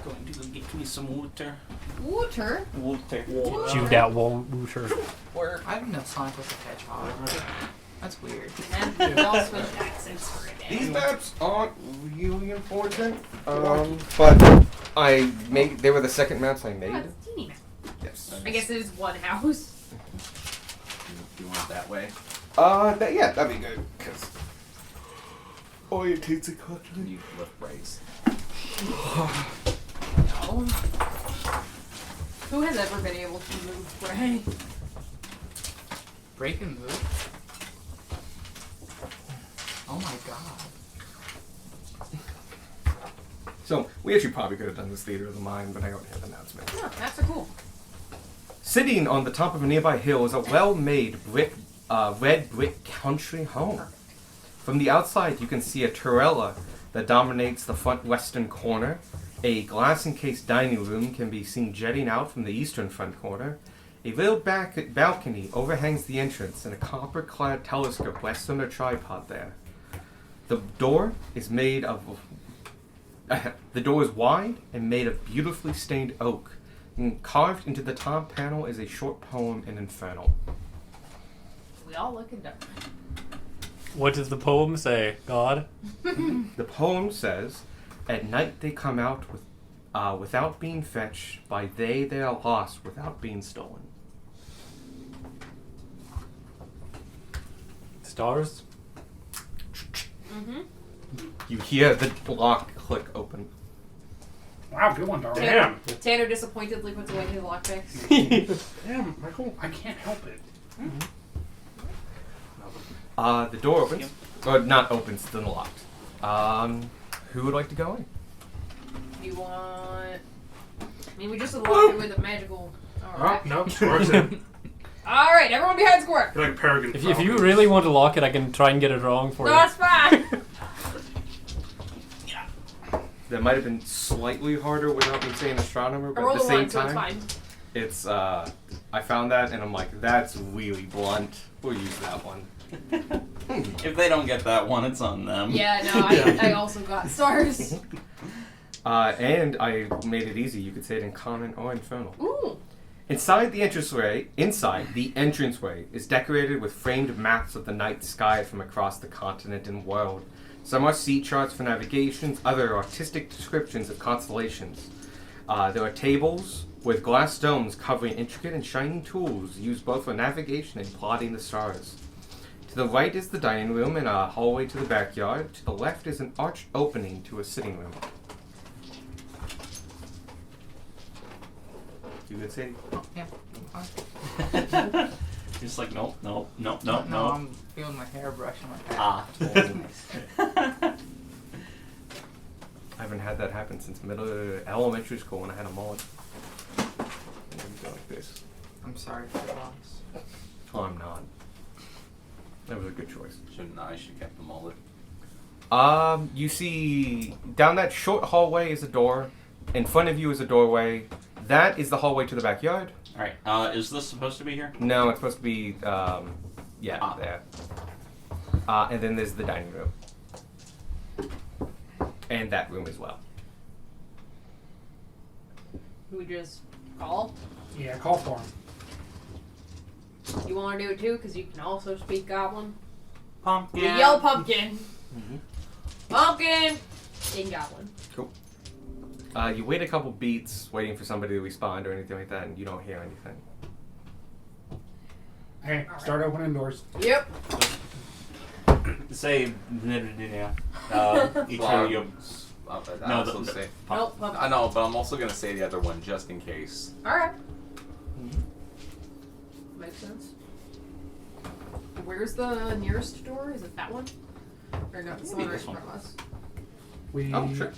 Going to go get me some water. Water? Water. Chew that water. I didn't know Sonic was a hedgehog. That's weird. And we all switched accents for a day. These maps aren't really important, but they were the second maps I Oh, made. it's a teeny map. Yes. I guess it is one house. You want it that way? Yeah, that'd be good, because orientates it correctly. You lift brakes. No. Who has ever been able to move Bray? Break and move? Oh my god. So, we actually probably could have done this Theater of the Mind, but I already have an announcement. Oh, maps are cool. Sitting on the top of a nearby hill is a well-made red brick country home. From the outside, you can see a Torella that dominates the front western corner. A glass-encased dining room can be seen jetting out from the eastern front corner. A little back balcony overhangs the entrance, and a copper-clad telescope rests on a tripod there. The door is made of... the door is wide and made of beautifully stained oak. And carved into the top panel is a short poem in Infernal. We all look at different. What does the poem say, God? The poem says, "At night they come out without being fetched. By day they are lost without being stolen." Stars? Mm-hmm. You hear the lock click open. Wow, good one, Darwin. Damn. Tanner disappointedly puts away his lockpicks. Damn, Michael. I can't help it. The door opens. Or not opens, it's unlocked. Who would like to go in? You want... I mean, we just unlocked it with a magical... Alright. Oh, no, Squirt's in. Alright, everyone behind Squirt! You're like Peregrine If you Falcons. really want to lock it, I can try and get it wrong for No, you. it's fine! That might have been slightly harder without me saying astronomer, I but at rolled the a same 1, so time, it's fine. I found that and I'm like, that's really blunt. We'll use that one. If they don't get that one, it's on them. Yeah, no, I also got stars. And I made it easy. You could say it in common or infernal. Ooh! Inside the entranceway is decorated with framed maps of the night sky from across the continent and world. Some are sea charts for navigations, other artistic descriptions of constellations. There are tables with glass domes covering intricate and shining tools used both for navigation and plotting the stars. To the right is the dining room and a hallway to the backyard. To the left is an arched opening to a sitting room. You could say... Yeah. Just like, nope, nope, nope, No, nope, nope. I'm feeling my hairbrush in my head. Ah. I haven't had that happen since elementary school when I had a mullet. And then go like this. I'm sorry for your loss. Oh, I'm not. That was a good choice. Shouldn't I? Should have kept the mullet. You see down that short hallway is a door. In front of you is a doorway. That is the hallway to the backyard. Alright, is this supposed to be here? No, it's supposed to be, there. And then there's the dining room. And that room as well. We just call. Yeah, call for him. You want to do it too? Because you can also speak Goblin. Pumpkin. You yell pumpkin. Pumpkin! In Goblin. Cool. You wait a couple beats waiting for somebody to respond or anything like that, and you don't hear anything. Hey, start opening doors. Yep. say Ethereum. I also say. Nope. I know, but I'm also gonna say the other one just in case. Alright. Makes sense. Where's the nearest door? Is it that one? Or no, it's the one right in front of us. Oh, sure.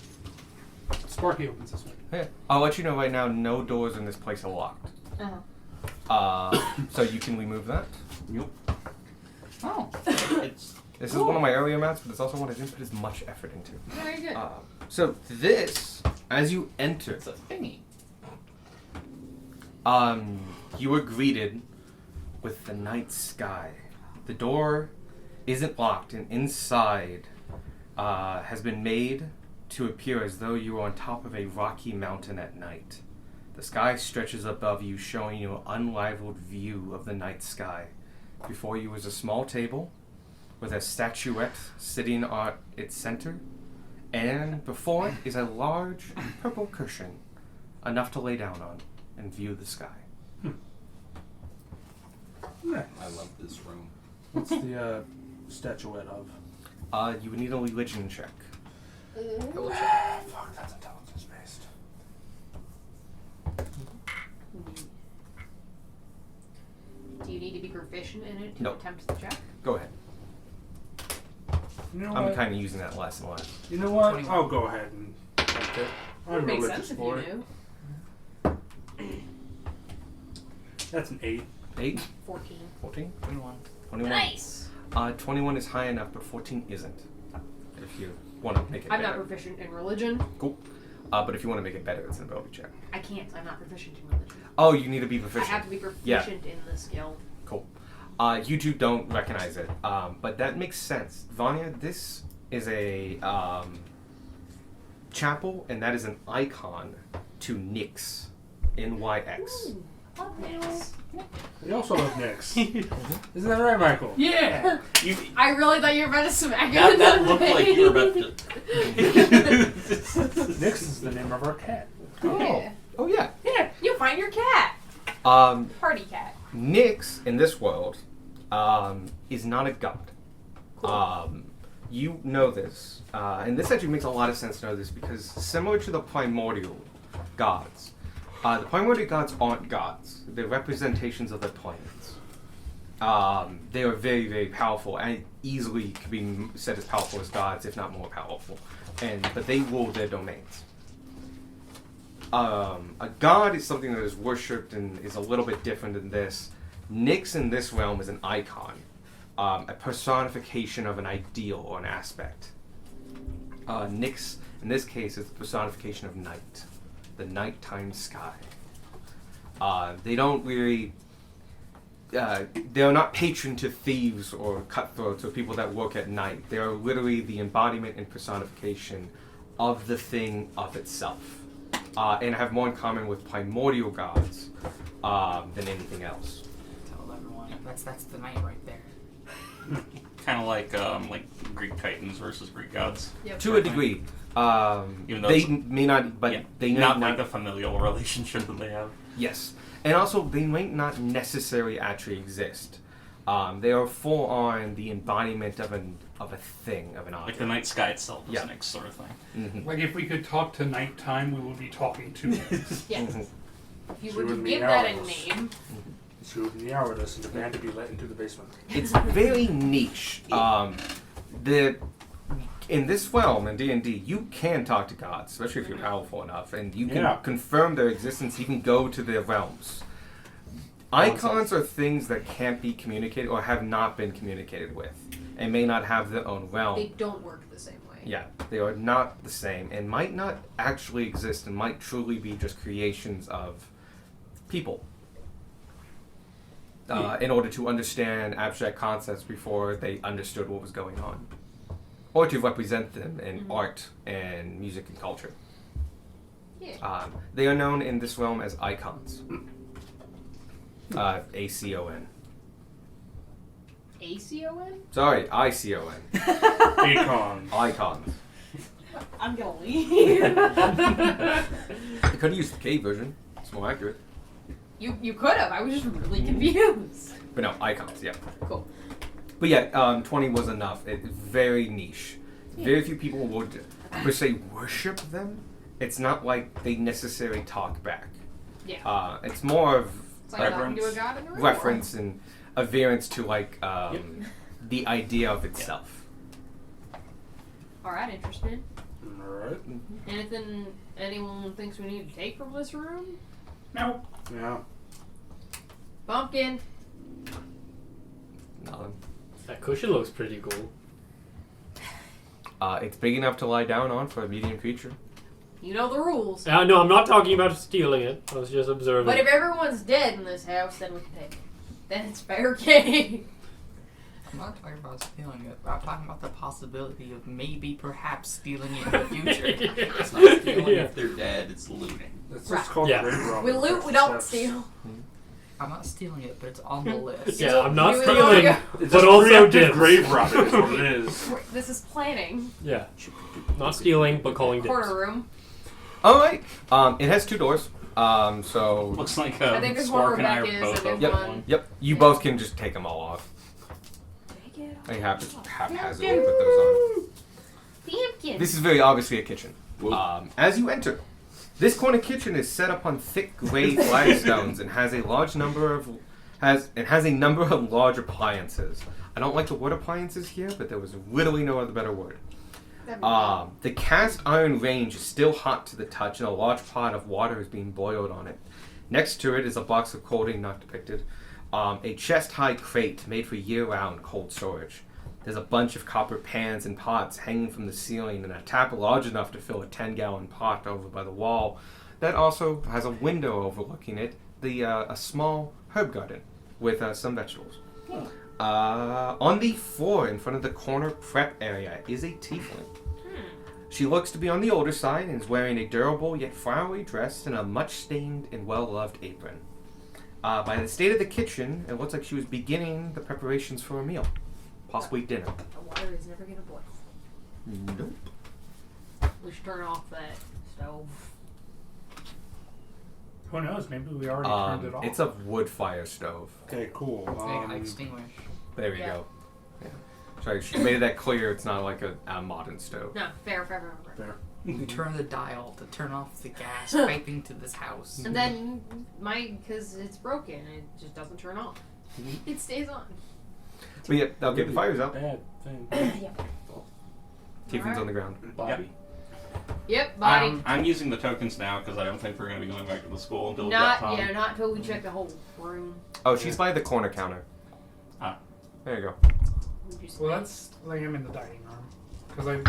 Sparky opens this one. Yeah. I'll let you know right now, no doors in this place are locked. So you can remove that. Nope. Oh. It's This is one of my earlier maps, but it's also one I didn't put as much effort into. Very good. So this, as you enter, It's a thingy. you are greeted with the night sky. The door isn't locked, and inside has been made to appear as though you are on top of a rocky mountain at night. The sky stretches above you, showing you an unrivaled view of the night sky. Before you is a small table with a statuette sitting at its center, and before it is a large purple cushion, enough to lay down on and view the sky. I love this room. What's the statuette of? You would need a religion check. Fuck, that's intelligence based. Do you need to be proficient in it to Nope. attempt the check? Go ahead. You know I'm what? kind of using that less and less. You know what? 21. I'll go ahead and attempt it. I'm Makes religious sense if for you it. knew. That's an 8. 8? 14. 14? 21. 21. Nice! 21 is high enough, but 14 isn't. If you want to make it I'm not better. proficient in religion. Cool. But if you want to make it better, it's an ability check. I can't. I'm not proficient in religion. Oh, you need to be I proficient. have to be proficient in the skill. Cool. You two don't recognize it, but that makes sense. Vanya, this is a chapel, and that is an icon to Nyx. NYX. Ooh, love Nyx. We also love Nyx. Isn't that right, Michael? Yeah! you. I really thought you were about to smack That, him. that looked like you were about to. Nyx is the name of our cat. Yeah. Oh, yeah. Yeah, you find your cat. Party cat. Nyx, in this world, is not a god. You know this. And this actually makes a lot of sense to know this because similar to the primordial gods, the primordial gods aren't gods. They're representations of the planets. They are very, very powerful and easily could be said as powerful as gods, if not more powerful. But they rule their domains. A god is something that is worshipped and is a little bit different than this. Nyx in this realm is an icon, a personification of an ideal or an aspect. Nyx, in this case, is the personification of night, the nighttime sky. They don't really... they are not patron to thieves or cutthroats or people that work at night. They are literally the embodiment and personification of the thing of itself. And have more in common with primordial gods than anything else. Tell everyone. That's the night right there. Kind of like Greek titans versus Greek gods. Yep. To a degree. Even though They it's- may not, but Yeah, they may not not. like the familial relationship that they have. Yes. And also, they might not necessarily actually exist. They are full on the embodiment of a thing, of an Like object. the night sky itself is Yeah. Nyx sort of thing. Mhm. Like if we could talk to nighttime, we would be talking to it. Yes. Mhm. If you She were to would give meow that a at us. name, She would meow at us and demand to be let into the basement. It's very niche. In this realm, in D&D, you can talk to gods, especially if you're powerful enough, and you can Yeah. confirm their existence. You can go to their realms. Icons are things that can't be communicated or have not been communicated with, and may not have their own realm. they don't work the same way. Yeah, they are not the same, and might not actually exist, and might truly be just creations of people. In order to understand abstract concepts before they understood what was going on, or to represent them in art and music and culture. Yeah. They are known in this realm as icons. ACON. ACON? Sorry, ICON. Acon. Icons. I'm gonna leave. I could have used the K version. It's more accurate. You could have. I was just really confused. But no, icons, yeah. Cool. But yeah, 20 was enough. It's very niche. Very few people would, per se, worship them. It's not like they necessarily talk back. Yeah. It's more of It's like talking to a god in the real reference and adherence to like the idea of itself. Alright, interesting. Alright. Anything anyone thinks we need to take from this room? No. Yeah. Pumpkin. Nothing. That cushion looks pretty cool. It's big enough to lie down on for a medium creature. You know the rules. No, I'm not talking about stealing it. I was just observing. But if everyone's dead in this house, then we can take it. Then it's fair game. I'm not talking about stealing it, but I'm talking about the possibility of maybe, perhaps stealing it in the future. It's not stealing if they're dead, it's looting. That's Right. just called Yeah. grave robbing. We loot, we don't steal. I'm not stealing it, but it's on the list. Yeah, I'm not Do we stealing, wanna It's but just also preemptive dibs. grave robbing is what it is. This is planning. Yeah. Not stealing, but calling dibs. Corner room. Alright. It has 2 doors. So Looks like I think there's one Spark and I are Rebecca's both and there's open. one. yep, you both can just take them all off. Take it I off. haphazardly put those on. Pumpkin. This is very obviously a kitchen. Whoa. As you enter, this corner kitchen is set up on thick gray flagstones and has a number of large appliances. I don't like the word appliances here, but there was literally no other better word. The cast iron range is still hot to the touch, and a large pot of water is being boiled on it. Next to it is a box of clothing not depicted, a chest-high crate made for year-round cold storage. There's a bunch of copper pans and pots hanging from the ceiling, and a tap large enough to fill a 10-gallon pot over by the wall that also has a window overlooking it, a small herb garden with some vegetables. On the floor in front of the corner prep area is a tiefling. She looks to be on the older side and is wearing a durable yet flowery dress and a much-stained and well-loved apron. By the state of the kitchen, it looks like she was beginning the preparations for a meal. Possibly dinner. The water is never gonna boil. Nope. We should turn off that stove. Who knows? Maybe we already turned it off. It's a wood fire stove. Okay, cool. Extinguish. There we Yeah. go. Yeah. Sorry, she made that clear. It's not like a modern stove. No, fair. We turn the dial to turn off the gas piping to this house. And then because it's broken, it just doesn't turn off. It stays on. But yeah, okay, the fire's out. Bad thing. Yep. Tiefling's on the ground. Bobby. Yep, body. I'm using the tokens now because I don't think we're going to be going back to the school until we've Not got Tom. not until we check the whole room. Oh, she's by the corner counter. Ah. There you go. Would you say? Well, let's lay him in the dining room. Because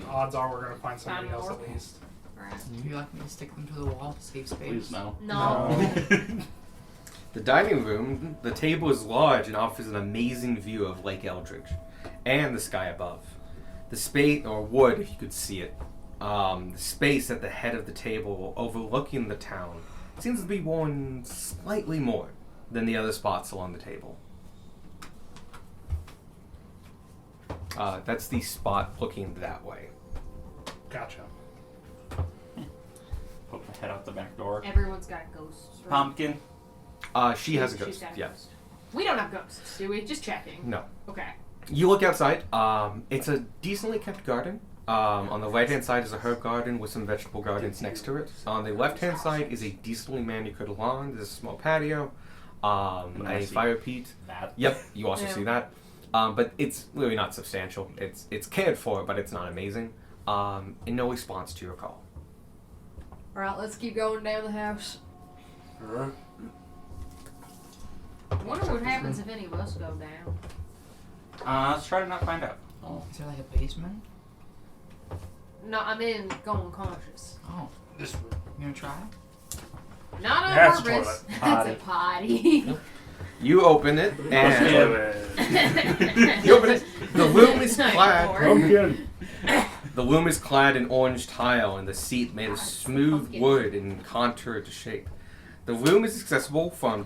odds are we're going to find somebody else at least. Alright. Do you like me to stick them to the wall to save space? Please no. No. The dining room, the table is large and offers an amazing view of Lake Eldridge and the sky above. The space, or wood if you could see it, the space at the head of the table overlooking the town seems to be worn slightly more than the other spots along the table. That's the spot looking that way. Gotcha. Poke my head out the back door. Everyone's got ghosts. Right? Pumpkin. She has a She's ghost, got a yeah. ghost. We don't have ghosts, do we? Just checking. No. Okay. You look outside. It's a decently kept garden. On the right-hand side is a herb garden with some vegetable gardens next to it. On the left-hand side is a decently manicured lawn. There's a small patio, a fire pit. That. Yep, you also Yeah. see that. But it's really not substantial. It's cared for, but it's not amazing. And no response to your call. Alright, let's keep going down the house. Alright. I wonder what happens if any of us go down. Let's try to not find out. Is there like a basement? No, I mean going conscious. Oh, This room. you gonna try? Not on That's a purpose. toilet. That's a potty. You open it, and you open it. The room is clad. Pumpkin. The loom is clad in orange tile, and the seat made of smooth wood and contoured to shape. The room is accessible from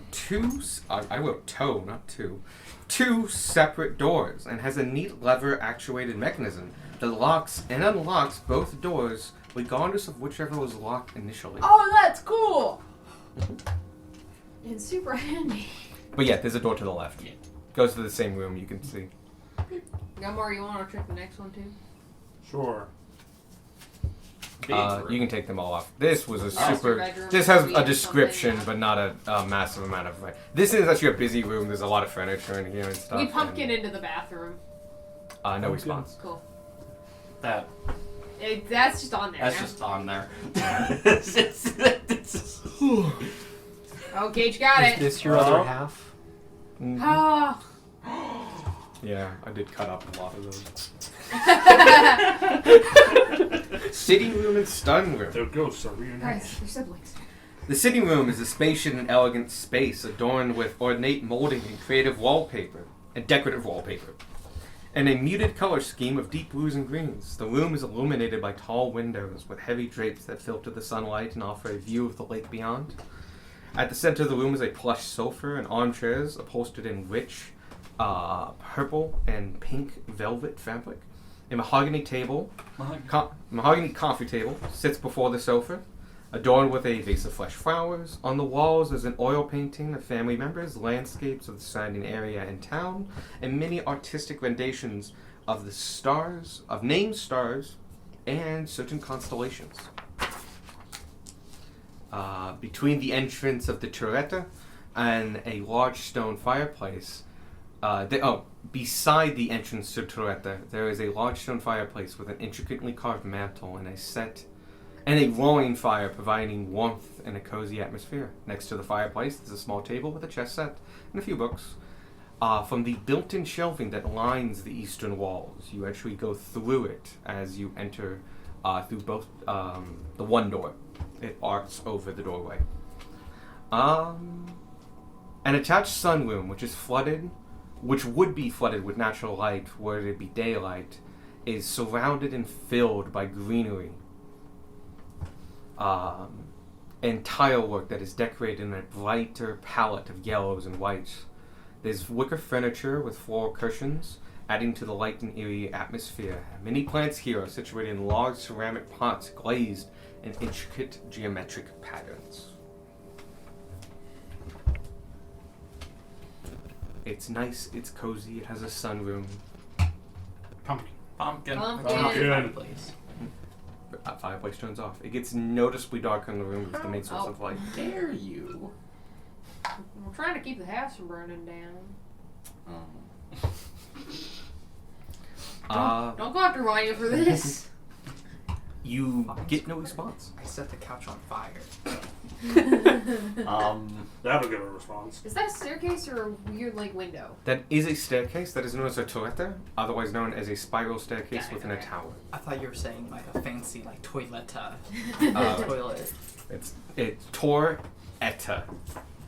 I wrote toe, not two separate doors, and has a neat lever-actuated mechanism that locks and unlocks both doors, regardless of whichever was locked initially. Oh, that's cool! And super handy. But yeah, there's a door to the left. Goes to the same room, you can see. Gumbar, you want to check the next one too? Sure. You can take them all off. This was a Master super. bedroom, This has we a have description, something, but not a massive amount of. This is actually a busy room. There's a lot of furniture in here and stuff. We pumpkin into the bathroom. No response. Cool. That That's just on there. that's now. just on there. Oh, Gage got Is it. this your other half? Mhm. Ah. Yeah, I did cut up a lot of those. Sitting room and stun room. There goes a reunion. Guys, your siblings. The sitting room is a spacious and elegant space adorned with ornate molding and creative wallpaper and decorative wallpaper, and a muted color scheme of deep blues and greens. The room is illuminated by tall windows with heavy drapes that filter the sunlight and offer a view of the lake beyond. At the center of the room is a plush sofa and armchairs upholstered in rich purple and pink velvet fabric. A mahogany coffee table sits before the sofa, adorned with a vase of fresh flowers. On the walls is an oil painting of family members, landscapes of the surrounding area and town, and many artistic renditions of the stars, of named stars, and certain constellations. Between the entrance of the turreta and a large stone fireplace, beside the entrance to Turreta, there is a large stone fireplace with an intricately carved mantel and a roaring fire providing warmth and a cozy atmosphere. Next to the fireplace is a small table with a chess set and a few books. From the built-in shelving that lines the eastern walls, you actually go through it as you enter through both the one door. It arcs over the doorway. An attached sunroom, which would be flooded with natural light were it be daylight, is surrounded and filled by greenery and tile work that is decorated in a brighter palette of yellows and whites. There's wicker furniture with floral cushions, adding to the light and eerie atmosphere. Many plants here are situated in large ceramic pots glazed in intricate geometric patterns. It's nice, it's cozy, it has a sunroom. Pumpkin. Pumpkin. Pumpkin. Please. Fireplace turns off. It gets noticeably darker in the room with the main source of light. Dare you? We're trying to keep the house from burning down. Don't go after Rania for this. You get no response. I set the couch on fire. That'll give a response. Is that a staircase or a weird window? That is a staircase that is known as a turreta, otherwise known as a spiral staircase Got it, within a okay. tower. I thought you were saying a fancy toilet. Toilet. It's torreta.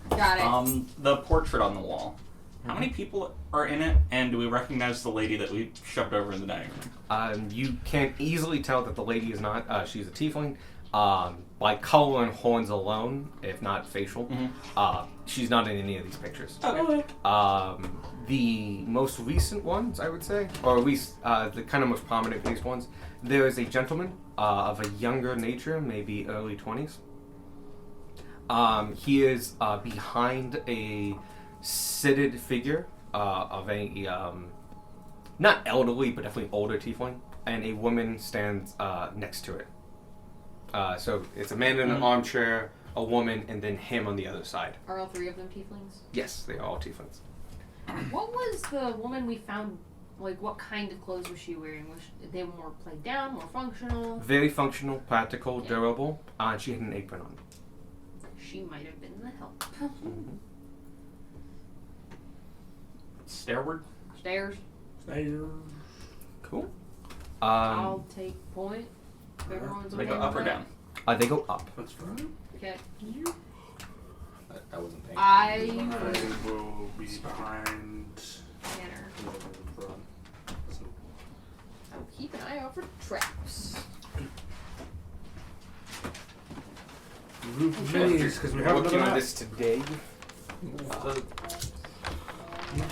Got it. The portrait on the wall. How many people are in it, and do we recognize the lady that we shoved over in the dining room? You can easily tell that the lady is not, she's a tiefling. By color and horns alone, if not facial, she's not in any of these pictures. Okay. The most recent ones, I would say, or at least the kind of most prominent faced ones, there is a gentleman of a younger nature, maybe early 20s. He is behind a seated figure of a not elderly, but definitely older tiefling, and a woman stands next to it. So it's a man in an armchair, a woman, and then him on the other side. Are all three of them tieflings? Yes, they are all tieflings. What was the woman we found? What kind of clothes was she wearing? Was they more played down, more functional? Very functional, practical, Yeah. durable, and she had an apron on. She might have been the help. Stairward? Stairs. Cool. I'll take point. If everyone's They okay go with up or that. down? They go up. That's fine. Okay. I wasn't paying I I will be behind. Tanner. the front. So, I will keep an eye out for traps. move minis because we We're have working another on map. this today. Move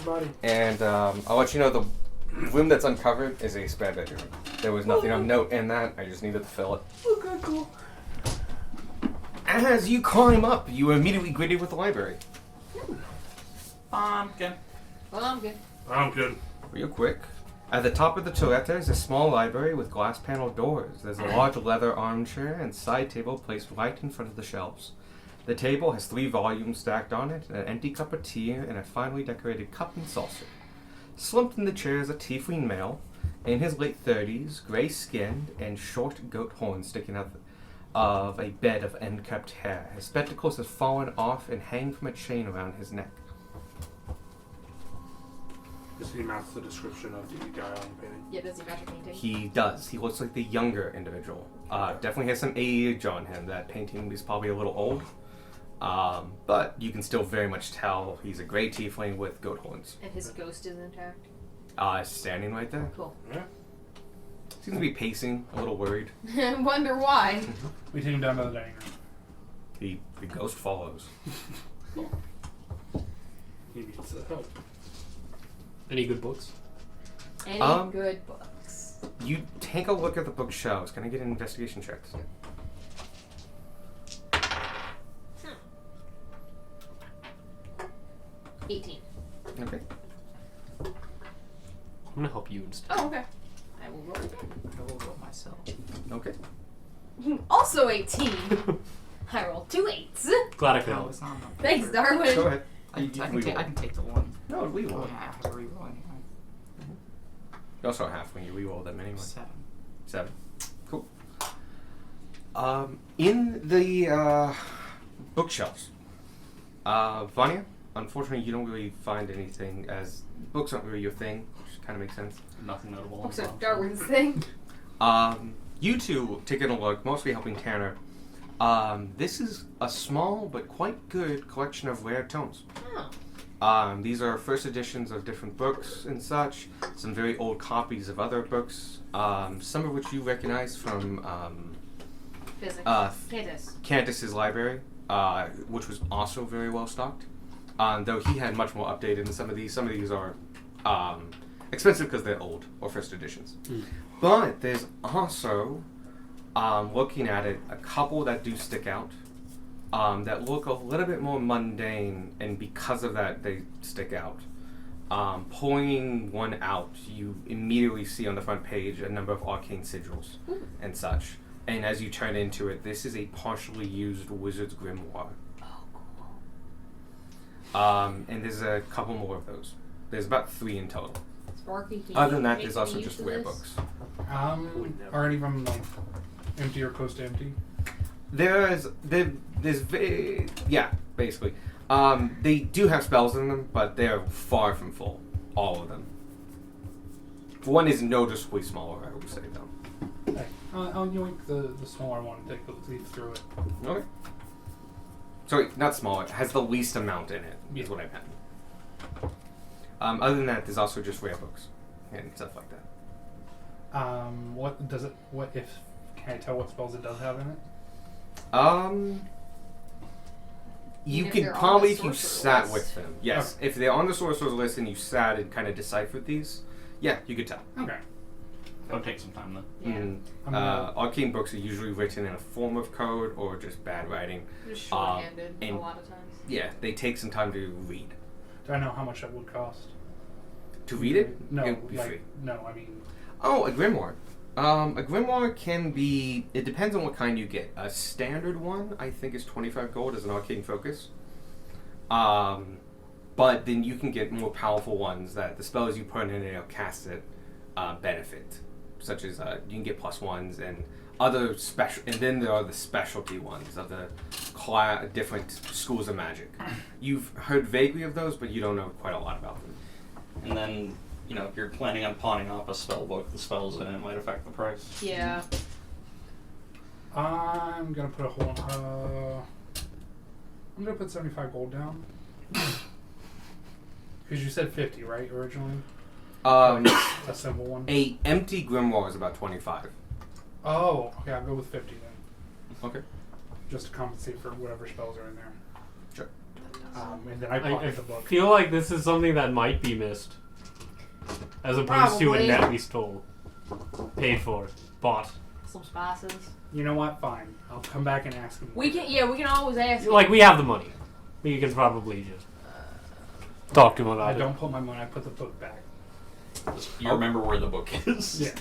body. And I'll let you know the room that's uncovered is a spare bedroom. There was nothing of note in that. I just needed to fill it. Okay, cool. As you climb up, you are immediately greeted with the library. Pumpkin. Well, I'm good. I'm good. Real quick, At the top of the Torretta is a small library with glass panel doors. There's a large leather armchair and side table placed right in front of the shelves. The table has 3 volumes stacked on it, an empty cup of tea, and a finely decorated cup and saucer. Slumped in the chair is a tiefling male, in his late 30s, gray-skinned, and short goat horns sticking out of a bed of unkempt hair. His spectacles have fallen off and hang from a chain around his neck. Does he match the description of the guy on the painting? Yeah, does he match a painting? He does. He looks like the younger individual. Definitely has some age on him. That painting is probably a little old. But you can still very much tell he's a gray tiefling with goat horns. And his ghost is intact? Standing right there. Cool. Yeah. Seems to be pacing, a little worried. Wonder why. We take him down to the dining room. The ghost follows. He needs help. Any good books? Any good books? You take a look at the bookshelves. Can I get an investigation check? 18. Okay. I'm gonna help you instead. Oh, okay. I will roll again. I will roll myself. Okay. Also 18. I rolled 2 8s. Glad I could No, help. it's not enough. Thanks, Darwin. Go ahead. I You can reroll. take the 1. No, we Oh, roll. yeah, I have to reroll anyway. You also half when you re-roll them anyway. 7. 7. Cool. In the bookshelves, Vanya, unfortunately, you don't really find anything, as books aren't really your thing, which kind of makes sense. Nothing notable. Books on are the Darwin's thing. You two taking a look, mostly helping Tanner. This is a small but quite good collection of rare tomes. Oh. These are first editions of different books and such. Some very old copies of other books. Some of which you recognize from Physics. Candace. Candace's library, which was also very well stocked. Though he had much more updated than some of these. Some of these are expensive because they're old or first editions. But there's also, looking at it, a couple that do stick out. That look a little bit more mundane, and because of that, they stick out. Pulling one out, you immediately see on the front page a number of arcane sigils and such. And as you turn into it, this is a partially used wizard's grimoire. Oh, cool. And there's a couple more of those. There's about 3 in total. Sparky, can Other you than that, make there's me also use just of rare this? books. Are any of them like empty or close to empty? There's basically. They do have spells in them, but they're far from full. All of them. One is noticeably smaller, I would say, though. Hey, I'll yoink the smaller one and take a leaf through it. Okay. Sorry, not smaller. It has the least amount in it, is Yeah. what I meant. Other than that, there's also just rare books and stuff like that. What does it? What if? Can I tell what spells it does have in it? You if could they're on probably, the if you sorcerer sat list. with them. Yes, if they're on the sorcerer's list and you sat and kind of deciphered these, yeah, you could tell. Okay. That'll take some time though. Yeah. Mm, I'm gonna- arcane books are usually written in a form of code or just bad writing. Just shorthanded a and- lot of times. Yeah, they take some time to read. Do I know how much that would cost? To read it? No, It would be like free. no. I mean, Oh, a grimoire. A grimoire can be. It depends on what kind you get. A standard one, I think, is 25 gold as an arcane focus. But then you can get more powerful ones that the spells you put in it or cast it benefit, such as you can get +1s and other special. And then there are the specialty ones of the different schools of magic. You've heard vaguely of those, but you don't know quite a lot about them. And then, you know, if you're planning on pawning off a spell book, the spells in it might affect the price. Yeah. I'm gonna put a whole. I'm gonna put 75 gold down. Because you said 50, right, originally? A simple one. A empty grimoire is about 25. Oh, okay. I'll go with 50 then, Okay. just to compensate for whatever spells are in there. Sure. And then I I pocket the book. feel like this is something that might be missed, as opposed to a Probably. net we stole, paid for, bought. Some spices. You know what? Fine. I'll come back and ask him. We can always ask. him. Like, we have the money. We can probably just talk to him I about it. don't put my money. I put the book back. Just, you remember where the book is. Yeah.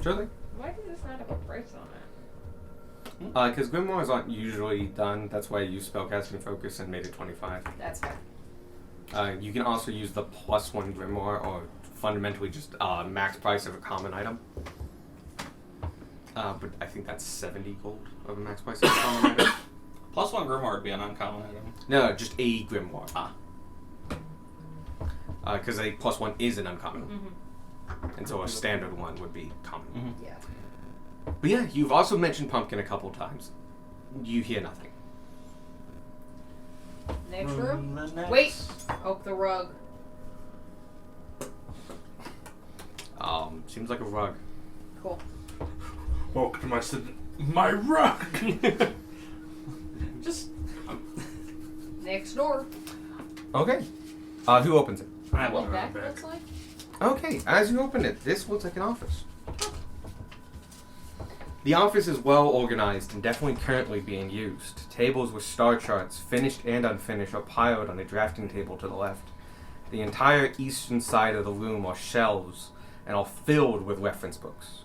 Sure thing. Why does this not have a price on it? Because grimoires aren't usually done. That's why I used spellcasting focus and made it 25. That's fair. You can also use the +1 grimoire, or fundamentally just max price of a common item. But I think that's 70 gold of a max price of a common item. +1 grimoire would be an uncommon item. No, just a grimoire. Ah. Because a +1 is an uncommon. Mm-hmm. And so a standard one would be common. Mm-hmm. Yeah. But yeah, you've also mentioned pumpkin a couple times. You hear nothing. Next room? Wait! Oak the rug. Seems like a rug. Cool. Welcome to my rug. Just. Next door. Okay. Who opens it? I What will. that looks like? Okay, as you open it, this looks like an office. The office is well organized and definitely currently being used. Tables with star charts, finished and unfinished, are piled on a drafting table to the left. The entire eastern side of the room are shelves and are filled with reference books.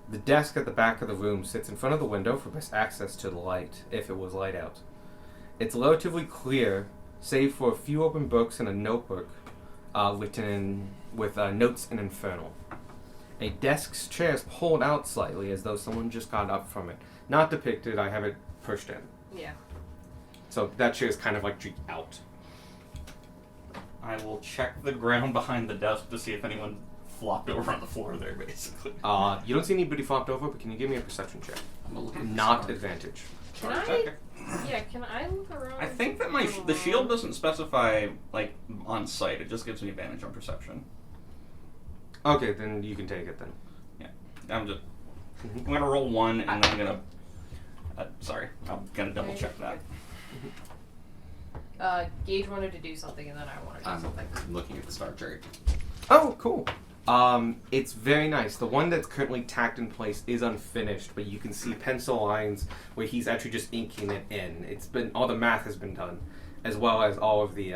The desk at the back of the room sits in front of the window for best access to the light, if it was light out. It's relatively clear, save for a few open books and a notebook written with notes in Infernal. A desk's chair is pulled out slightly as though someone just got up from it. Not depicted, I have it pushed in. Yeah. So that chair is kind of like out. I will check the ground behind the desk to see if anyone flopped over on the floor there, basically. You don't see anybody flopped over, but can you give me a perception check? I'm gonna look at Not this advantage. Can Okay. Yeah, can I look around? I think that the shield doesn't specify like on site. It just gives me advantage on perception. Okay, then you can take it then. I'm gonna roll 1, and then I'm gonna. Sorry, I'm gonna double check that. Gage wanted to do something, and then I wanted to do I'm something. looking at the star chart. Oh, cool. It's very nice. The one that's currently tacked in place is unfinished, but you can see pencil lines where he's actually just inking it in. All the math has been done, as well as all of the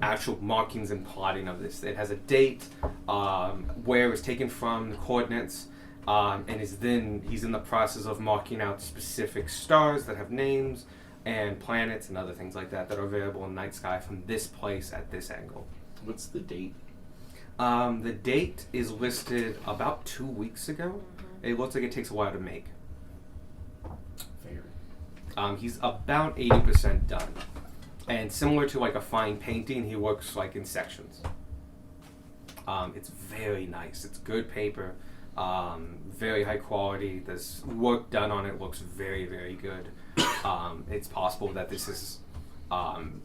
actual markings and plotting of this. It has a date, where it was taken from, the coordinates, and he's in the process of marking out specific stars that have names and planets and other things like that that are available in night sky from this place at this angle. What's the date? The date is listed about 2 weeks ago. It looks like it takes a while to make. Fair. He's about 80% done. And similar to like a fine painting, he works like in sections. It's very nice. It's good paper. Very high quality. There's work done on it. Looks very, very good. It's possible that this is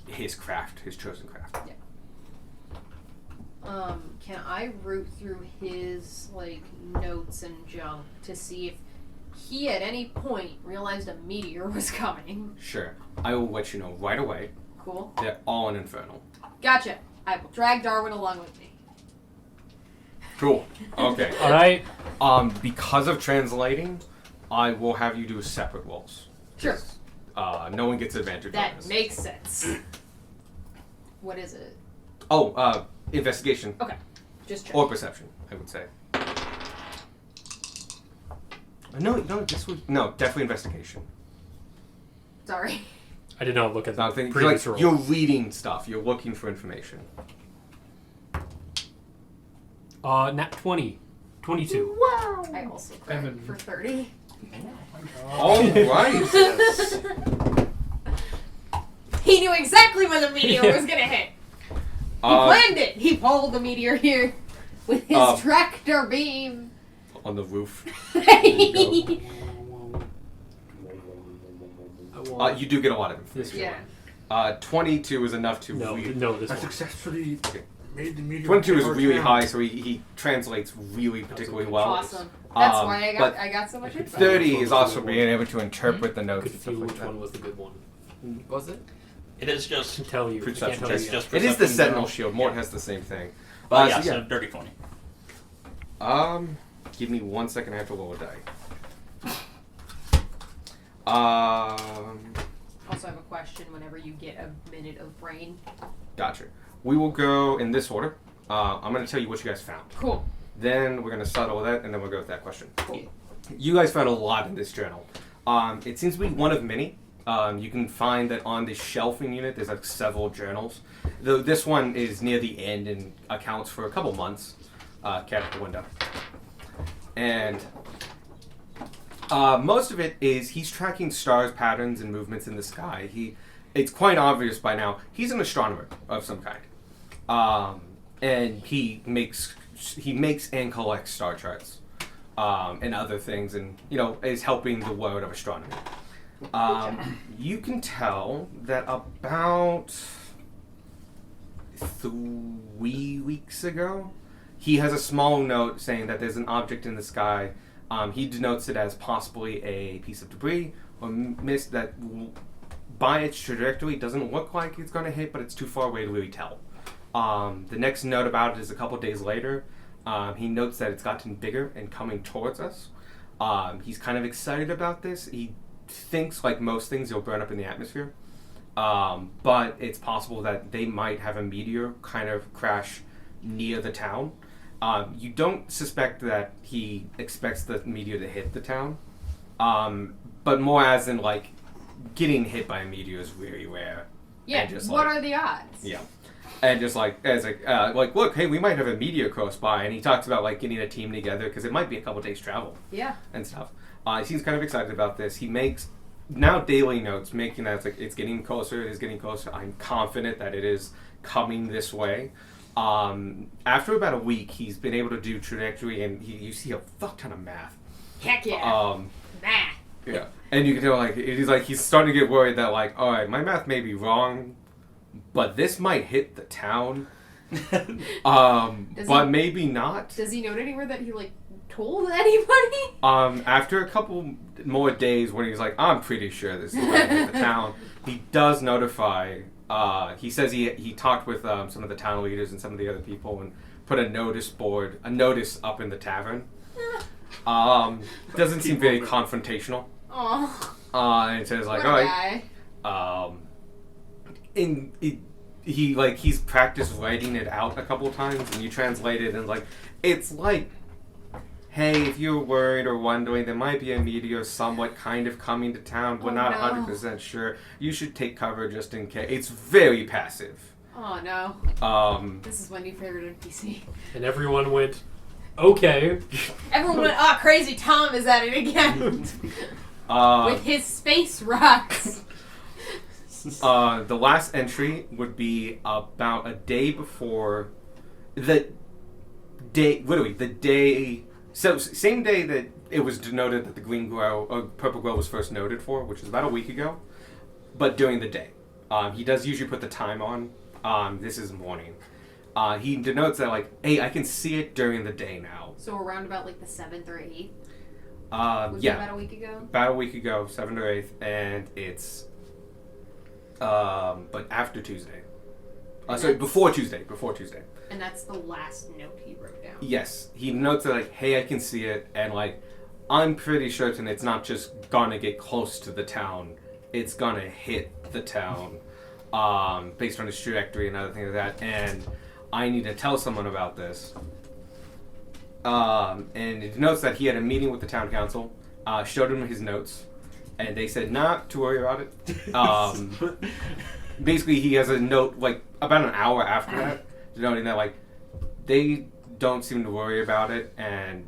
his craft, his chosen craft. Yeah. Can I root through his like notes and junk to see if he at any point realized a meteor was coming? Sure. I will let you know right away. Cool. They're all in Infernal. Gotcha. I will drag Darwin along with me. Cool. Okay. All right. Because of translating, I will have you do separate rolls. Sure. No one gets advantage on That this. makes sense. What is it? Oh, investigation. Okay. Just check. Or perception, I would say. No, definitely investigation. Sorry. I did not look at Not the thinking, previous like, roll. you're reading stuff. You're looking for information. Nat 20. 22. Wow. I also crit Evan. for 30. All right. He knew exactly when the meteor was gonna hit. He planned it. He pulled the meteor here with his tractor beam. On the roof. You do get a lot of information. Yeah. 22 is enough to No, read. no, this I one. successfully made the meteor. 22 is hit our really town. high, so he translates really particularly well. Awesome. That's why but I got so much info. 30 is also being able to interpret the notes Could and stuff feel like which that. one was the good one. Was it? It is just. To tell you. I Perception can't tell It's you. just It is the perception, Sentinel though. shield. Mort Yeah. has the same thing. But So yeah, yeah. so dirty 20. Give me 1 second. I have to roll a die. Also, I have a question whenever you get a minute of brain. Gotcha. We will go in this order. I'm going to tell you what you guys found. Cool. Then we're going to settle that, and then we'll go with that question. Cool. You guys found a lot in this journal. It seems to be one of many. You can find that on the shelving unit, there's like several journals. Though this one is near the end and accounts for a couple months. Cat at the window. And most of it is he's tracking stars, patterns, and movements in the sky. It's quite obvious by now he's an astronomer of some kind, and he makes and collects star charts and other things, and is helping the world of astronomy. You can tell that about 3 weeks ago, he has a small note saying that there's an object in the sky. He denotes it as possibly a piece of debris or mist that, by its trajectory, doesn't look like it's going to hit, but it's too far away to really tell. The next note about it is a couple days later. He notes that it's gotten bigger and coming towards us. He's kind of excited about this. He thinks, like most things, it'll burn up in the atmosphere. But it's possible that they might have a meteor kind of crash near the town. You don't suspect that he expects the meteor to hit the town, but more as in, like, getting hit by a meteor is really rare. Yeah, And just, what like, are the odds? Yeah. And just like, look, hey, we might have a meteor close by, and he talks about, like, getting a team together, because it might be a couple days travel. Yeah. And stuff. He seems kind of excited about this. He makes now daily notes, making that it's getting closer, it is getting closer. I'm confident that it is coming this way. After about a week, he's been able to do trajectory, and you see a fuck ton of math. Heck yeah. Math. Yeah. And you can tell, like, he's starting to get worried that, like, all right, my math may be wrong, but this might hit the town. But maybe not. Does he note anywhere that he, like, told anybody? After a couple more days when he's like, I'm pretty sure this is going to hit the town, he does notify. He says he talked with some of the town leaders and some of the other people and put a notice up in the tavern. Doesn't seem very confrontational. Oh. And it says like, all right. He's practiced writing it out a couple times, and you translate it, and like, it's like, hey, if you're worried or wondering, there might be a meteor somewhat kind of coming to town. We're not 100% sure. You should take cover just in case. It's very passive. Oh, no. This is my new favorite NPC. And everyone went, okay. Everyone went, crazy Tom is at it again. With his space rocks. The last entry would be about a day before the day. So same day that it was denoted that the green glow or purple glow was first noted for, which was about a week ago, but during the day. He does usually put the time on. This is morning. He denotes that like, hey, I can see it during the day now. So around about like the 7th or 8th? Was yeah. it about a week ago? About a week ago, 7th or 8th, and it's but after Tuesday. Before Tuesday. And that's the last note he wrote down. Yes. He notes that, like, hey, I can see it, and, like, I'm pretty certain it's not just gonna get close to the town. It's gonna hit the town, based on its trajectory and other things like that, and I need to tell someone about this. And it notes that he had a meeting with the town council, showed him his notes, and they said not to worry about it. Basically, he has a note, like, about an hour after that, denoting that, like, they don't seem to worry about it, and,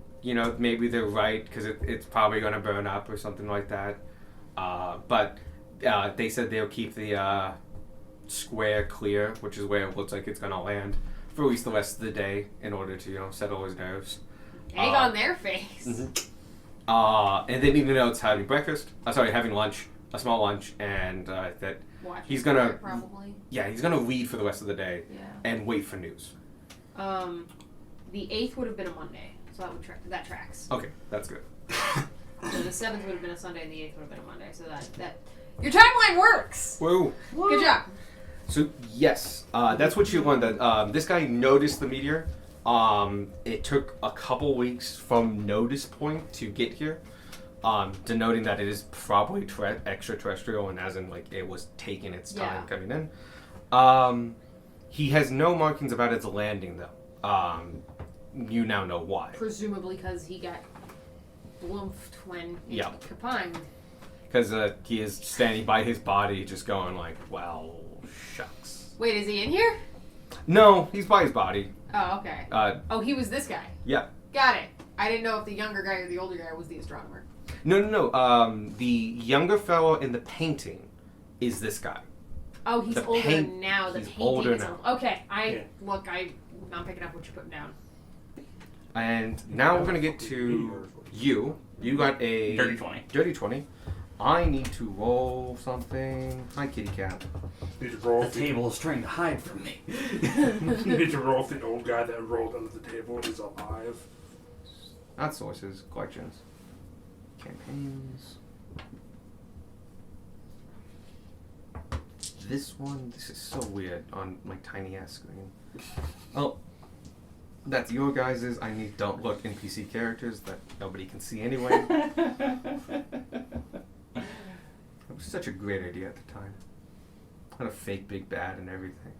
maybe they're right, because it's probably going to burn up or something like that. But they said they'll keep the square clear, which is where it looks like it's going to land, for at least the rest of the day, in order to, settle his nerves. Egg on their face. Mm-hmm. And then even though it's having lunch, a small lunch, and that he's gonna probably. Yeah, he's gonna read for the rest of the day. Yeah. And wait for news. The 8th would have been a Monday, so that tracks. Okay, that's good. So the 7th would have been a Sunday, and the 8th would have been a Monday. So that your timeline works. Whoa! Good job. So yes, that's what you learned. That this guy noticed the meteor. It took a couple weeks from notice point to get here, denoting that it is probably extraterrestrial, and as in like it was taking its time coming in. He has no markings about its landing though. you now know why. Presumably because he got blumped when he Yeah. kapunged. Because he is standing by his body, just going like, well, shucks. Wait, is he in here? No, he's by his body. Oh, okay. Oh, he was this guy. Yeah. Got it. I didn't know if the younger guy or the older guy was the astronomer. No. The younger fellow in the painting is this guy. Oh, he's The older paint- now. The he's painting older is now. Okay, Yeah. I'm picking up what you're putting down. And now we're gonna get to you. You got a Dirty 20. Dirty 20. I need to roll something. Hi, kitty cat. Need to roll The table is trying to hide from me. Need to roll if the old guy that rolled under the table is alive. Not sources, collections, campaigns. This is so weird on my tiny ass screen. Oh, that's your guys's. I need don't look NPC characters that nobody can see anyway. It was such a great idea at the time. Had a fake big bad and everything.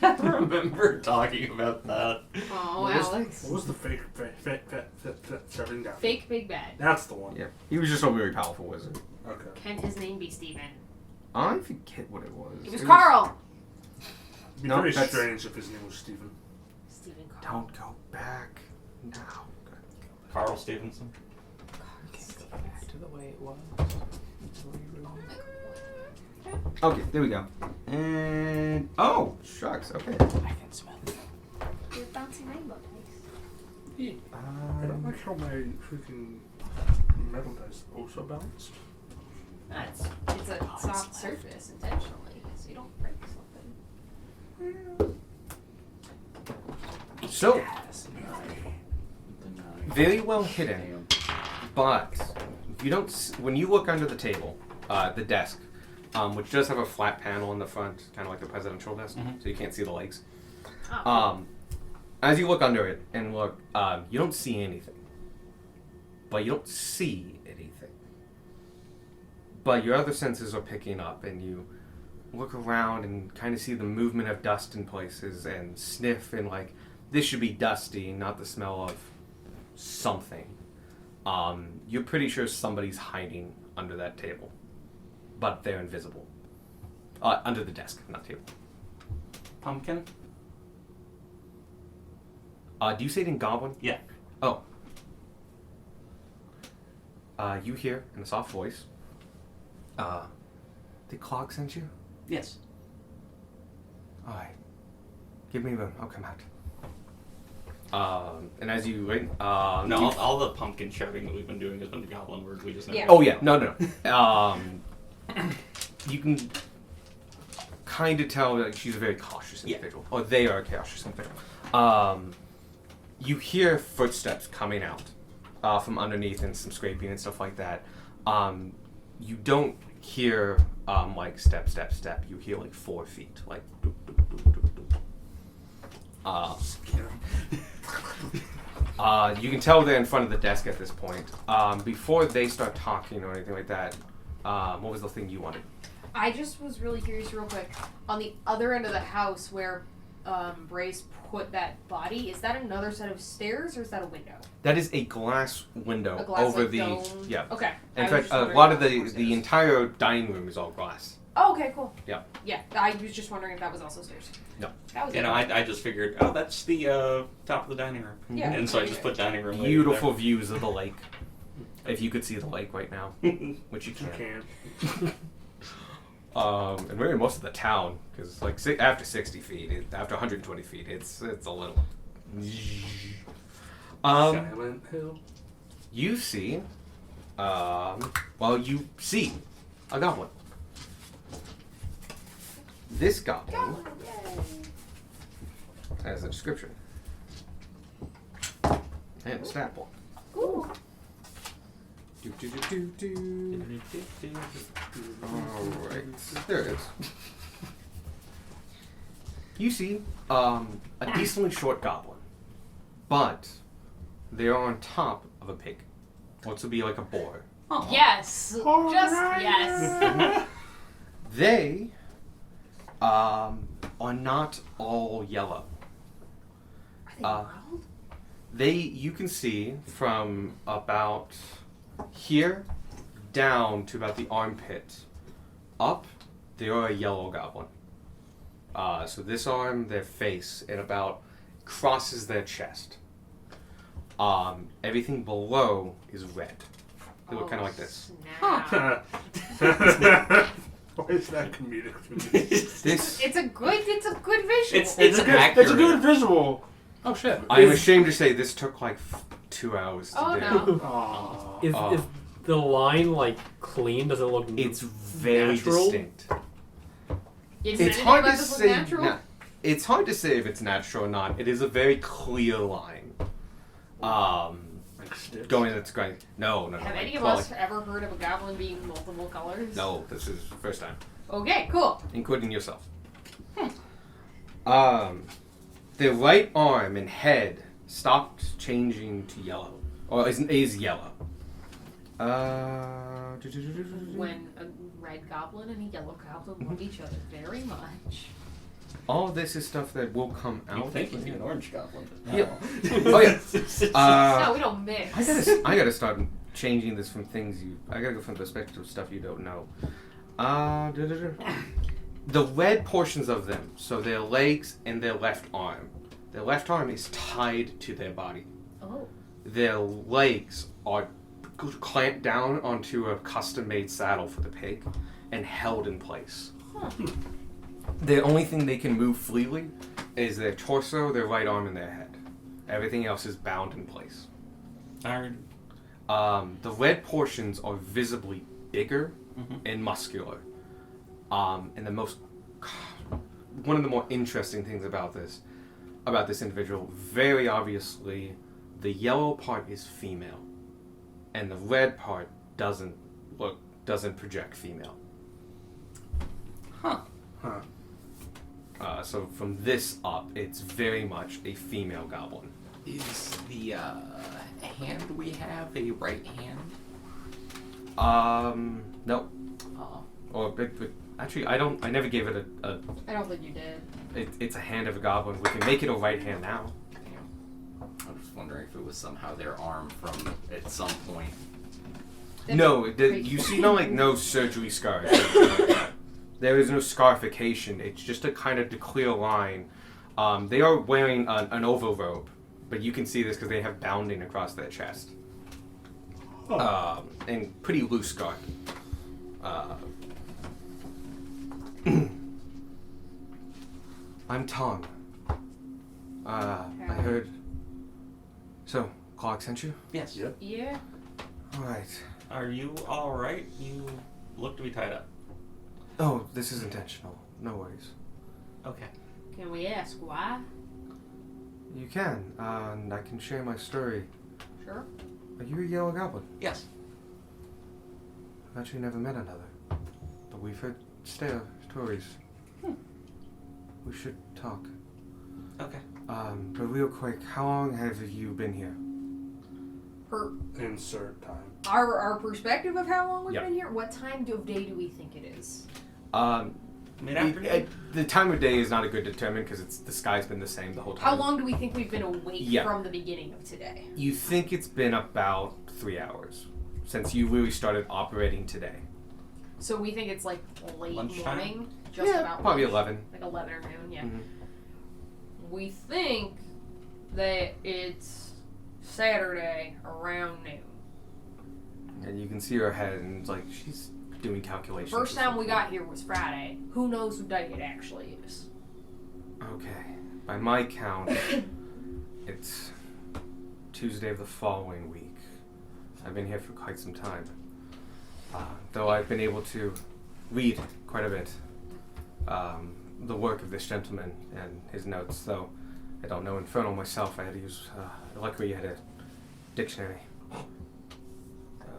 I remember talking about that. Oh, What was- Alex. What was the fake shutting down? Fake Big Bad. That's the one. Yeah, he was just a very powerful wizard. Okay. Can his name be Steven? I forget what it was. It was Carl! It'd be No, very that's- strange if his name was Steven. Steven Carl. Don't go back now. Carl Stevenson. Back to the way it was. Okay, there we go. And oh, shucks. Okay. I can smell it. Your bouncy rainbow dice. I don't like how my freaking metal dice also balanced. It's a soft surface intentionally, so you don't break something. So The 9. very well hidden, but you don't. When you look under the table, the desk, which does have a flat panel in the front, kind of like the presidential desk, so you can't see the legs. Oh. As you look under it and look, you don't see anything. But you don't see anything. But your other senses are picking up, and you look around and kind of see the movement of dust in places and sniff, and like, this should be dusty, not the smell of something. You're pretty sure somebody's hiding under that table. But they're invisible. Under the desk, not table. Pumpkin? Do you say it in Goblin? Yeah. Oh. You hear in a soft voice. Did Clog send you? Yes. Alright. Give me room. I'll come out. And as you wait, No, all the pumpkin shouting that we've been doing has been the goblin word. We just never. Yeah. Oh yeah, no. You can kind of tell that she's a very cautious individual, or they are a cautious individual. You hear footsteps coming out from underneath and some scraping and stuff like that. You don't hear like step. You hear like 4 feet, like. Doop, doop, doop, doop, doop. You can tell they're in front of the desk at this point. Before they start talking or anything like that, what was the thing you wanted? I just was really curious, real quick. On the other end of the house where Brace put that body, is that another set of stairs or is that a window? That is a glass window A glass, over like, the dome? yeah. Okay. In I was fact, just a wondering lot of what the stairs. entire dining room is all glass. Oh, okay, cool. Yeah. Yeah, I was just wondering if that was also stairs. No. That was You it. know, I just figured, oh, that's the top of the dining room. Yeah. And so I just put dining room. Beautiful views of the lake. If you could see the lake right now, which you You can't. can't. And really most of the town, because like after 60 feet, after 120 feet, it's a little. Silent Hill. You see, you see a goblin. This goblin has a description and a stat block. Ooh. Alright, there it is. You see a decently short goblin, but they are on top of a pig. What's to be like a boar. Yes. Just yes. They are not all yellow. You can see from about here down to about the armpit up, they are a yellow goblin. So this arm, their face, it about crosses their chest. Everything below is red. They look kind of like this. Snap. Why is that comedic to me? It's a good visual. It's accurate. It's a good visual. Oh shit. I'm ashamed to say this took like 2 hours to do. no. Aww. Is the line like clean? Does it look? It's very natural? distinct. It's hard to say. It's hard to say if it's natural or not. It is a very clear line. Going that's going. No. Have like, any of us ever heard of a goblin being multiple colors? No, this is the first time, Okay, cool. including yourself. The right arm and head stopped changing to yellow, or is yellow. When a red goblin and a yellow goblin love each other very much. All this is stuff that will come out. You think you'd be an orange goblin? But no. Yep. Oh yeah. No, we don't mix. I gotta start changing this from things you. I gotta go from the perspective of stuff you don't know. The red portions of them, so their legs and their left arm. Their left arm is tied to their body. Oh. Their legs are clamped down onto a custom-made saddle for the pig and held in place. Huh. The only thing they can move freely is their torso, their right arm, and their head. Everything else is bound in place. Alright. The red portions are visibly bigger and muscular. And one of the more interesting things about this individual, very obviously, the yellow part is female, and the red part doesn't project female. Huh. So from this up, it's very much a female goblin. Is the hand we have a right hand? No. Or actually, I never gave it a. I don't think you did. It's a hand of a goblin. We can make it a right hand now. I was wondering if it was somehow their arm from at some point. No, you see no surgery scars. There is no scarification. It's just a kind of clear line. They are wearing an overrobe, but you can see this because they have bounding across their chest. And pretty loose scar. I'm Tom. I heard. So, Clark sent you? Yes. Yep. Yeah. Alright. Are you alright? You look to be tied up. Oh, this is intentional. No worries. Okay. Can we ask why? You can, and I can share my story. Sure. Are you a yellow goblin? Yes. I've actually never met another. But we've heard stories. We should talk. Okay. But real quick, how long have you been here? Insert time. Our perspective of how long we've Yep. been here? What time of day do we think it is? Mid-afternoon? The time of day is not a good determine because the sky's been the same the whole time. How long do we think we've been awake Yeah. from the beginning of today? You think it's been about 3 hours since you really started operating today. So we think it's like late Lunchtime? morning? Just about probably lunch? 11. Like 11 or noon, yeah. Mhm. We think that it's Saturday around noon. And you can see her head and it's like she's doing calculations. First time we got here was Friday. Who knows what day it actually is? Okay. By my count, it's Tuesday of the following week. I've been here for quite some time. Though I've been able to read quite a bit. The work of this gentleman and his notes, though I don't know Infernal myself. I had to use, luckily I had a dictionary.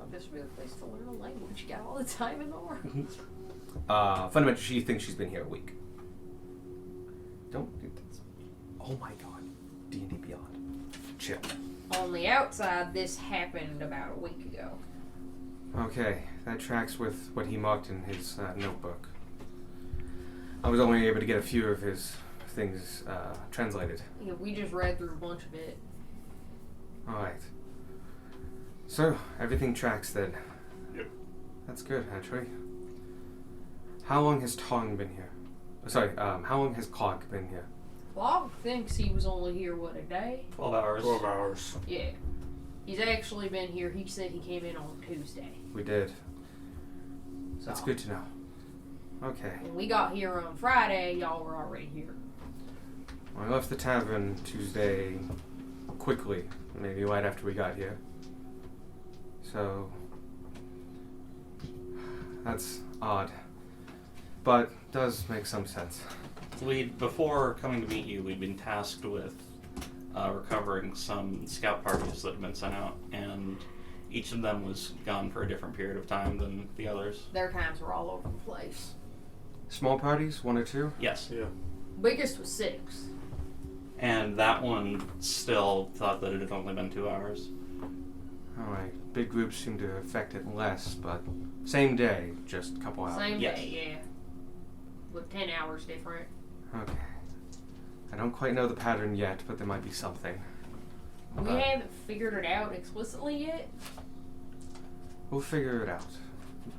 This would be the place to learn a language. You got all the time in the world. Fundamentally, she thinks she's been here a week. Don't do this. Oh my god. D&D Beyond. Chill. On the outside, this happened about a week ago. Okay, that tracks with what he marked in his notebook. I was only able to get a few of his things translated. Yeah, we just read through a bunch of it. Alright. So, everything tracks then. Yep. That's good, actually. How long has Tong been here? Sorry, how long has Clock been here? Log thinks he was only here, what, a day? 12 hours. 12 hours. Yeah. He's actually been here. He said he came in on Tuesday. We did. So. That's good to know. Okay. When we got here on Friday, y'all were already here. Well, I left the tavern Tuesday quickly, maybe right after we got here. So, that's odd. But does make some sense. Before coming to meet you, we'd been tasked with recovering some scout parties that had been sent out, and each of them was gone for a different period of time than the others. Their times were all over the place. Small parties, 1 or 2? Yes. Yeah. Biggest was 6. And that one still thought that it had only been 2 hours. Alright. Big groups seem to affect it less, but same day, just a couple hours. Same Yes. day, yeah. With 10 hours different. Okay. I don't quite know the pattern yet, but there might be something. We haven't figured it out explicitly yet. We'll figure it out.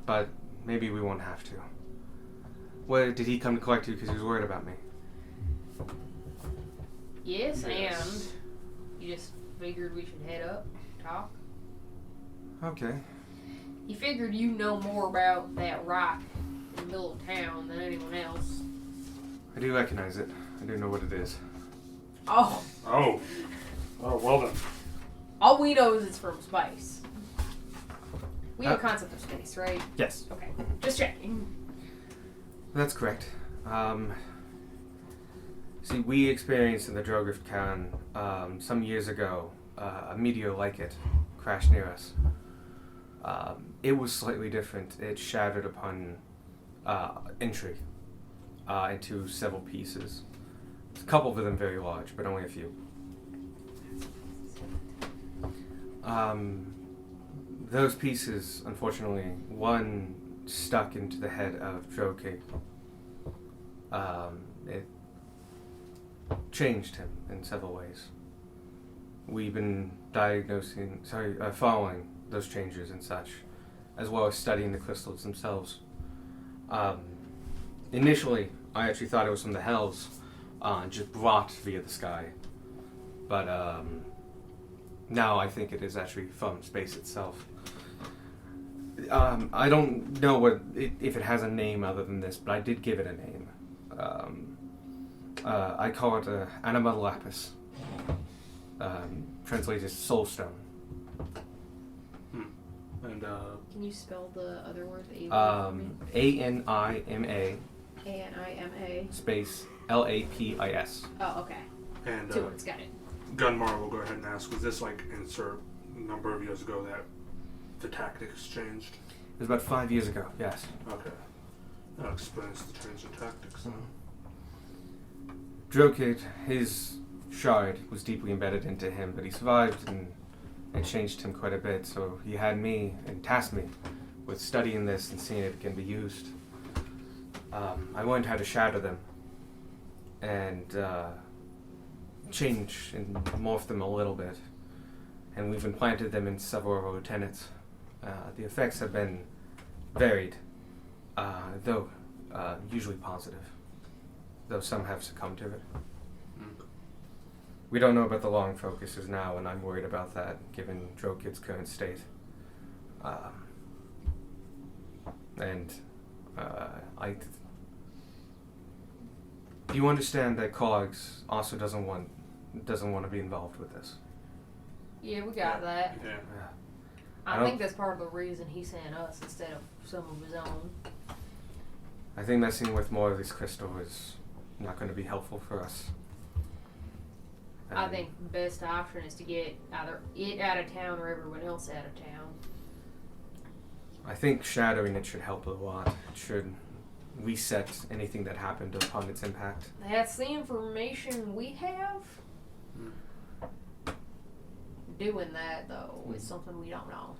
But maybe we won't have to. What, did he come to collect you because he was worried about me? Yes, Yes. and you just figured we should head up, talk. Okay. He figured you know more about that rock in the middle of town than anyone else. I do recognize it. I do know what it is. Oh, Oh. Oh, well then. all we know is it's from space. We have a concept of space, right? Yes. Okay, just checking. That's correct. See, we experienced in the Drogift Khan some years ago a meteor like it crashed near us. It was slightly different. It shattered upon entry into several pieces. A couple of them very large, but only a few. Those pieces, unfortunately, one stuck into the head of Droke. It changed him in several ways. We've been following those changes and such, as well as studying the crystals themselves. Initially, I actually thought it was from the Hells, just brought via the sky. But now I think it is actually from space itself. I don't know if it has a name other than this, but I did give it a name. I call it Anima Lapis, translated as Soul Stone. And Can you spell the other word? For me? A-N-I-M-A A-N-I-M-A. space L-A-P-I-S. Oh, okay. and 2 words, got it. Gunmar will go ahead and ask, was this like insert a number of years ago that the tactics changed? It was about 5 years ago, yes. Okay. That explains the change in tactics. Drokid, his shard was deeply embedded into him, but he survived and it changed him quite a bit, so he had me and tasked me with studying this and seeing if it can be used. I learned how to shatter them and change and morph them a little bit, and we've implanted them in several of our lieutenants. The effects have been varied, though usually positive, though some have succumbed to it. We don't know about the long focuses now, and I'm worried about that, given Drokid's current state. Do you understand that Cogs also doesn't want to be involved with this? Yeah, we got that. Yeah. I think that's part of the reason he sent us instead of some of his own. I think messing with more of this crystal is not going to be helpful for us. I think the best option is to get either it out of town or everyone else out of town. I think shadowing it should help a lot. It should reset anything that happened upon its impact. That's the information we have. Doing that, though, is something we don't know.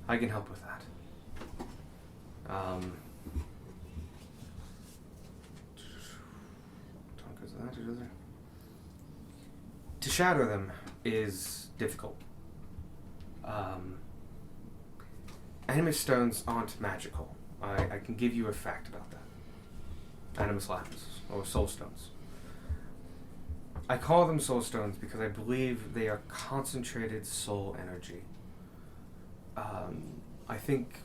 I can help with that. Tonka's To shatter them is difficult. Animus stones aren't magical. I can give you a fact about that. Animus lapis, or soul stones. I call them soul stones because I believe they are concentrated soul energy. I think,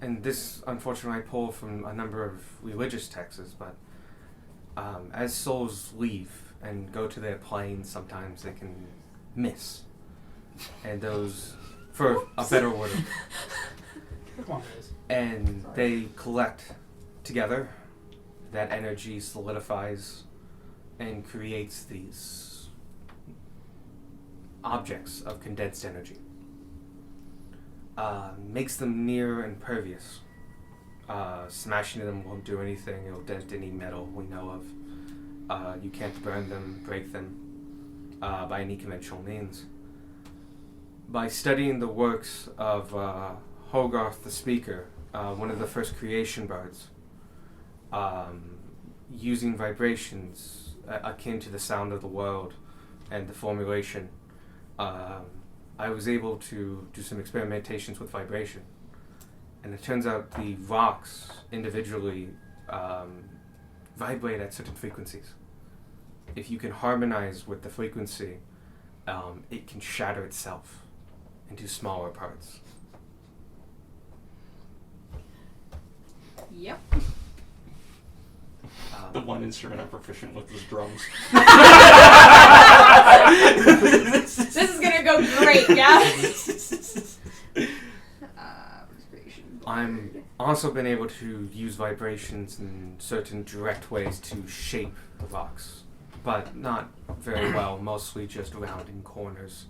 and this unfortunately I pull from a number of religious texts, but as souls leave and go to their planes, sometimes they can miss. And those, for a better word, Come on, guys. and they collect together. That energy solidifies and creates these objects of condensed energy. Makes them near impervious. Smashing them won't do anything. It'll dent any metal we know of. You can't burn them, break them by any conventional means. By studying the works of Hogarth the Speaker, one of the first creation bards, using vibrations akin to the sound of the world and the formulation, I was able to do some experimentations with vibration. And it turns out the rocks individually vibrate at certain frequencies. If you can harmonize with the frequency, it can shatter itself into smaller parts. Yep. The one instrument I'm proficient with is drums. This is gonna go great, guys. I'm also been able to use vibrations in certain direct ways to shape the rocks, but not very well, mostly just rounding corners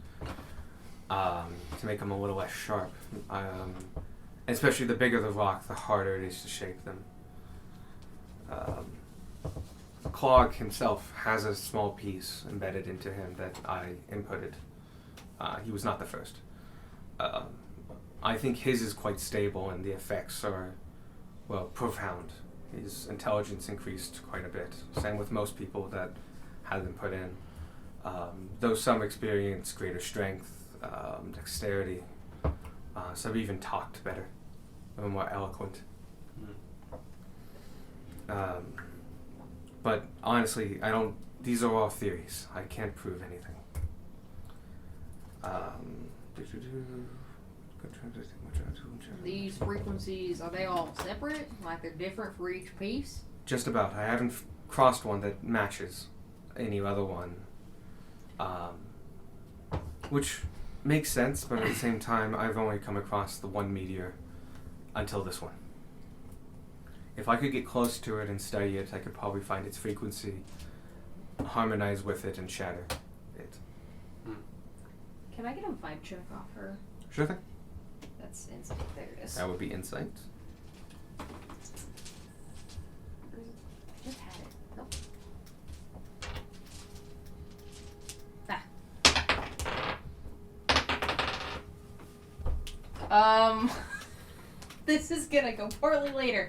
to make them a little less sharp. Especially the bigger the rock, the harder it is to shape them. Clog himself has a small piece embedded into him that I inputted. He was not the first. I think his is quite stable and the effects are, well, profound. His intelligence increased quite a bit. Same with most people that had them put in. Though some experience greater strength, dexterity, some even talked better, a little more eloquent. But honestly, these are all theories. I can't prove anything. These frequencies, are they all separate? Like they're different for each piece? Just about. I haven't crossed one that matches any other one. Which makes sense, but at the same time, I've only come across the one meteor until this one. If I could get close to it and study it, I could probably find its frequency, harmonize with it, and shatter it. Can I get a vibe check off her? Sure thing. That's insight. There it is. That would be insight. I just had it. Nope. This is gonna go poorly later.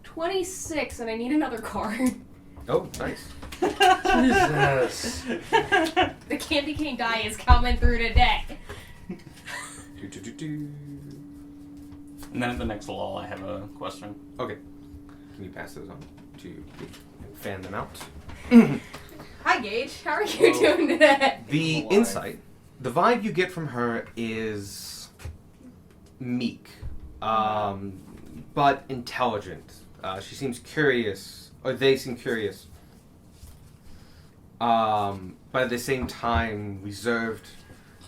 26, and I need another card. Oh, nice. Jesus. The candy cane die is coming through today. And then at the next lull, I have a question. Okay. Can you pass those on to and fan them out? Hi, Gage. How are you doing today? The insight, the vibe you get from her is meek, but intelligent. She seems curious, or they seem curious, but at the same time reserved.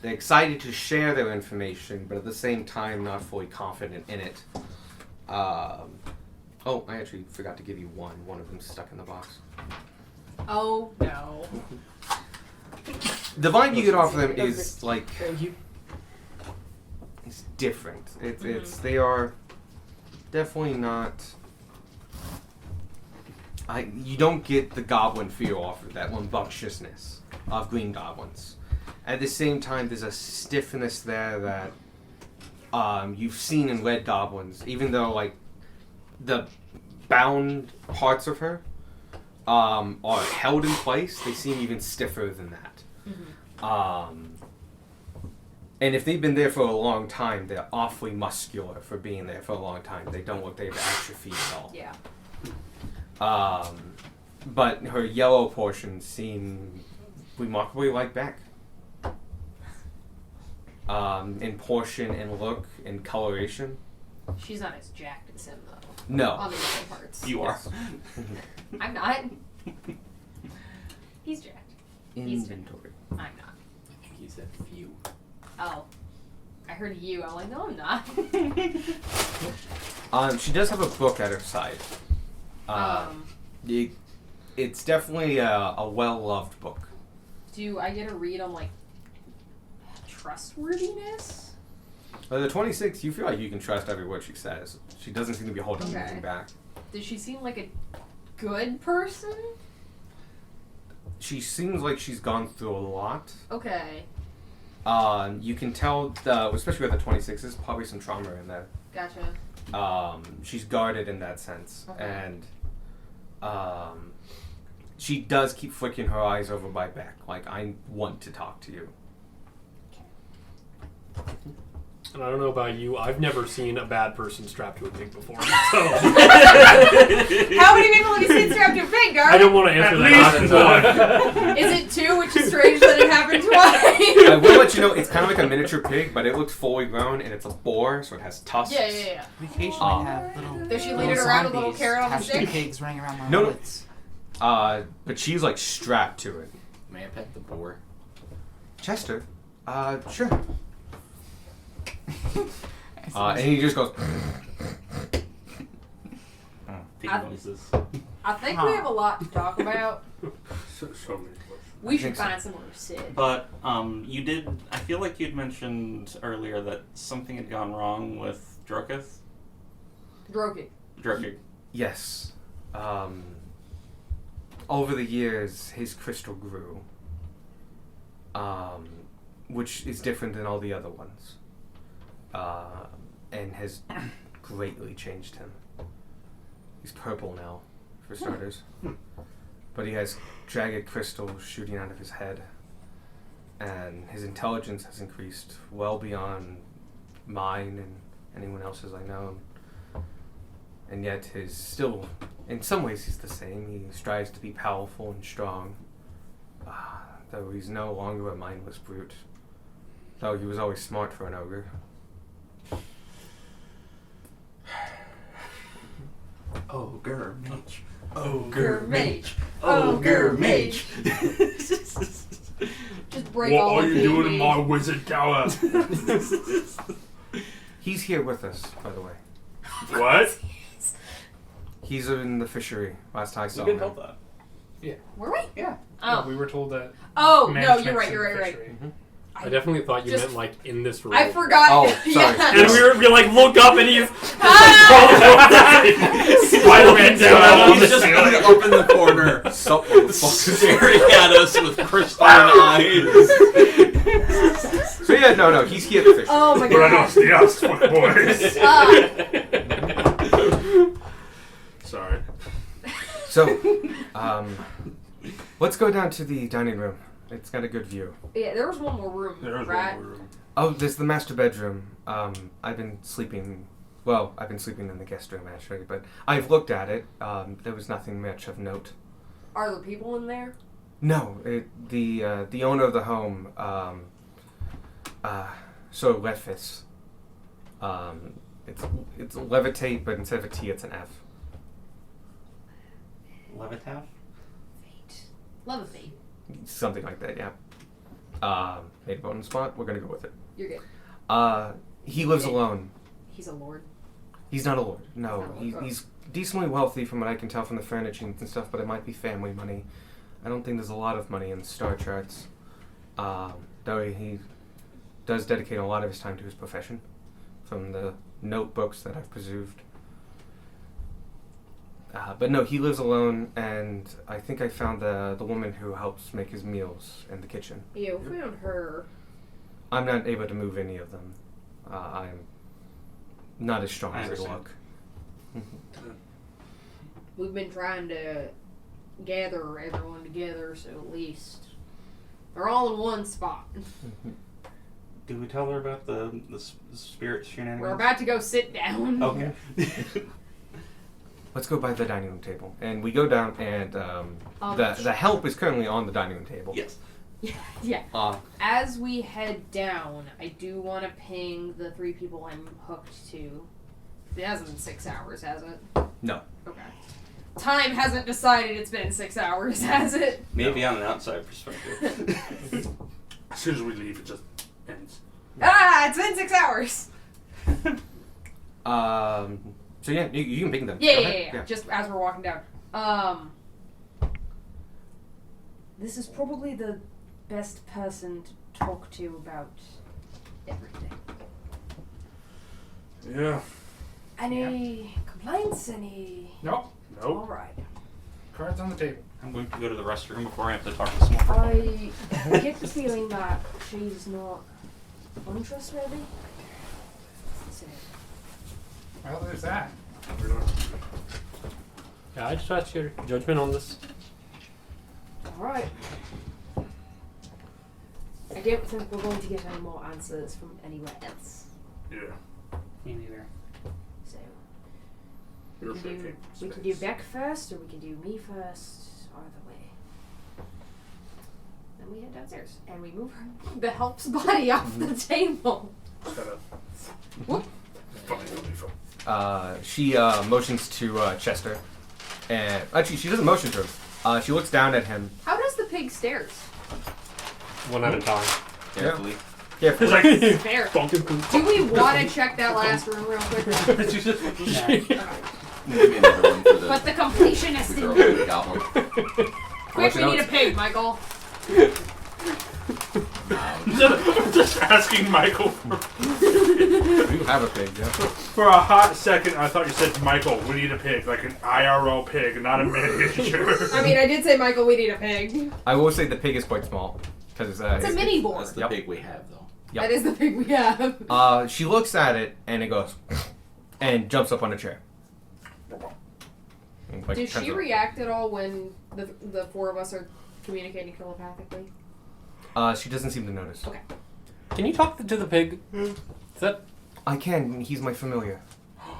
They're excited to share their information, but at the same time not fully confident in it. Oh, I actually forgot to give you one. One of them's stuck in the box. Oh, no. The vibe you get off of them is like, it's different. It's they are definitely not. You don't get the goblin feel off of that rambunctiousness of green goblins. At the same time, there's a stiffness there that you've seen in red goblins, even though like the bound parts of her are held in place, they seem even stiffer than that. And if they've been there for a long time, they're awfully muscular for being there for a long time. They don't look they've atrophied at all. Yeah. But her yellow portions seem remarkably like Beck. In portion and look and coloration. She's not as jacked as him, though. No. On the yellow parts. You are. I'm not. He's jacked. Inventory. I'm not. I think he said few. Oh. I heard you. I'm like, no, I'm not. She does have a book at her side. It's definitely a well-loved book. Do I get a read on, like, trustworthiness? The 26, you feel like you can trust every word she says. She doesn't seem to be holding Okay. anything back. Does she seem like a good person? She seems like she's gone through a lot. Okay. You can tell, especially with the 26, there's probably some trauma in there. Gotcha. She's guarded in that sense. Okay. And she does keep flicking her eyes over my back, like, I want to talk to you. And I don't know about you, I've never seen a bad person strapped to a pig before. So How many people have you seen strapped to a pig, Gar? I don't want to answer that question. Is it 2, which is strange that it happened twice? I will let you know, it's kind of like a miniature pig, but it looks fully grown, and it's a boar, so it has tusks. Yeah. We occasionally have little. Does she lead it around with a little carrot on the stick? Pigs running around my No. woods. But she's, like, strapped to it. May I pet the boar? Chester? Sure. And he just goes... Pig noises. I think we have a lot to talk about. So many questions. We should think so. find somewhere to sit. But you did. I feel like you'd mentioned earlier that something had gone wrong with Drokith. Drokig. Yes. Over the years, his crystal grew. Which is different than all the other ones. And has greatly changed him. He's purple now, for starters. But he has jagged crystals shooting out of his head. And his intelligence has increased well beyond mine and anyone else's I know. And yet his still, in some ways he's the same. He strives to be powerful and strong. Though he's no longer a mindless brute. Though he was always smart for an ogre. Ogre mage. Ogre mage. Ogre mage. Just break What all are of you the doing in my wizard tower? He's here with us, by the way. What? He's in the fishery. Last I saw You him. can help that. Were we? Yeah. Oh. No, we were told that. Oh, no, management's you're right, in you're the right, right. fishery. I definitely thought you Just- meant like in this room. I forgot. Oh, sorry. Yeah. And we like look up and he's Spider-Man down on He's just up in the corner, staring at us with crystalline eyes. So yeah, no, he's here at the fishery. Oh my Buenos god. dias, fuck boys. Sorry. So, let's go down to the dining room. It's got a good view. Yeah, there was one more room, There's right? one more room. Oh, there's the master bedroom. I've been sleeping in the guest room actually, but I've looked at it. There was nothing much of note. Are there people in there? No, the owner of the home, Sir Lefis. It's levitate, but instead of a T, it's an F. Levitav? Love of fate. Something like that, yeah. Made it on the spot. We're gonna go with it. You're good. He lives Yeah. alone. He's a lord. He's not a lord. No, Not a lord. he's decently wealthy from what I can tell from the furnishings and stuff, but it might be family money. I don't think there's a lot of money in the star charts. Though he does dedicate a lot of his time to his profession, from the notebooks that I've preserved. But no, he lives alone, and I think I found the woman who helps make his meals in the kitchen. Yeah, we found her. I'm not able to move any of them. I'm not as strong I as I understand. look. We've been trying to gather everyone together, so at least they're all in one spot. Do we tell her about the spirit shenanigans? We're about to go sit down. Okay. Let's go by the dining room table. And we go down, and the help is currently on the dining room table. Yes. Yeah. As we head down, I do want to ping the 3 people I'm hooked to. It hasn't been 6 hours, has it? No. Okay. Time hasn't decided it's been 6 hours, has it? Maybe on an outside perspective. As soon as we leave, it just ends. It's been 6 hours! So yeah, you can ping them. Yeah. Just as we're walking down. This is probably the best person to talk to about everything. Yeah. Any complaints? Nope. Alright. Cards on the table. I'm going to go to the restroom before I have to talk to someone. I get the feeling that she's not untrustworthy. So, Well, there's that. Yeah, I trust your judgment on this. alright. I don't think we're going to get any more answers from anywhere else. Yeah. Me neither. So You're we shaking. can do Beck first, or we can do me first. Either way. Then we head downstairs and we move the help's body off the table. Kind of. What? Funny. She motions to Chester, and actually she doesn't motion to him. She looks down at him. How does the pig stairs? One at a time. Carefully. Yeah, It's like Fair. bunking. Do we want to check that last room real quick? Maybe another one for the But the completionist girl in who the goblin. Quick, we need a pig, Michael. Just asking Michael you have a pig. Yeah. for a hot second. I thought you said, Michael, we need a pig, like an IRL pig, not a miniature. I mean, I did say, Michael, we need a pig. I will say the pig is quite small because It's a mini boar. That's the Yep. pig we have, though. Yep. That is the pig we have. She looks at it and it goes, and jumps up on a chair. And, like, Does turns she around. react at all when the 4 of us are communicating telepathically? She doesn't seem to notice. Okay. Can you talk to the pig? Is that I can. He's my familiar.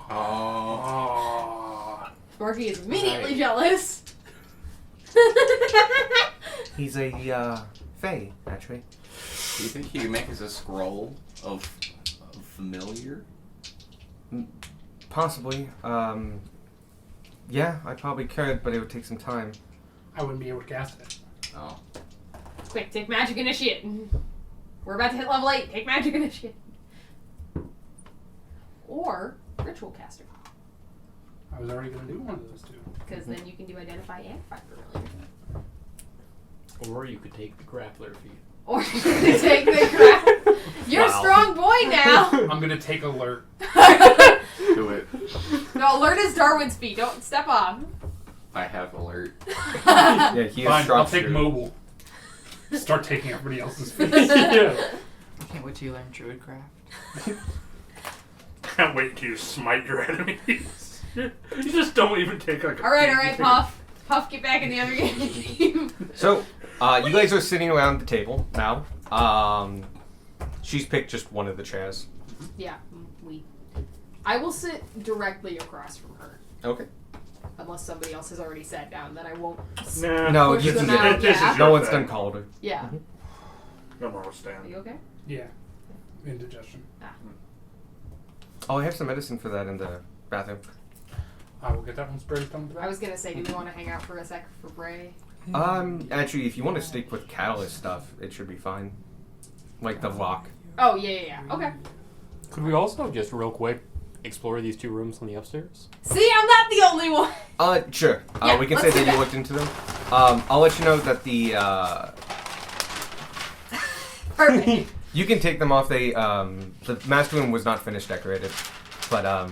Oh. Sparky is immediately jealous. He's a fae, actually. Do you think you could make us a scroll of familiar? Possibly. Yeah, I probably could, but it would take some time. I wouldn't be able to cast it. Oh. Quick, take magic initiate. We're about to hit level 8. Take magic initiate. Or ritual caster. I was already going to do one of those two. Because then you can do identify and find familiar. or you could take the grappler feat. Or you can take the crap. You're Wow. a strong boy now. I'm going to take alert. Do it. No, alert is Darwin's feet. Don't step on. I have alert. Yeah, he is Fine, strong. I'll take mobile. Start taking everybody else's feet. Yeah. I can't wait till you learn Druidcraft. Can't wait till you smite your enemies. You just don't even take like a All right, Puff. Puff, get back in the other game. So, you guys are sitting around the table now. She's picked just one of the chairs. Yeah, I will sit directly across from her. Okay. Unless somebody else has already sat down, then I won't. Nah. No, Push you them can out, get it. yeah. No one's done called her. Yeah. No more Are stand. you okay? Yeah. Indigestion. Oh, I have some medicine for that in the bathroom. I will get that one sprayed on the I back. was gonna say, do we want to hang out for a sec for Bray? Actually, if you want to stick with catalyst stuff, it should be fine. Like the lock. Oh yeah. Okay. Could we also just real quick explore these two rooms on the upstairs? See, I'm not the only one. Sure. Yeah, We can let's say do that you that. looked into them. I'll let you know that the Perfect. you can take them off. The master room was not finished decorated, but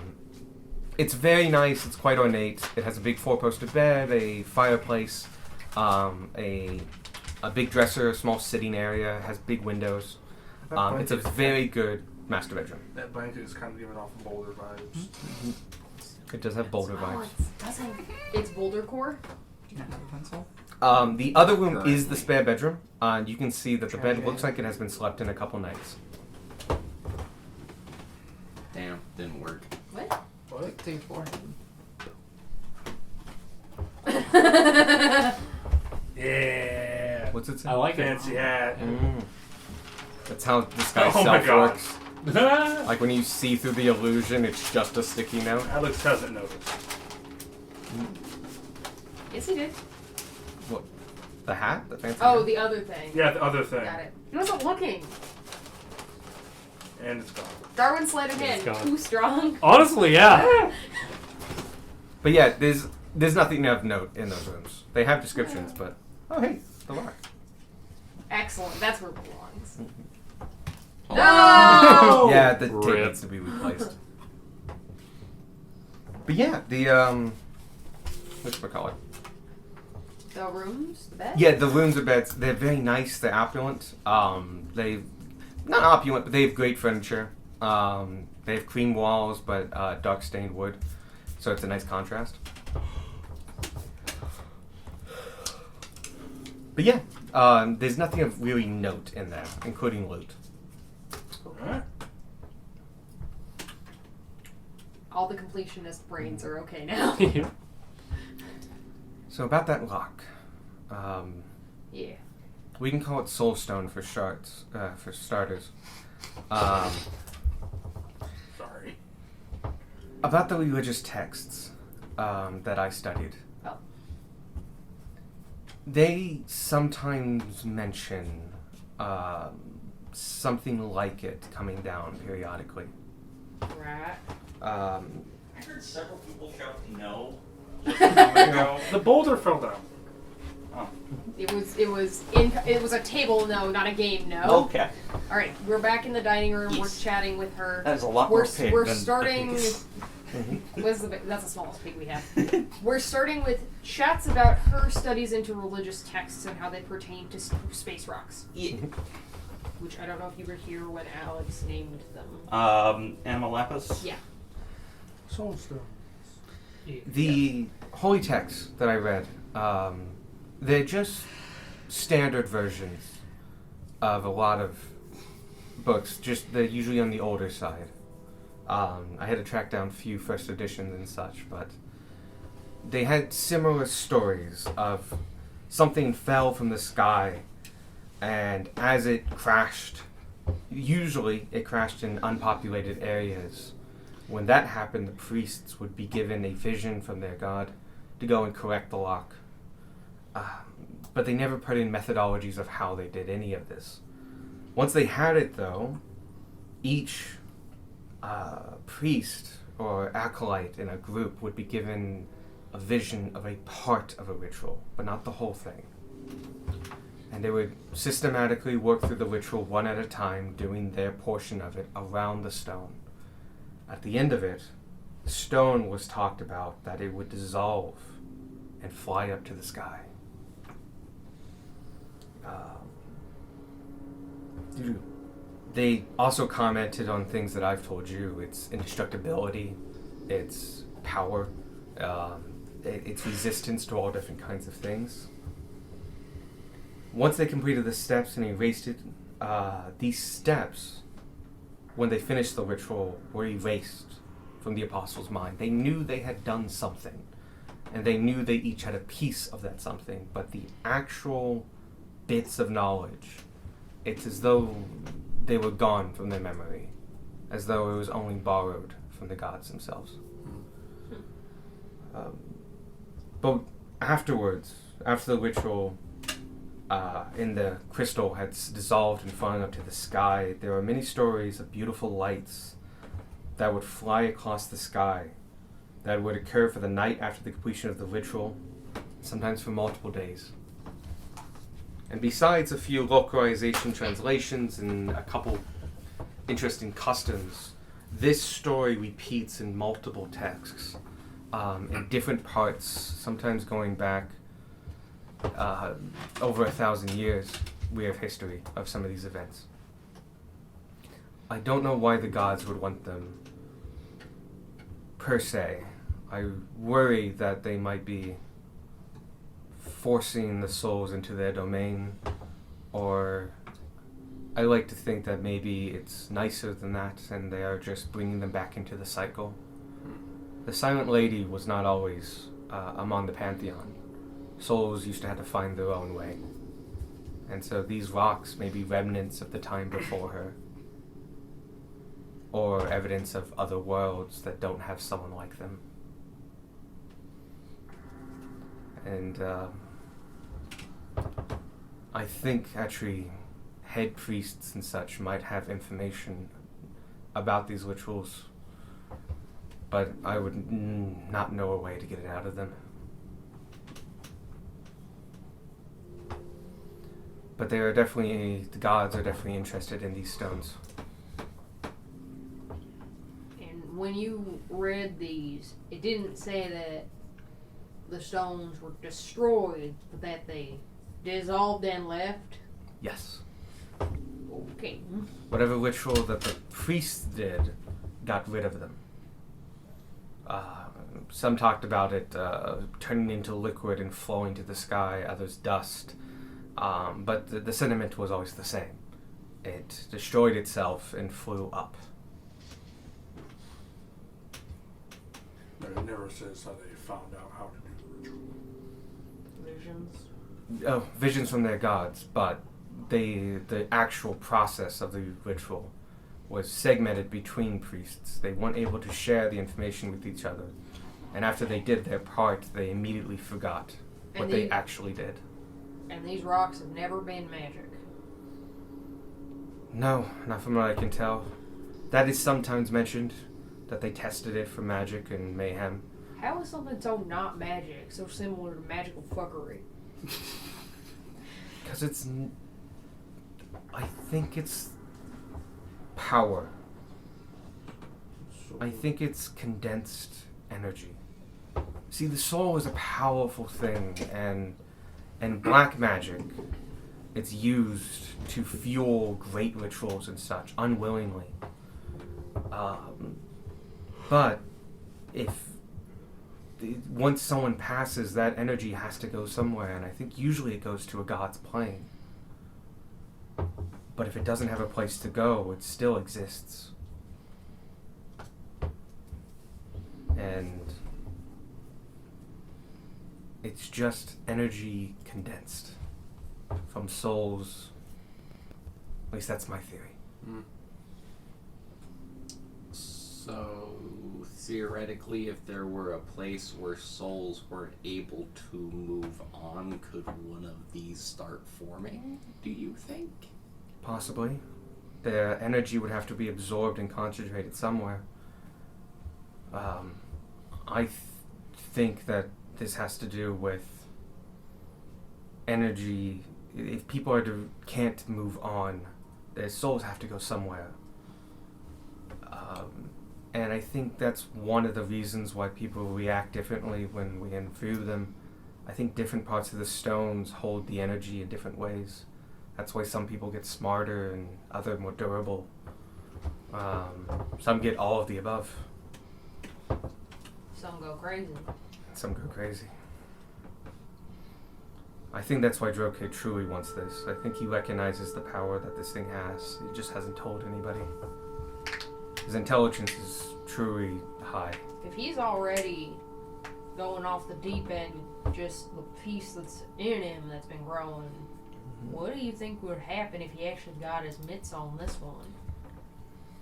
it's very nice. It's quite ornate. It has a big four-poster bed, a fireplace, a big dresser, a small sitting area. It has big windows. It's a very good master bedroom. That blanket is kind of giving off Boulder vibes. It does have boulder Oh, vibes. it's Boulder Core. Do you not have a pencil? The other room is the Currently. spare bedroom. You can see that the bed Okay. looks like it has been slept in a couple nights. Damn, didn't work. What? What? To your forehead. Yeah. What's it say? I like Fancy hat. That's how disguise Oh my self God. works. it. Like when you see through the illusion, it's just a sticky note. Alex hasn't noticed. Yes, he did. What? The hat? The fancy Oh, hat? the other thing. Yeah, the other thing. Got it. He wasn't looking. And it's gone. Darwin sleight of It's hand. gone. Too strong. Honestly, yeah. But yeah, there's nothing of note in those rooms. They have descriptions, but oh hey, the lock. Excellent. That's where it belongs. Oh. No! Yeah, the tape Rip. needs to be replaced. But yeah, the whatchamacallit? The rooms, the bed. Yeah, the rooms are beds. They're very nice. They're opulent. They not opulent, but they have great furniture. They have cream walls, but dark stained wood, so it's a nice contrast. But yeah, there's nothing of really note in there, including loot. Alright. All the completionist brains are okay now. So about that lock, Yeah. we can call it Soulstone for starters. Sorry. About the religious texts that I studied. Oh. They sometimes mention something like it coming down periodically. Right. I heard several people shout no. The boulder fell down. It was a table no, not a game no. Okay. All right, we're back in the dining room. Yes. We're chatting with her. That is a lot We're more pig we're than starting. pigs. That's the smallest pig we have. We're starting with chats about her studies into religious texts and how they pertain to space rocks. Yeah. Which I don't know if you were here when Alex named them. Amalapis? Yeah. Soulstone. The holy texts that I read, they're just standard versions of a lot of books. Just they're usually on the older side. I had to track down a few first editions and such, but they had similar stories of something fell from the sky, and as it crashed, usually it crashed in unpopulated areas. When that happened, the priests would be given a vision from their god to go and correct the lock. But they never put in methodologies of how they did any of this. Once they had it, though, each priest or acolyte in a group would be given a vision of a part of a ritual, but not the whole thing. And they would systematically work through the ritual one at a time, doing their portion of it around the stone. At the end of it, the stone was talked about that it would dissolve and fly up to the sky. They also commented on things that I've told you. Its indestructibility, its power, its resistance to all different kinds of things. Once they completed the steps and erased it, these steps, when they finished the ritual, were erased from the apostles' mind. They knew they had done something, and they knew they each had a piece of that something, but the actual bits of knowledge, it's as though they were gone from their memory, as though it was only borrowed from the gods themselves. But afterwards, after the ritual, in the crystal had dissolved and fallen up to the sky, there were many stories of beautiful lights that would fly across the sky, that would occur for the night after the completion of the ritual, sometimes for multiple days. And besides a few localization translations and a couple interesting customs, this story repeats in multiple texts, in different parts, sometimes going back over 1,000 years. We have history of some of these events. I don't know why the gods would want them per se. I worry that they might be forcing the souls into their domain, or I like to think that maybe it's nicer than that and they are just bringing them back into the cycle. The Silent Lady was not always among the Pantheon. Souls used to have to find their own way. And so these rocks may be remnants of the time before her, or evidence of other worlds that don't have someone like them. And I think actually head priests and such might have information about these rituals, but I would not know a way to get it out of them. But they are definitely, the gods are definitely interested in these stones. And when you read these, it didn't say that the stones were destroyed, but that they dissolved and left? Yes. Okay. Whatever ritual that the priests did got rid of them. Some talked about it turning into liquid and flowing to the sky, others dust. But the sentiment was always the same. It destroyed itself and flew up. But it never says how they found out how to do the ritual. Visions. Oh, visions from their gods, but the actual process of the ritual was segmented between priests. They weren't able to share the information with each other. And after they did their part, they immediately forgot what they actually did. And these rocks have never been magic. No, not from what I can tell. That is sometimes mentioned, that they tested it for magic and mayhem. How is something so not magic so similar to magical fuckery? Because it's... I think it's power. I think it's condensed energy. See, the soul is a powerful thing, and black magic, it's used to fuel great rituals and such, unwillingly. But once someone passes, that energy has to go somewhere, and I think usually it goes to a god's plane. But if it doesn't have a place to go, it still exists. And it's just energy condensed from souls. At least that's my theory. So, theoretically, if there were a place where souls weren't able to move on, could one of these start forming, do you think? Possibly. Their energy would have to be absorbed and concentrated somewhere. I think that this has to do with energy. If people can't move on, their souls have to go somewhere. And I think that's one of the reasons why people react differently when we inview them. I think different parts of the stones hold the energy in different ways. That's why some people get smarter and other more durable. Some get all of the above. Some go crazy. Some go crazy. I think that's why Droke truly wants this. I think he recognizes the power that this thing has. He just hasn't told anybody. His intelligence is truly high. If he's already going off the deep end, just the piece that's in him that's been growing, what do you think would happen if he actually got his mitts on this one?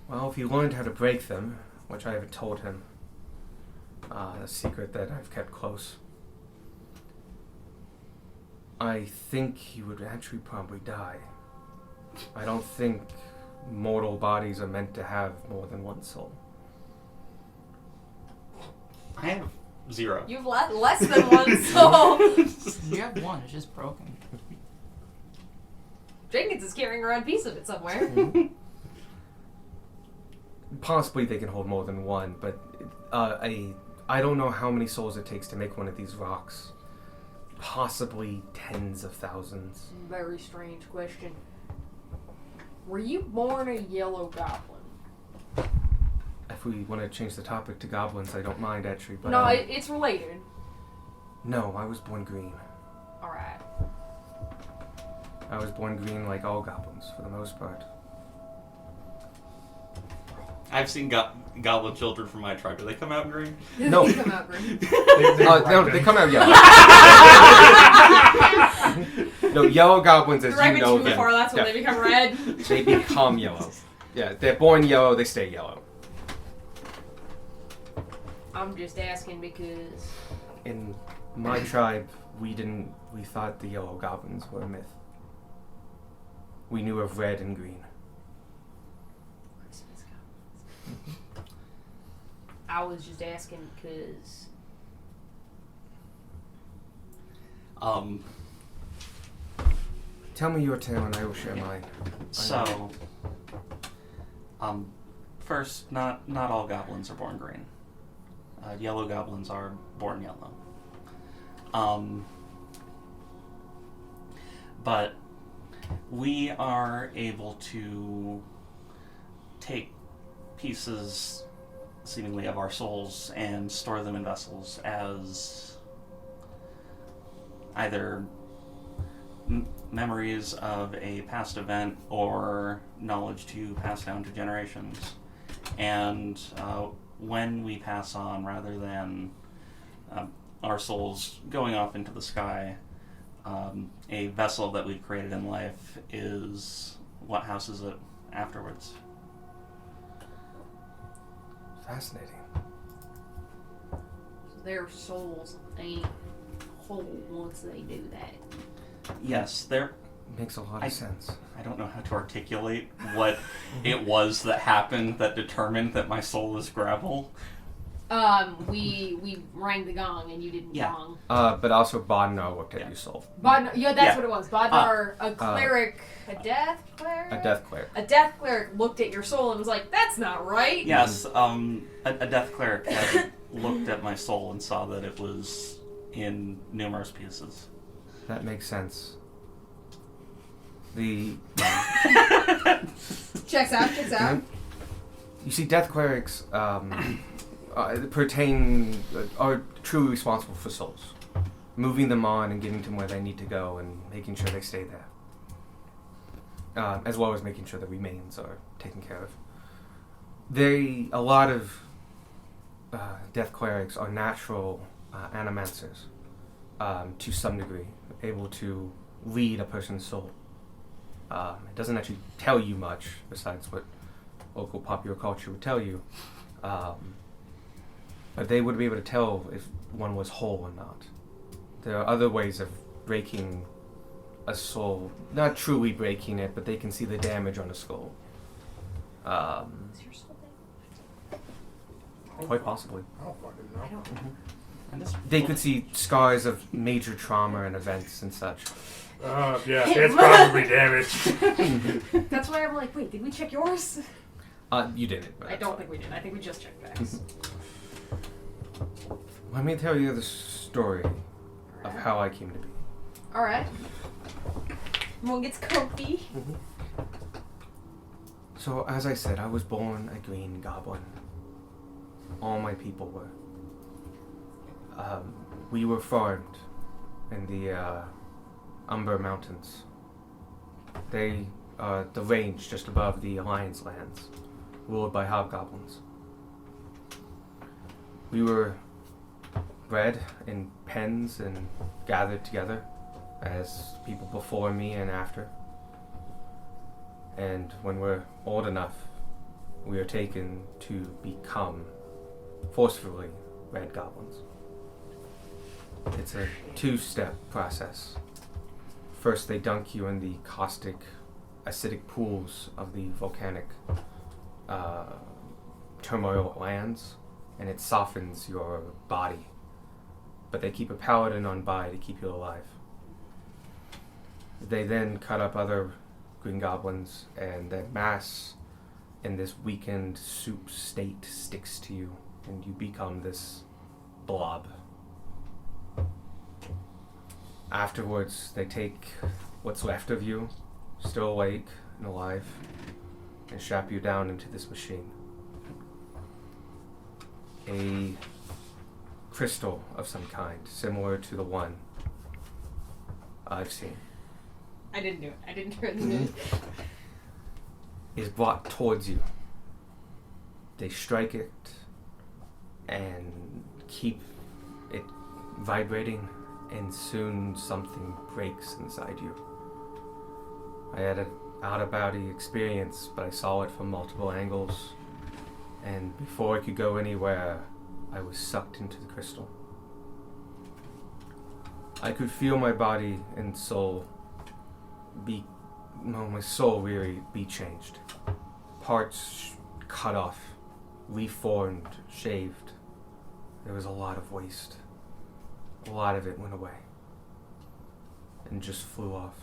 Well, if he learned how to break them, which I haven't told him, a secret that I've kept close, I think he would actually probably die. I don't think mortal bodies are meant to have more than one soul. I have 0. You've less than one soul. You have one, it's just broken. Jenkins is carrying around a piece of it somewhere. Possibly they can hold more than one, but I don't know how many souls it takes to make one of these rocks. Possibly tens of thousands. Very strange question. Were you born a yellow goblin? If we want to change the topic to goblins, I don't mind actually. But no, it's related. no, I was born green. Alright. I was born green like all goblins, for the most part. I've seen goblin children from my tribe. Do they come out green? No. They come out green. They come out yellow. No, yellow goblins, as Right you know too them. far, that's when they become red. They become yellow. Yeah, they're born yellow, they stay yellow. I'm just asking because... In my tribe, we thought the yellow goblins were a myth. We knew of red and green. I was just asking because... Tell me your tale and I will share mine. So, first, not all goblins are born green. Yellow goblins are born yellow. But we are able to take pieces, seemingly, of our souls and store them in vessels as either memories of a past event or knowledge to pass down to generations. And when we pass on, rather than our souls going off into the sky, a vessel that we've created in life is what houses it afterwards. Fascinating. Their souls ain't whole once they do that. Yes, there. Makes a lot of sense. I don't know how to articulate what it was that happened that determined that my soul is gravel. We rang the gong and you didn't gong. But also Bodnar looked at your soul. Bodnar, that's what it was. Bodnar, a cleric, a death cleric? A death cleric. A death cleric looked at your soul and was like, that's not right. Yes, a death cleric had looked at my soul and saw that it was in numerous pieces. That makes sense. Checks out. You see, death clerics are truly responsible for souls, moving them on and getting them where they need to go and making sure they stay there, as well as making sure the remains are taken care of. A lot of death clerics are natural animancers, to some degree, able to lead a person's soul. It doesn't actually tell you much besides what local popular culture would tell you. But they would be able to tell if one was whole or not. There are other ways of breaking a soul. Not truly breaking it, but they can see the damage on a skull. Is your soul Quite possibly. I don't fucking know. They could see scars of major trauma and events and such. Yeah, it's probably damaged. That's why I'm like, wait, did we check yours? You didn't. I don't think we did. I think we just checked facts. Let me tell you the story of how I came to be. Alright. Everyone gets comfy. So, as I said, I was born a green goblin. All my people were. We were farmed in the Umber Mountains. They are the range just above the Alliance lands, ruled by hobgoblins. We were bred in pens and gathered together as people before me and after. And when we're old enough, we are taken to become, forcefully, red goblins. It's a two-step process. First, they dunk you in the caustic, acidic pools of the volcanic turmoil lands, and it softens your body. But they keep a paladin on by to keep you alive. They then cut up other green goblins, and that mass in this weakened soup state sticks to you, and you become this blob. Afterwards, they take what's left of you, still awake and alive, and strap you down into this machine. A crystal of some kind, similar to the one I've seen I didn't do it. I didn't turn the is brought towards you. They strike it and keep it vibrating, and soon something breaks inside you. I had an out-of-body experience, but I saw it from multiple angles, and before I could go anywhere, I was sucked into the crystal. I could feel my body and soul my soul really be changed. Parts cut off, reformed, shaved. There was a lot of waste. A lot of it went away and just flew off.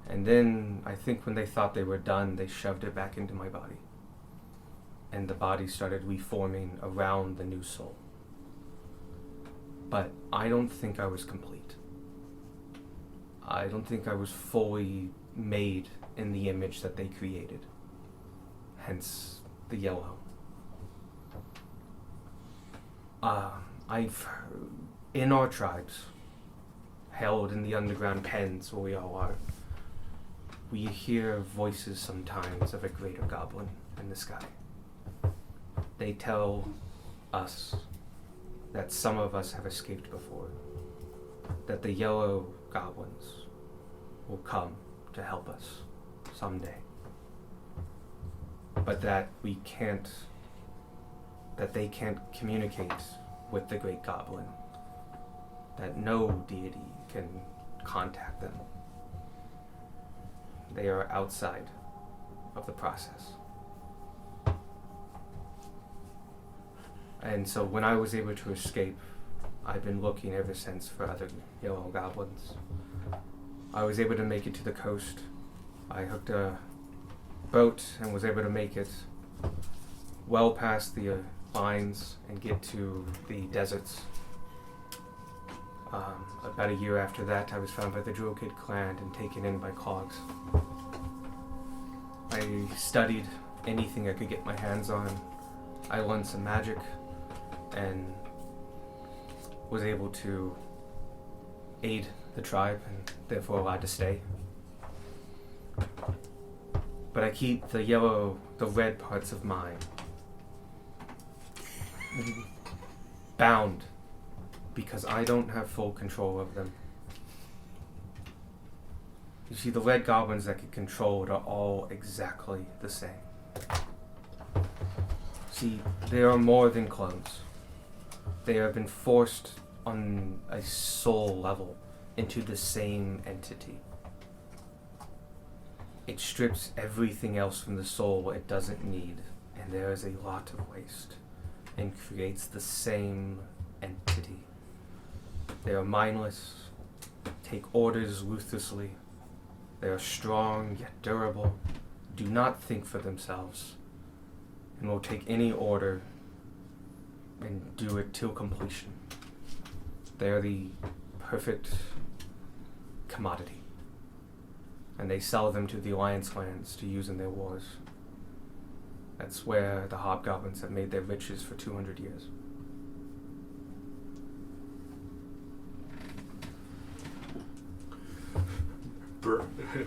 And then, I think when they thought they were done, they shoved it back into my body. And the body started reforming around the new soul. But I don't think I was complete. I don't think I was fully made in the image that they created. Hence, the yellow. In our tribes, held in the underground pens where we all are, we hear voices sometimes of a greater goblin in the sky. They tell us that some of us have escaped before, that the yellow goblins will come to help us someday, but that they can't communicate with the great goblin, that no deity can contact them. They are outside of the process. And so when I was able to escape, I've been looking ever since for other yellow goblins. I was able to make it to the coast. I hooked a boat and was able to make it well past the lines and get to the deserts. About a year after that, I was found by the Druid clan and taken in by clogs. I studied anything I could get my hands on. I learned some magic and was able to aid the tribe and therefore allowed to stay. But I keep the red parts of mine bound because I don't have full control of them. You see, the red goblins that get controlled are all exactly the same. See, they are more than clones. They have been forced on a soul level into the same entity. It strips everything else from the soul it doesn't need, and there is a lot of waste, and creates the same entity. They are mindless, take orders ruthlessly. They are strong yet durable, do not think for themselves, and will take any order and do it till completion. They are the perfect commodity, and they sell them to the Alliance lands to use in their wars. That's where the hobgoblins have made their riches for 200 years.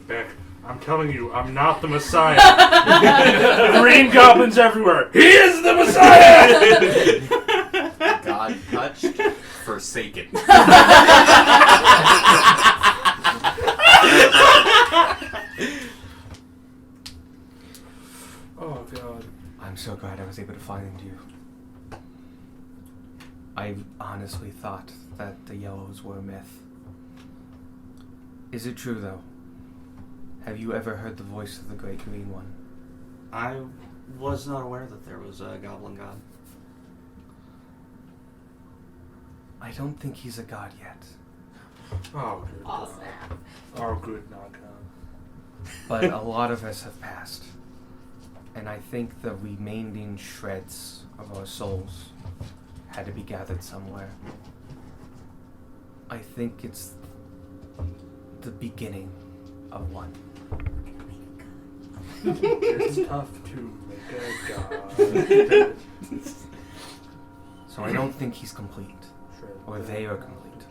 Beck, I'm telling you, I'm not the Messiah. Green goblins everywhere. He is the Messiah! God touched, forsaken. Oh, God. I'm so glad I was able to find you. I honestly thought that the yellows were a myth. Is it true, though? Have you ever heard the voice of the Great Green One? I was not aware that there was a goblin god. I don't think he's a god yet. Oh, good God. Oh, good not God. But a lot of us have passed. And I think the remaining shreds of our souls had to be gathered somewhere. I think it's the beginning of one. It's tough to make a god. So I don't think he's complete. Or they are complete.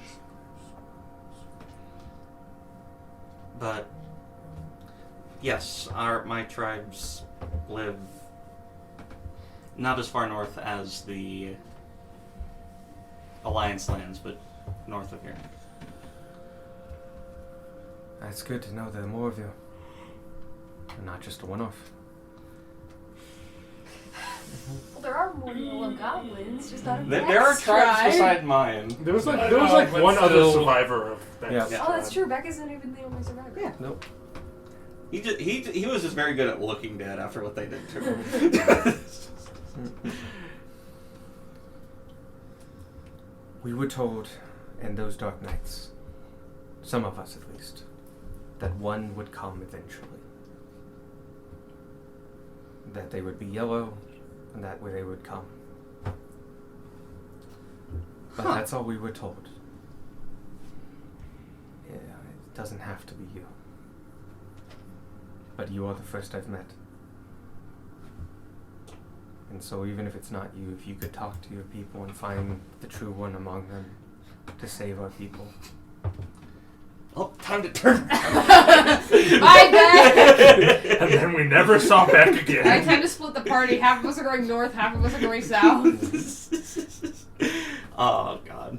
But yes, my tribes live not as far north as the Alliance lands, but north of here. That's good to know there are more of you. And not just a one-off. Well, there are more yellow goblins, just not a There are tribes beside mine. There was like one other survivor of that. Yeah. Oh, that's true. Beck isn't even the only survivor. Yeah. Nope. He was just very good at looking dead after what they did to him. We were told in those dark nights, some of us at least, that one would come eventually. That they would be yellow, and that way they would come. But that's all we were told. Yeah, it doesn't have to be you. But you are the first I've met. And so even if it's not you, if you could talk to your people and find the true one among them to save our people. Oh, time to turn. Bye, Beck! And then we never saw Beck again. Alright, time to split the party. Half of us are going north, half of us are going south. Oh, God.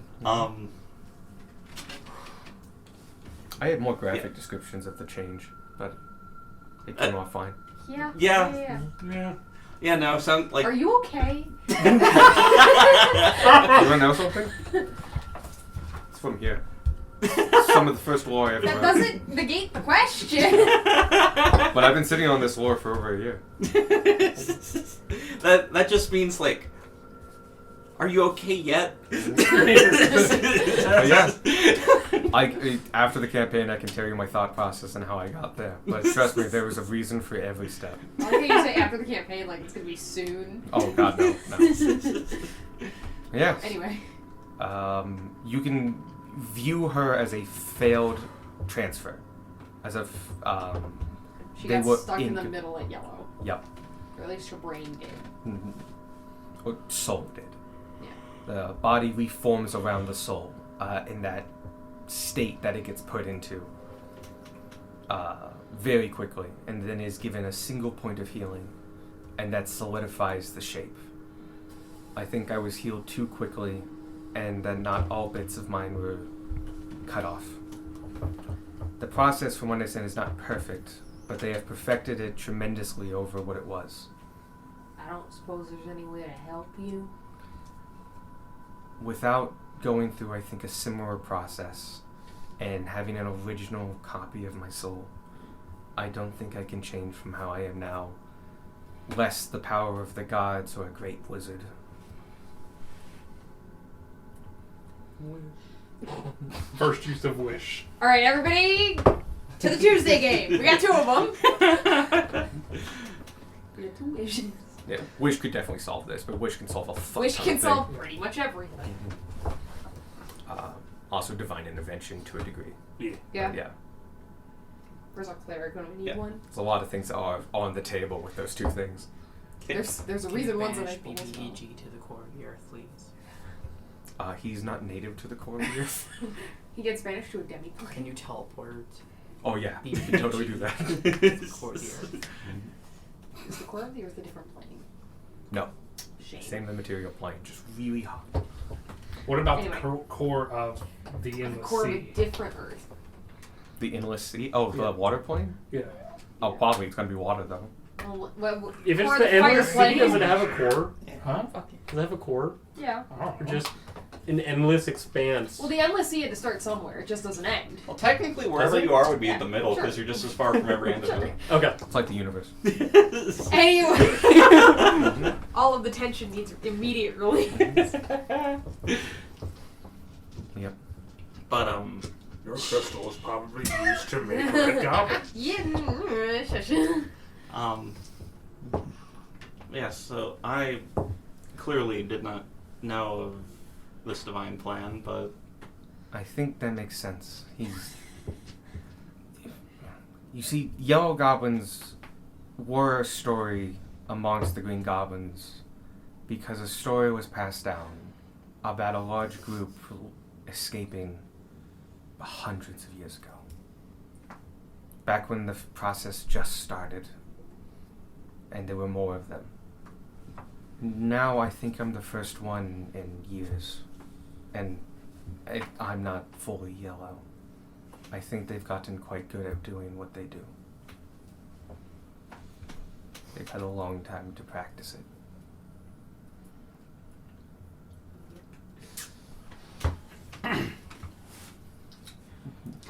I had more graphic descriptions of the change, but it came off fine. Yeah. Yeah, no, sound like... Are you okay? You want to know something? It's from here. Some of the first lore I ever That read. doesn't negate the question. But I've been sitting on this lore for over a year. that just means, like, are you okay yet? Yeah. After the campaign, I can tell you my thought process and how I got there. But trust me, there was a reason for every step. I like how you say after the campaign, like it's gonna be soon. Oh God, no. Yeah. Anyway. You can view her as a failed transfer, as if She they got were stuck in the middle at yellow. Yep. Or at least her brain did. Mm-hmm. Or soul did. Yeah. The body reforms around the soul in that state that it gets put into very quickly, and then is given a single point of healing, and that solidifies the shape. I think I was healed too quickly, and that not all bits of mine were cut off. The process, from what I understand, is not perfect, but they have perfected it tremendously over what it was. I don't suppose there's any way to help you. Without going through, I think, a similar process and having an original copy of my soul, I don't think I can change from how I am now, less the power of the gods or a great wizard. First use of wish. Alright, everybody, to the Tuesday game. We got 2 of them. We got 2 wishes. Yeah, Wish could definitely solve this, but Wish can solve a fuck Wish ton can of solve things. pretty much everything. Also divine intervention to a degree. Yeah. Yeah. Where's our cleric when we need Yeah. one? There's a lot of things that are on the table with those two things. There's a Can reason you one's an banish equal as well. BBEG to the core of the earth, please? He's not native to the core of the earth. He gets banished to a demi-plane. Can you teleport Oh yeah, you can totally do that. to the core of the earth? Is the core of the earth a different plane? No, Shame. same the material plane, just really hot. What about Anyway. the core of the The endless core of a sea? different earth. The endless sea. Oh, the water plane. Yeah. Oh, probably it's gonna be water though. Well, If it's core the of fire endless sea, plane- does it have a core? Huh? Does it have a core? Yeah. Oh. Or just an endless expanse? Well, the endless sea had to start somewhere. It just doesn't end. Well, technically, wherever Does it? you are would be Yeah, at the middle, because sure. you're just as far from every end of it. Okay. It's like the universe. Anyway, all of the tension needs immediate release. Yep. But, Your crystal was probably used to make red goblin. yeah, so I clearly did not know of this divine plan, but I think that makes sense. You see, yellow goblins were a story amongst the green goblins because a story was passed down about a large group escaping hundreds of years ago. back when the process just started, and there were more of them. Now I think I'm the first one in years, and I'm not fully yellow. I think they've gotten quite good at doing what they do. They've had a long time to practice it.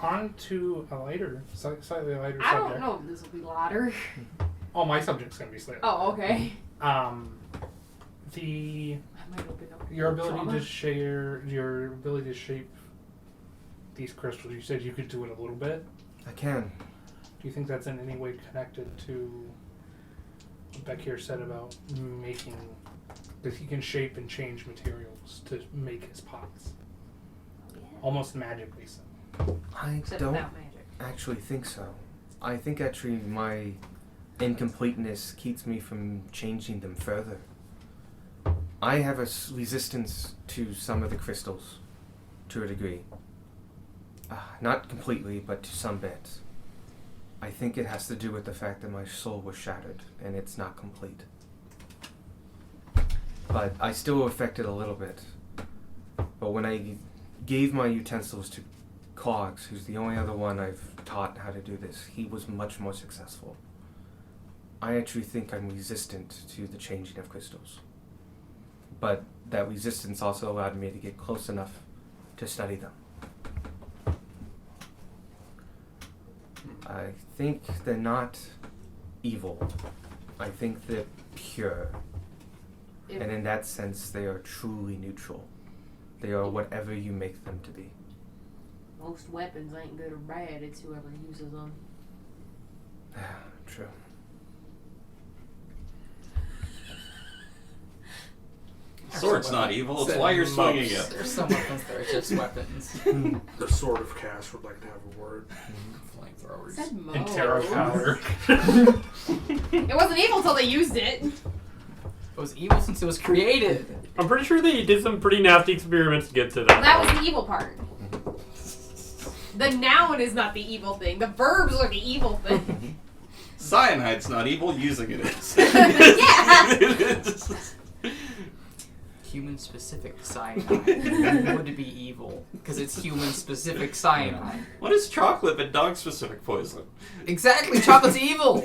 On to a slightly lighter I subject. don't know if this will be lighter. Oh, my subject's gonna be slightly. Oh, okay. The I might open up your ability trauma. to shape these crystals. You said you could do it a little bit. I can. Do you think that's in any way connected to what Bekir said about making that he can shape and change materials to make his pots? Yeah. Almost magically so. I Except don't without magic. actually think so. I think actually my incompleteness keeps me from changing them further. I have a resistance to some of the crystals, to a degree. Not completely, but to some bits. I think it has to do with the fact that my soul was shattered, and it's not complete. But I still affected a little bit. But when I gave my utensils to Clogs, who's the only other one I've taught how to do this, he was much more successful. I actually think I'm resistant to the changing of crystals. But that resistance also allowed me to get close enough to study them. I think they're not evil. I think they're pure. And in that sense, they are truly neutral. They are whatever you make them to be. Most weapons ain't good or bad, it's whoever uses them. True. Sword's not evil, it's why you're swinging it. There's some weapons that are just weapons. The Sword of Cass would like to have a word. Flamethrowers. Said Mo. And Terra Power. It wasn't evil until they used it. It was evil since it was created. I'm pretty sure they did some pretty nasty experiments to get to that. That was the evil part. The noun is not the evil thing. The verbs are the evil thing. Cyanide's not evil, using it is. Yeah. Human-specific cyanide would be evil, because it's human-specific cyanide. What is chocolate but dog-specific poison? Exactly, chocolate's evil!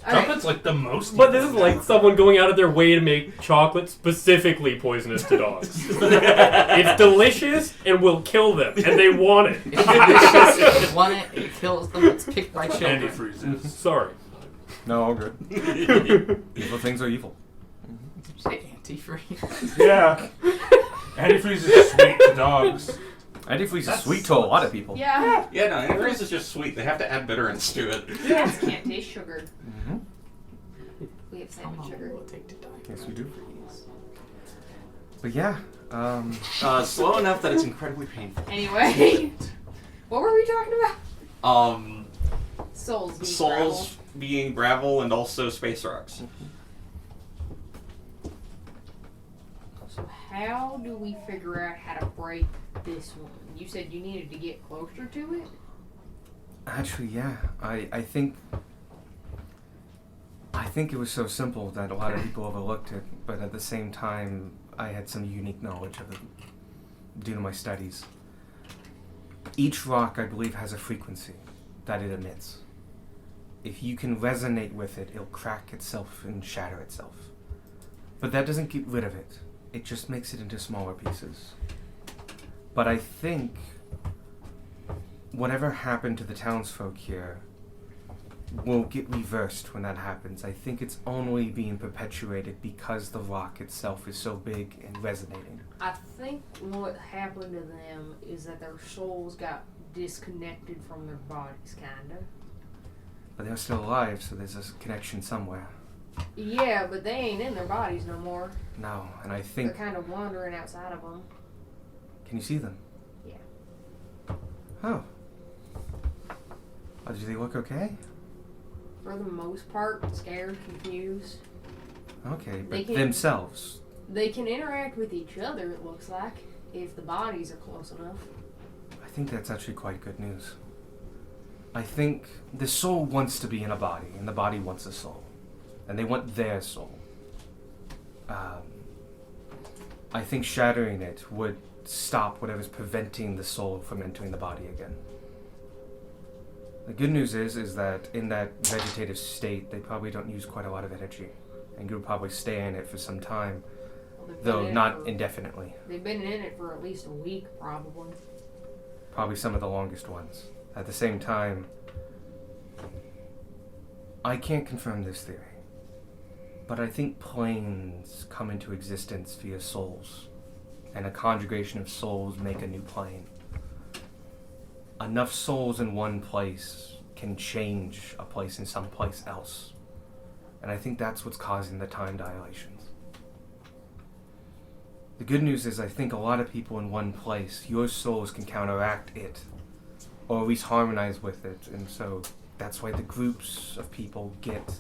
Chocolate's like the most. But this is like someone going out of their way to make chocolate specifically poisonous to dogs. It's delicious and will kill them, and they want it. It's delicious, they want it, it kills them, it's picked by children. Antifreeze is. Sorry. No, all good. Evil things are evil. Did you say antifreeze? Yeah. Antifreeze is sweet to dogs. Antifreeze is sweet to a lot of people. Yeah. Yeah, no, antifreeze is just sweet. They have to add bitterance to it. Cats can't taste sugar. Mm-hmm. We have How salmon long sugar. will it take to die? Yes, we do. But yeah, Slow enough that it's incredibly painful. Anyway. What were we talking about? Souls. Being Souls being gravel and also space rocks. So how do we figure out how to break this one? You said you needed to get closer to it? actually, yeah. I think it was so simple that a lot of people overlooked it, but at the same time, I had some unique knowledge of it due to my studies. Each rock, I believe, has a frequency that it emits. If you can resonate with it, it'll crack itself and shatter itself. But that doesn't get rid of it. It just makes it into smaller pieces. But I think whatever happened to the townsfolk here will get reversed when that happens. I think it's only being perpetuated because the rock itself is so big and resonating. I think what happened to them is that their souls got disconnected from their bodies, kinda. But they're still alive, so there's a connection somewhere. Yeah, but they ain't in their bodies no more. No, and I They're think... kind of wandering outside of them. Can you see them? Yeah. Oh. Do they look okay? For the most part, scared, confused. Okay, They but can- themselves. They can interact with each other, it looks like, if the bodies are close enough. I think that's actually quite good news. I think the soul wants to be in a body, and the body wants a soul. And they want their soul. I think shattering it would stop whatever's preventing the soul from entering the body again. The good news is that in that vegetative state, they probably don't use quite a lot of energy. And you'll probably stay in it for some time, though not indefinitely. They've been in it for at least a week, probably. Probably some of the longest ones. At the same time, I can't confirm this theory, but I think planes come into existence via souls, and a conjugation of souls make a new plane. Enough souls in one place can change a place in some place else, and I think that's what's causing the time dilations. The good news is I think a lot of people in one place, your souls can counteract it, or at least harmonize with it, and so that's why the groups of people get...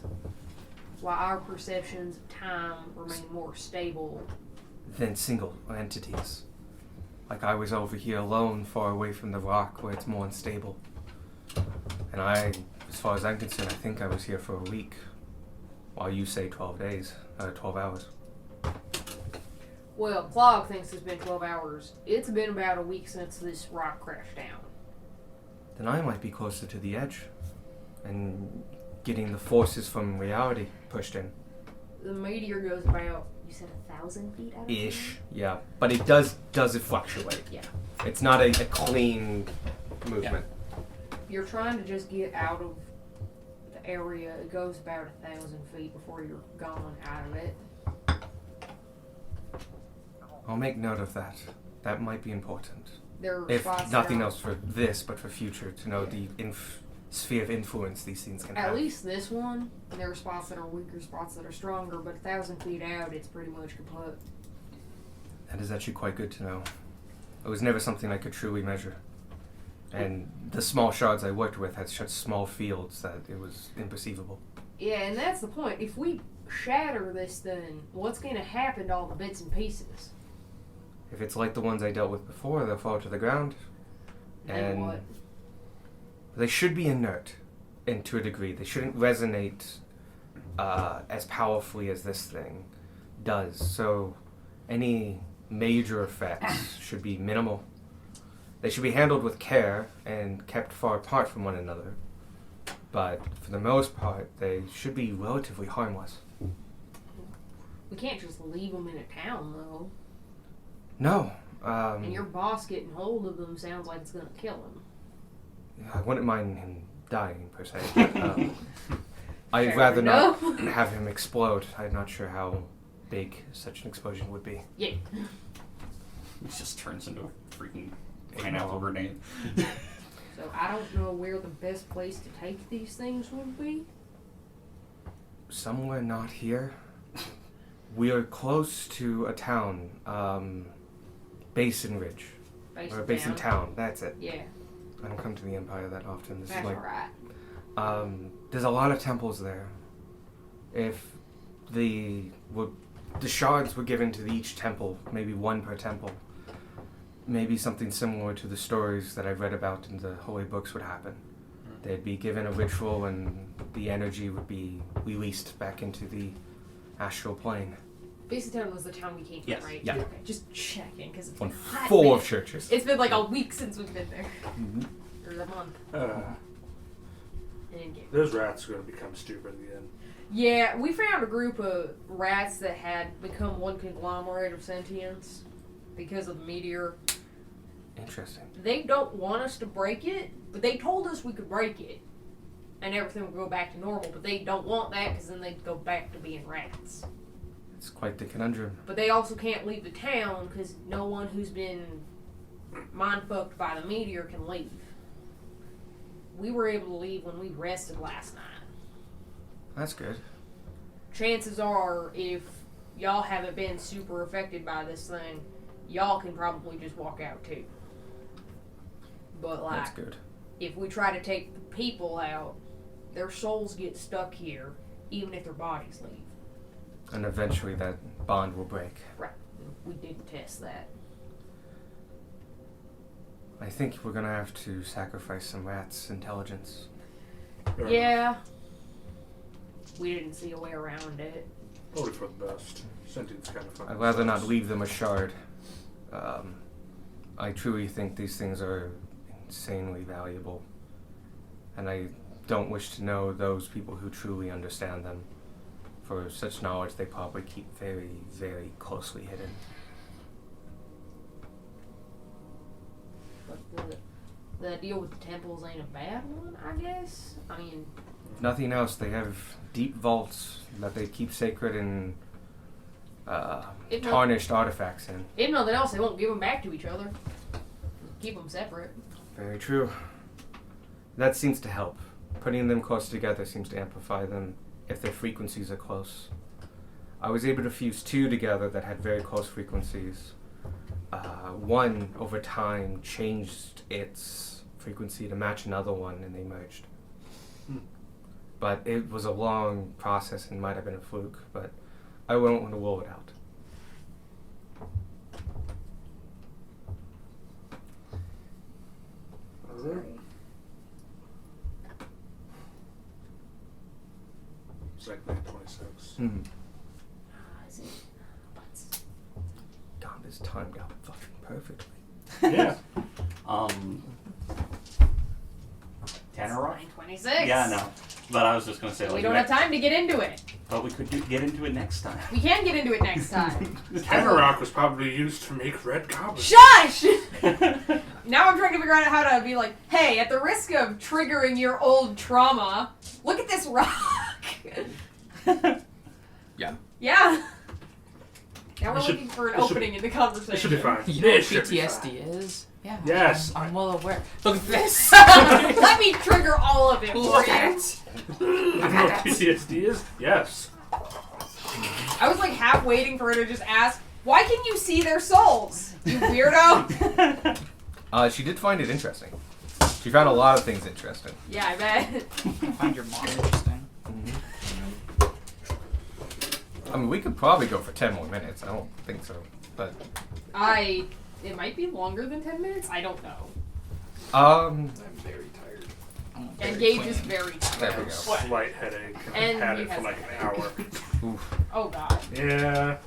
While our perceptions of time remain more stable than single entities. Like I was over here alone, far away from the rock, where it's more unstable. And I, as far as I'm concerned, I think I was here for a week, while you say 12 days, 12 hours. Well, Clog thinks it's been 12 hours. It's been about a week since this rock crashed down. Then I might be closer to the edge, and getting the forces from reality pushed in. The meteor goes about, you said 1,000 feet out of Ish, yeah. But it does it fluctuate. Yeah. It's not a clean movement. You're trying to just get out of the area. It goes about 1,000 feet before you're gone out of it. I'll make note of that. That might be important. There are If spots nothing that are- else for this, but for future, to know the sphere of influence these things can have. At least this one, there are spots that are weaker, spots that are stronger, but 1,000 feet out, it's pretty much kaput. That is actually quite good to know. It was never something I could truly measure. And the small shards I worked with had such small fields that it was imperceivable. Yeah, and that's the point. If we shatter this thing, what's going to happen to all the bits and pieces? If it's like the ones I dealt with before, they'll fall to the ground. And what? They should be inert, and to a degree. They shouldn't resonate as powerfully as this thing does. So any major effects should be minimal. They should be handled with care and kept far apart from one another. But for the most part, they should be relatively harmless. We can't just leave them in a town, though. No. And your boss getting hold of them sounds like it's going to kill him. I wouldn't mind him dying, per se. But, I'd Fair rather not enough. have him explode. I'm not sure how big such an explosion would be. Yeah. It just turns into a freaking pineapple grenade. So I don't know where the best place to take these things would be. Somewhere not here. We are close to a town, Basin Ridge. Basin Town, that's it. Yeah. I don't come to the Empire that often. This That's is like, alright. there's a lot of temples there. If the shards were given to each temple, maybe one per temple, maybe something similar to the stories that I've read about in the holy books would happen. They'd be given a ritual and the energy would be released back into the astral plane. Basin Town was the town we came from, Yes. right? Yeah. Okay, just checking, because it's One been a hot full minute. of churches. It's been like a week since we've been there. Mhm. Or a month. And Those rats are going to become stupid again. yeah, we found a group of rats that had become one conglomerate of sentience because of the meteor. Interesting. They don't want us to break it, but they told us we could break it. And everything would go back to normal, but they don't want that because then they'd go back to being rats. It's quite the conundrum. But they also can't leave the town because no one who's been mind-fucked by the meteor can leave. We were able to leave when we rested last night. That's good. Chances are, if y'all haven't been super affected by this thing, y'all can probably just walk out too. But That's like, good. if we try to take the people out, their souls get stuck here, even if their bodies leave. And eventually that bond will break. Right. We did test that. I think we're gonna have to sacrifice some rats' intelligence. Fair Yeah. We didn't see a way around it. Probably for the best. Sentient's kind of fun. I'd rather not leave them a shard. I truly think these things are insanely valuable. And I don't wish to know those people who truly understand them. For such knowledge they probably keep very, very closely hidden. But the deal with the temples ain't a bad one, I guess. I mean, If nothing else, they have deep vaults that they keep sacred and tarnished artifacts in. if nothing else, they won't give them back to each other. Keep them separate. Very true. That seems to help. Putting them close together seems to amplify them if their frequencies are close. I was able to fuse two together that had very close frequencies. One, over time, changed its frequency to match another one, and they merged. But it was a long process and might have been a fluke, but I wouldn't want to rule it out. Exactly 26. Mm-hmm. Is it? But God, this timed out fucking perfectly. Yeah. 10 or rock? 9:26. Yeah, no. But I was just gonna say, like, We don't have time to get into it. but we could get into it next time. We can get into it next time. Tamarok was probably used to make red goblins. Shush! Now I'm trying to figure out how to be like, hey, at the risk of triggering your old trauma, look at this rock. Yeah. Yeah. Now we're It should- looking for an it should- opening in the conversation. It should be fine. You know what It should be PTSD is? Yeah. Yes. I'm well aware. Look at this. Let me trigger all of it for Look you. at it. You know what PTSD is? Yes. I was like half waiting for her to just ask, why can you see their souls? You weirdo. She did find it interesting. She found a lot of things interesting. Yeah, I bet. I find your mom interesting. I mean, we could probably go for 10 more minutes. I don't think so, but It might be longer than 10 minutes. I don't know. I'm very tired. And Gage is very there tired. we go. Slight headache. And I've had he it for has like a an headache. hour. Oof. Oh god. Yeah.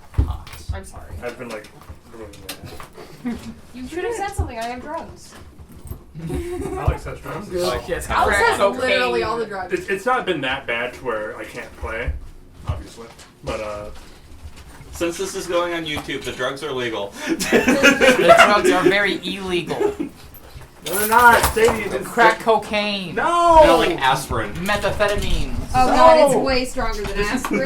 I'm sorry. I've been like doing that. You should have said something. I have drugs. Alex has drugs. Yes, Alex crack has cocaine. literally all the drugs. It's not been that bad to where I can't play, obviously. But Since this is going on YouTube, the drugs are legal. The drugs are very illegal. no, they're not. Sadie, Crack cocaine. No. They're like aspirin. Methamphetamine. Oh god, it's way stronger than aspirin.